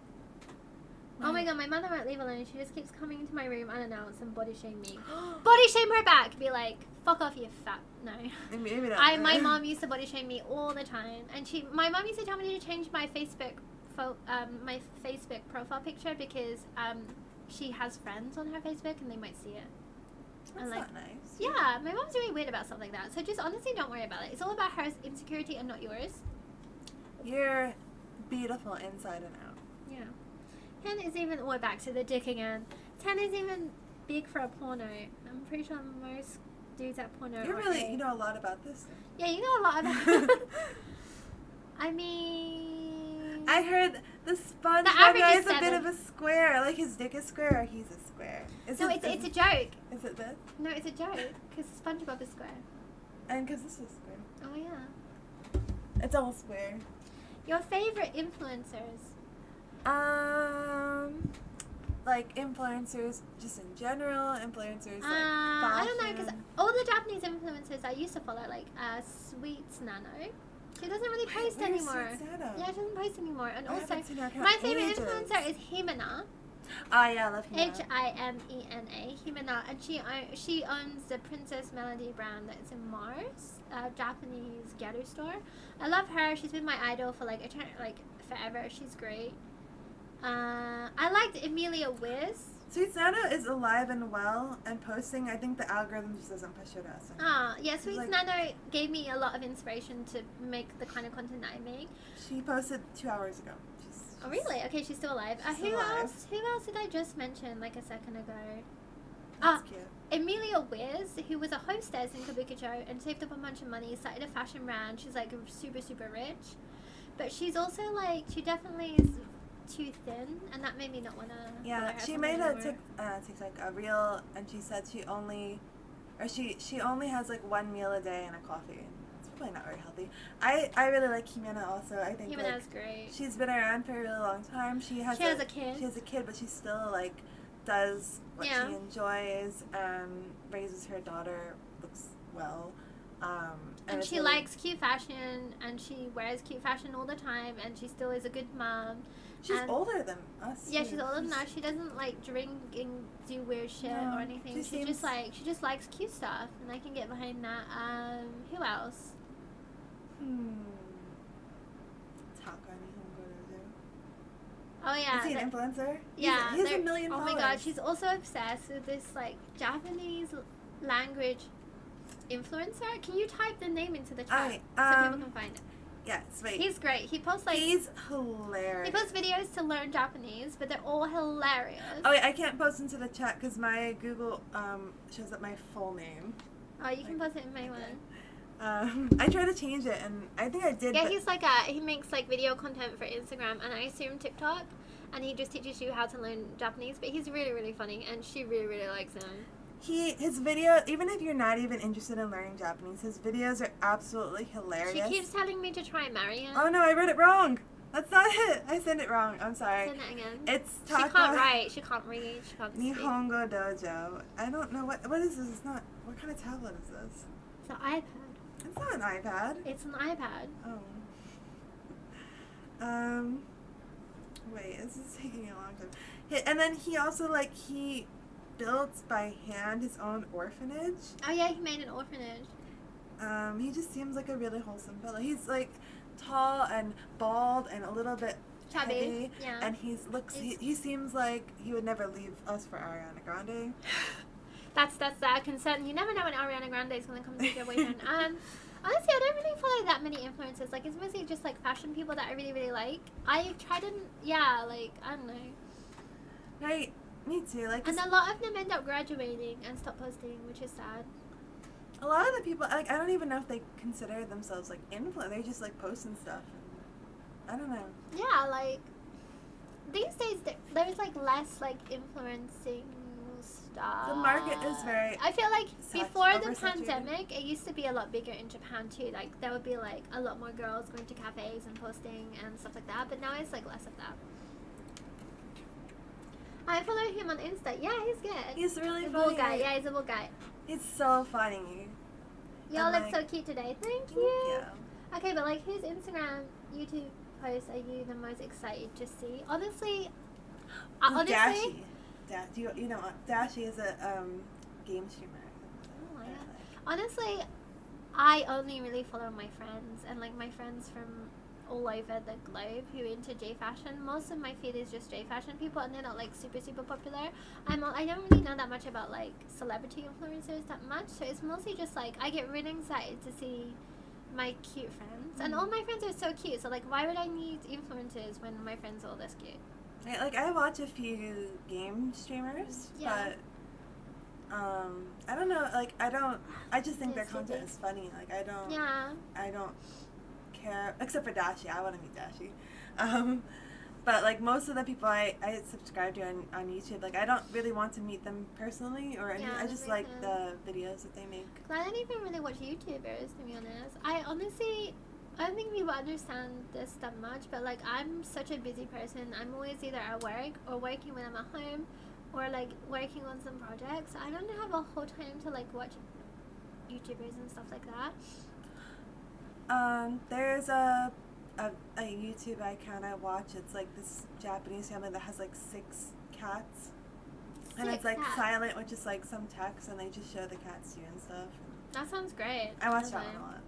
Oh my god, my mother won't leave alone. She just keeps coming into my room unannounced and body shame me. Body shame her back. Be like, fuck off, you fat. No. Maybe not. My mom used to body shame me all the time, and my mom used to tell me to change my Facebook profile picture because she has friends on her Facebook and they might see it. That's like, not nice. Yeah, my mom's really weird about stuff like that. So just honestly, don't worry about it. It's all about her insecurity and not yours. You're beautiful inside and out. Yeah. 10 is even, we're back to the dick again. 10 is even big for a porno. I'm pretty sure most dudes at porno You know a lot about this. Yeah, you know a lot about I mean... I heard the sponge guy is a bit of a square. Like, his dick is square or he's a square. It's a joke. Is it this? No, it's a joke. Because SpongeBob is square. And because this is square. Oh, yeah. It's all square. Your favorite influencers? Like influencers just in general, influencers like fashion. I don't know, because all the Japanese influencers I used to follow, like Sweets Nano, she doesn't really post anymore. Yeah, she doesn't post anymore. And also, my favorite influencer is Himena. Oh yeah, I love Himena. Himena. Himena, and she owns the Princess Melody brand that's in Mars, Japanese ghetto store. I love her. She's been my idol for like forever. She's great. I liked Emilia Wiz. Sweet Nano is alive and well and posting. I think the algorithm just doesn't push her to us. Yeah, Sweet Nano gave me a lot of inspiration to make the kind of content I make. She posted 2 hours ago. Oh really? Okay, she's still alive. Who else did I just mention like a second ago? That's cute. Emilia Wiz, who was a hostess in Kabukicho and saved up a bunch of money, started a fashion brand. She's like super, super rich. But she's also like, she definitely is too thin, and that made me not want to. Yeah, she made a TikTok, a reel, and she said she only has like 1 meal a day and a coffee. It's probably not very healthy. I really like Himena also. I think Himena's great. She's been around for a really long time. She has a kid. She has a kid, but she still like does what she enjoys and raises her daughter. Looks well. And she likes cute fashion, and she wears cute fashion all the time, and she still is a good mom. She's older than us. Yeah, she's older than us. She doesn't like drink and do weird shit or anything. She just likes cute stuff, and I can get behind that. Who else? Oh yeah. Is he an influencer? Yeah. He has a million oh followers. my god, she's also obsessed with this like Japanese language influencer. Can you type the name into the chat so people can find it? Yes, wait. He's great. He posts like He's hilarious. he posts videos to learn Japanese, but they're all hilarious. Oh wait, I can't post into the chat because my Google shows up my full name. Oh, you can post it in my one. I tried to change it and I think I did. Yeah, he's like he makes like video content for Instagram and I assume TikTok, and he just teaches you how to learn Japanese. But he's really really funny, and she really really likes him. His video, even if you're not even interested in learning Japanese, his videos are absolutely hilarious. She keeps telling me to try and marry him. Oh no, I read it wrong. That's not it. I said it wrong. I'm sorry. Send it again. It's She can't write. She can't read. She can't speak. Nihongo Dojo. I don't know what is this. It's not. What kind of tablet is this? It's an iPad. It's not an iPad. It's an iPad. Oh. Wait, this is taking a long time. And then he also he builds by hand his own orphanage. Oh yeah, he made an orphanage. He just seems like a really wholesome fellow. He's like tall and bald and a little bit Chubby. heavy, Yeah. and he seems like he would never leave us for Ariana Grande. That's that concern. You never know when Ariana Grande is going to come to your boyfriend. Honestly, I don't really follow that many influencers. Like, it's mostly just like fashion people that I really really like. I try to, I don't know. Right, me too. Like, and a lot of them end up graduating and stop posting, which is sad. a lot of the people, I don't even know if they consider themselves like influencers. They just like posting stuff. And I don't know. Yeah, like these days there's like less like influencing stuff. The market is very. I feel like before the oversaturated. pandemic, it used to be a lot bigger in Japan too. Like there would be like a lot more girls going to cafes and posting and stuff like that. But now it's like less of that. I follow him on Insta. Yeah, he's good. He's really He's a funny. bull guy. Yeah, he's a bull guy. He's so funny. Y'all And, look so cute today. Thank Thank you. you. Okay, but like, whose Instagram, YouTube posts are you the most excited to see? Honestly, Dashi. You know, Dashi is a game streamer. Oh, yeah. Honestly, I only really follow my friends and like my friends from all over the globe who are into J fashion. Most of my feed is just J fashion people, and they're not like super popular. I don't really know that much about like celebrity influencers that much, so it's mostly just like I get really excited to see my cute friends, and all my friends are so cute. So like, why would I need influencers when my friends are all this cute? Like, I watch a few game streamers, Yeah. but I don't know. Like, I just think their Yes, content it is. is funny. Like, I don't care, except for Dashi. I want to meet Dashi. But like most of the people I subscribe to on YouTube, like I don't really want to meet them personally or anything. Yeah, I just like the videos that they make. I don't even really watch YouTubers, to be honest. I don't think people understand this that much, but like I'm such a busy person. I'm always either at work or working when I'm at home, or like working on some projects. I don't have a whole time to like watch YouTubers and stuff like that. There's a YouTube account I watch. It's like this Japanese family that has like 6 cats. And it's like cats. silent with just like some text, and they just show the cats to you and stuff. That sounds great. I watch that honestly. one a lot.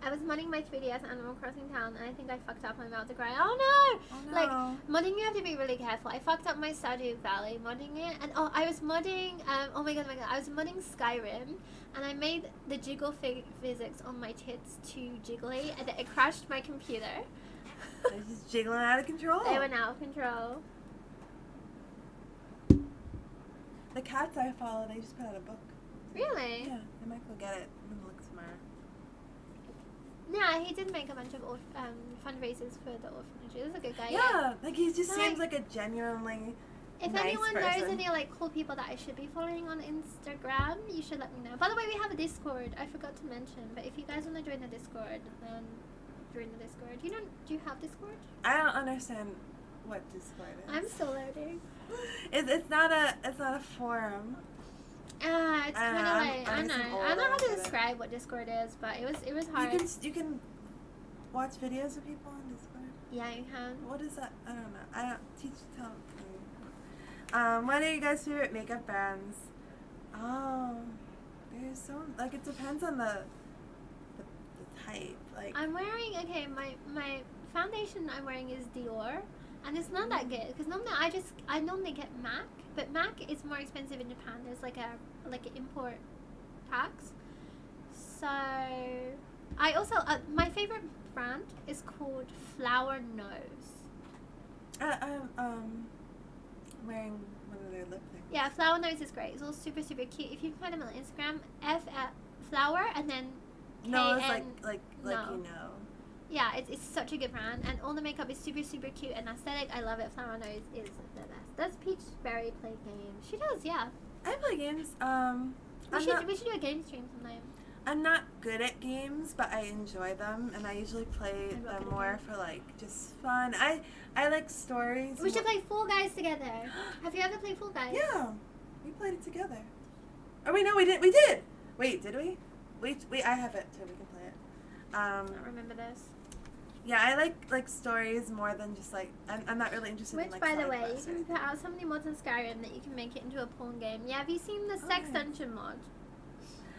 I was modding my 3DS Animal Crossing Town, and I think I fucked up. I'm about to cry. Oh no! Oh, no. Like, modding, you have to be really careful. I fucked up my Stardew Valley modding it, and I was modding, oh my god, I was modding Skyrim, and I made the jiggle physics on my tits too jiggly, and it crashed my computer. They're just jiggling out of control. They went out of control. The cats I follow, they just put out a book. Really? Yeah, I might go get it. I'm gonna look tomorrow. Yeah, he did make a bunch of fundraisers for the orphanages. He's a good guy. Yeah, like he just Like, seems like a genuinely if nice anyone person. knows any like cool people that I should be following on Instagram, you should let me know. By the way, we have a Discord. I forgot to mention, but if you guys want to join the Discord, then join the Discord. Do you have Discord? I don't understand what Discord is. I'm still learning. It's not a forum. It's kind of like I I'm know. just I don't know how to old. describe what Discord is, but it was hard. You can watch videos of people on Discord. Yeah, you can. What is that? I don't know. I don't tell me. What are you guys' favorite makeup brands? Oh, there's so like it depends on the type. Like I'm wearing my foundation I'm wearing is Dior, and it's not that good because normally I normally get MAC, but MAC is more expensive in Japan. There's like an import tax. So I also my favorite brand is called Flower Nose. Wearing one of their lip things. Yeah, Flower Nose is great. It's all super super cute. If you find them on Instagram, flower and then No, it's KN, like no. you know. Yeah, it's such a good brand, and all the makeup is super super cute and aesthetic. I love it. Flower Nose is the best. Does Peachberri play games? She does, yeah. I play games. We should do a game stream sometime. I'm not good at games, but I enjoy them, and I usually play them more for like just fun. I like stories. We should play Fall Guys together. Have you ever played Fall Guys? Yeah, we played it together. Oh wait, no, we didn't. We did. Wait, did we? Wait, I have it too. We can play it. I don't remember this. Yeah, I like stories more than just like I'm not really interested in like By the side way, quests you can put out so many mods in Skyrim that you can make it into a porn game. Yeah, have you seen the Sex Dungeon mod?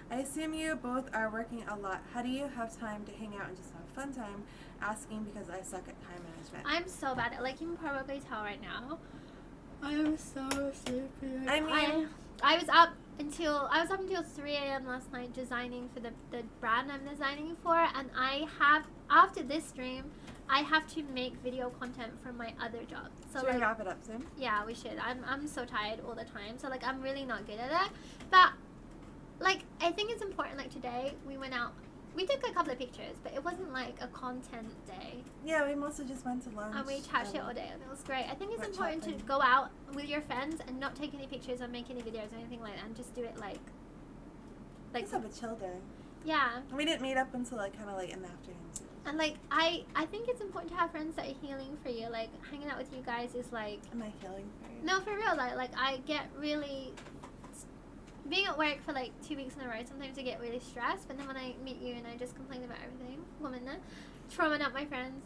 I assume you both are working a lot. How do you have time to hang out and just have a fun time? Asking because I suck at time management. I'm so bad at, like, you can probably tell right now. I am so sleepy. I mean, I was up until 3 a.m. last night designing for the brand I'm designing for, and after this stream, I have to make video content for my other job. So should we wrap it up soon? Yeah, we should. I'm so tired all the time, so like I'm really not good at it. But like I think it's important. Like today, we went out. We took a couple of pictures, but it wasn't like a content day. Yeah, we mostly just went to lunch. And we chat shit all day, and it was great. I think it's important to go out with your friends and not take any pictures or make any videos or anything like that, and just do it like. Just have a chill day. Yeah. We didn't meet up until like kind of late in the afternoon too. And like I think it's important to have friends that are healing for you. Like hanging out with you guys is like. Am I healing for you? No, for real. Like I get really. Being at work for like 2 weeks in a row, sometimes I get really stressed. But then when I meet you and I just complain about everything, trauming up my friends,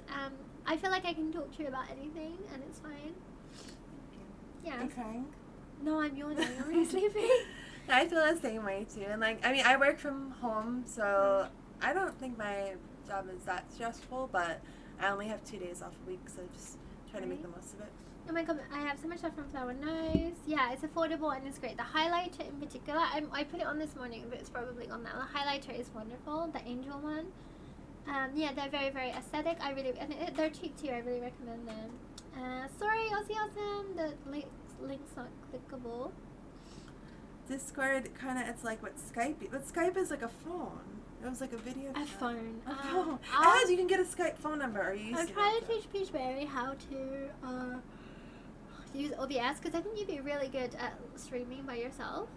I feel like I can talk to you about anything and it's fine. Yeah. Are you crying? No, I'm yawning. I'm really sleepy. I feel the same way too. And like, I mean, I work from home, so I don't think my job is that stressful. But I only have 2 days off a week, so just try to make the most of it. Oh my god, I have so much stuff from Flower Nose. Yeah, it's affordable and it's great. The highlighter in particular, I put it on this morning, but it's probably gone now. The highlighter is wonderful, the angel one. Yeah, they're very, very aesthetic. They're cheap too. I really recommend them. Sorry, Aussie Awesome. The link's not clickable. Discord it's like what Skype. But Skype is like a phone. It was like a video. A phone. A phone. You can get a Skype phone number. Are you? I'm trying to teach Peachberri how to use OBS because I think you'd be really good at streaming by yourself.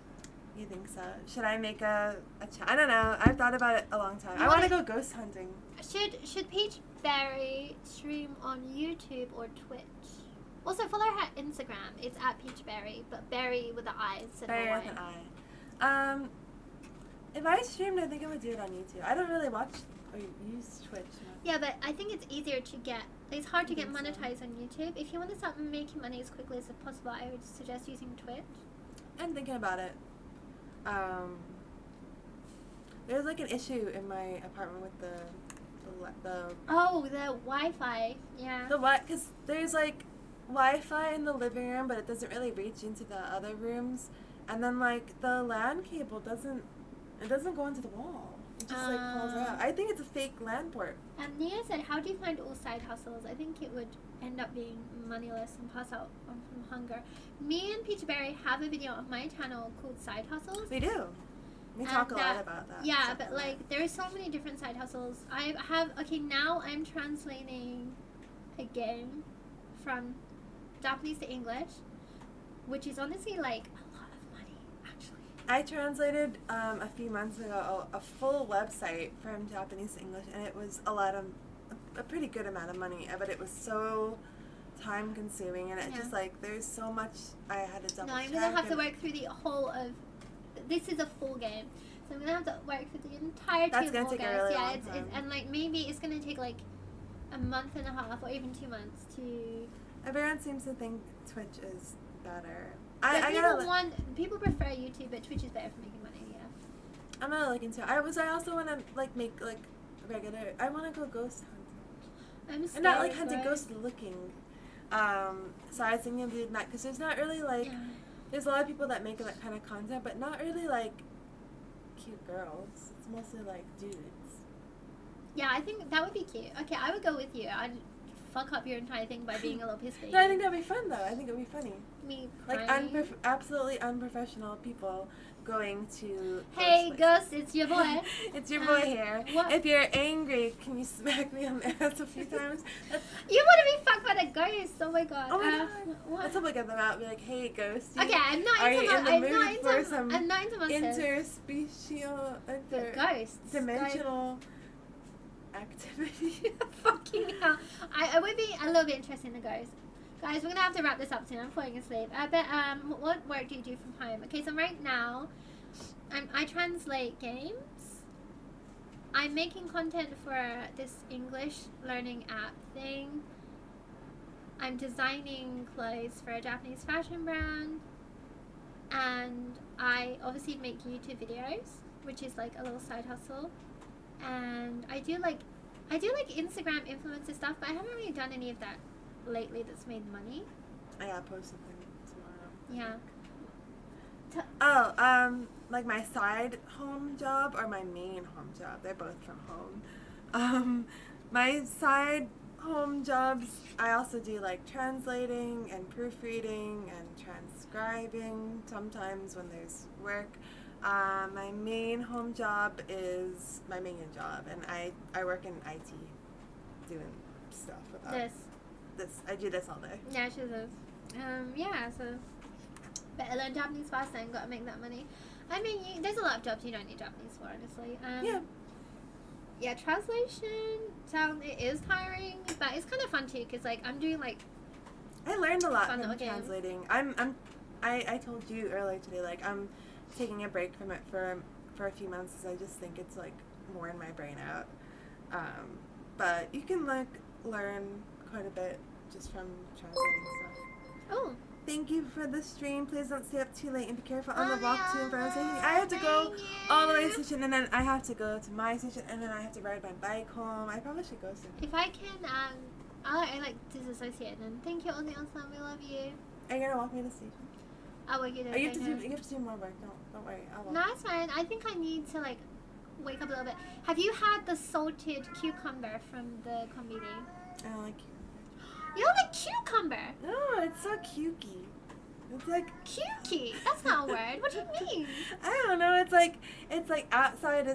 You think so? Should I make a I don't know. I've thought about it a long time. I want to go ghost hunting. Should Peachberri stream on YouTube or Twitch? Also, follow her Instagram. It's at Peachberri, but berry with the I instead of a Y. Berry with an I. If I streamed, I think I would do it on YouTube. I don't really watch or use Twitch much. Yeah, but I think it's easier to get. It's hard to get monetized on YouTube. If you want to start making money as quickly as possible, I would suggest using Twitch. I'm thinking about it. There's like an issue in my apartment with the Wi-Fi. Yeah. The what? Because there's like Wi-Fi in the living room, but it doesn't really reach into the other rooms. And then like the LAN cable doesn't go into the wall. It just like falls out. I think it's a fake LAN port. And Nia said, how do you find all side hustles? I think it would end up being moneyless and pass out from hunger. Me and Peachberri have a video on my channel called Side Hustles. We do. We talk a lot about that. Yeah, but like there's so many different side hustles. Now I'm translating a game from Japanese to English, which is honestly like a lot of money, actually. I translated a few months ago a full website from Japanese to English, and it was a pretty good amount of money, but it was so time consuming, and it just like there's so much I had to double check. No, I'm gonna have to work through the whole of. This is a full game, so I'm gonna have to work through the entire That's two gonna take a really long time. And like maybe it's gonna take like a month and a half or even 2 months to. Everyone seems to think Twitch is better. People prefer YouTube, but Twitch is better for making money. Yeah. I'm gonna look into it. I also want to like make like regular. I want to go ghost hunting. I'm scared. And not like hunting ghost looking. So I was thinking of doing that because there's not really like, there's a lot of people that make that kind of content, but not really like cute girls. It's mostly like dudes. Yeah, I think that would be cute. Okay, I would go with you. I'd fuck up your entire thing by being a little piss baby. No, I think that'd be fun though. I think it'd be funny. Me Like absolutely unprofessional people going to. Hey, Gus, it's your boy. It's your boy here. What? If you're angry, can you smack me on the ass a few times? You want to be fucked by the ghost? Oh my god. Oh my god. What? Let's hope I get them out and be like, hey, ghost. Okay, I'm not are into you in the mood for some. I'm not into monsters. Ghosts. Dimensional activity. Fucking hell. I would be a little bit interested in the ghost. Guys, we're gonna have to wrap this up soon. I'm falling asleep. But what work do you do from home? Okay, so right now, I translate games. I'm making content for this English learning app thing. I'm designing clothes for a Japanese fashion brand, and I obviously make YouTube videos, which is like a little side hustle. And I do like Instagram influencer stuff, but I haven't really done any of that lately that's made money. I gotta post something tomorrow. Yeah. Like my side home job or my main home job. They're both from home. My side home jobs, I also do like translating and proofreading and transcribing sometimes when there's work. My main home job is my main job, and I work in IT doing stuff with this. I do this all day. Yeah, she does. Yeah, so better learn Japanese fast and gotta make that money. I mean, there's a lot of jobs you don't need Japanese for, honestly. Yeah, translation it is tiring, but it's kind of fun too, because like I'm doing like I learned a lot from translating. I told you earlier today, like I'm taking a break from it for a few months because I just think it's like worn my brain out. But you can like learn quite a bit just from translating stuff. Oh. Thank you for the stream. Please don't stay up too late and be careful on the walk to and from the station. I have to go all the way to the station, and then I have to go to my station, and then I have to ride my bike home. I probably should go soon. If I can, I like disassociate, and thank you on the awesome. We love you. Are you gonna walk me to the station? I'll work you there. You have to do more work. Don't worry. I'll walk. No, it's fine. I think I need to like wake up a little bit. Have you had the salted cucumber from the convenience? I don't like cucumber. You don't like cucumber? No, it's so cukey. It's like cukey. That's not a word. What do you mean? I don't know. It's like outside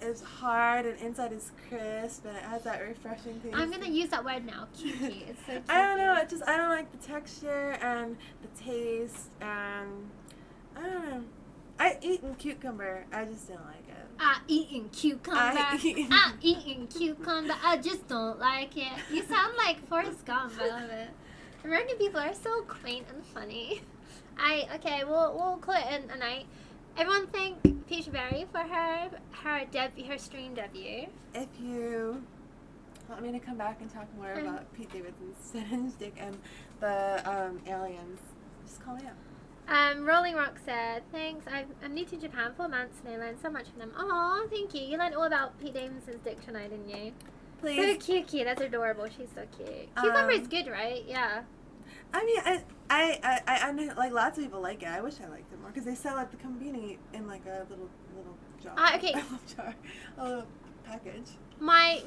is hard and inside is crisp, and it has that refreshing taste. I'm gonna use that word now. Cukey. It's so cukey. I don't know. I don't like the texture and the taste, and I don't know. I eaten cucumber. I just didn't like it. Eating cucumber. Eating cucumber. I just don't like it. You sound like Forrest Gump. I love it. American people are so quaint and funny. We'll call it a night. Everyone thank Peachberri for her stream debut. If you want me to come back and talk more about Pete Davidson's Stonehenge Dick and the aliens, just call me up. Rolling Rock said, thanks, I'm new to Japan 4 months and I learned so much from them. Aw, thank you. You learned all about Pete Davidson's dick tonight, didn't you? Please. So cute. That's adorable. She's so cute. Cucumber is good, right? Yeah. I mean, I know, like, lots of people like it. I wish I liked it more because they sell at the convenience in like a little jar. Okay. A little package. My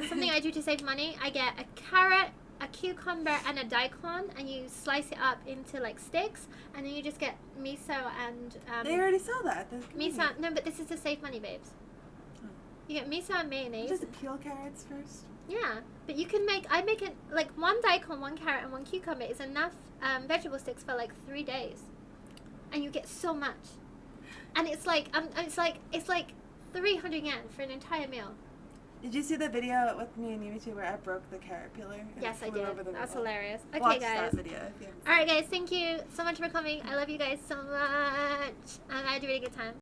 something I do to save money, I get a carrot, a cucumber, and a daikon, and you slice it up into like sticks, and then you just get miso and they already sell that. Miso. No, but this is to save money, babes. Oh. You get miso and mayonnaise. Just peel carrots first. Yeah, but you can I make it like 1 daikon, 1 carrot, and 1 cucumber is enough vegetable sticks for like 3 days, and you get so much. And it's like 300 yen for an entire meal. Did you see the video with me and you where I broke the carrot peeler? Yes, I did. That's hilarious. Okay, Watch guys. That video if you haven't seen All right, guys. Thank you so much for coming. I love you guys so much. And I had a really good time.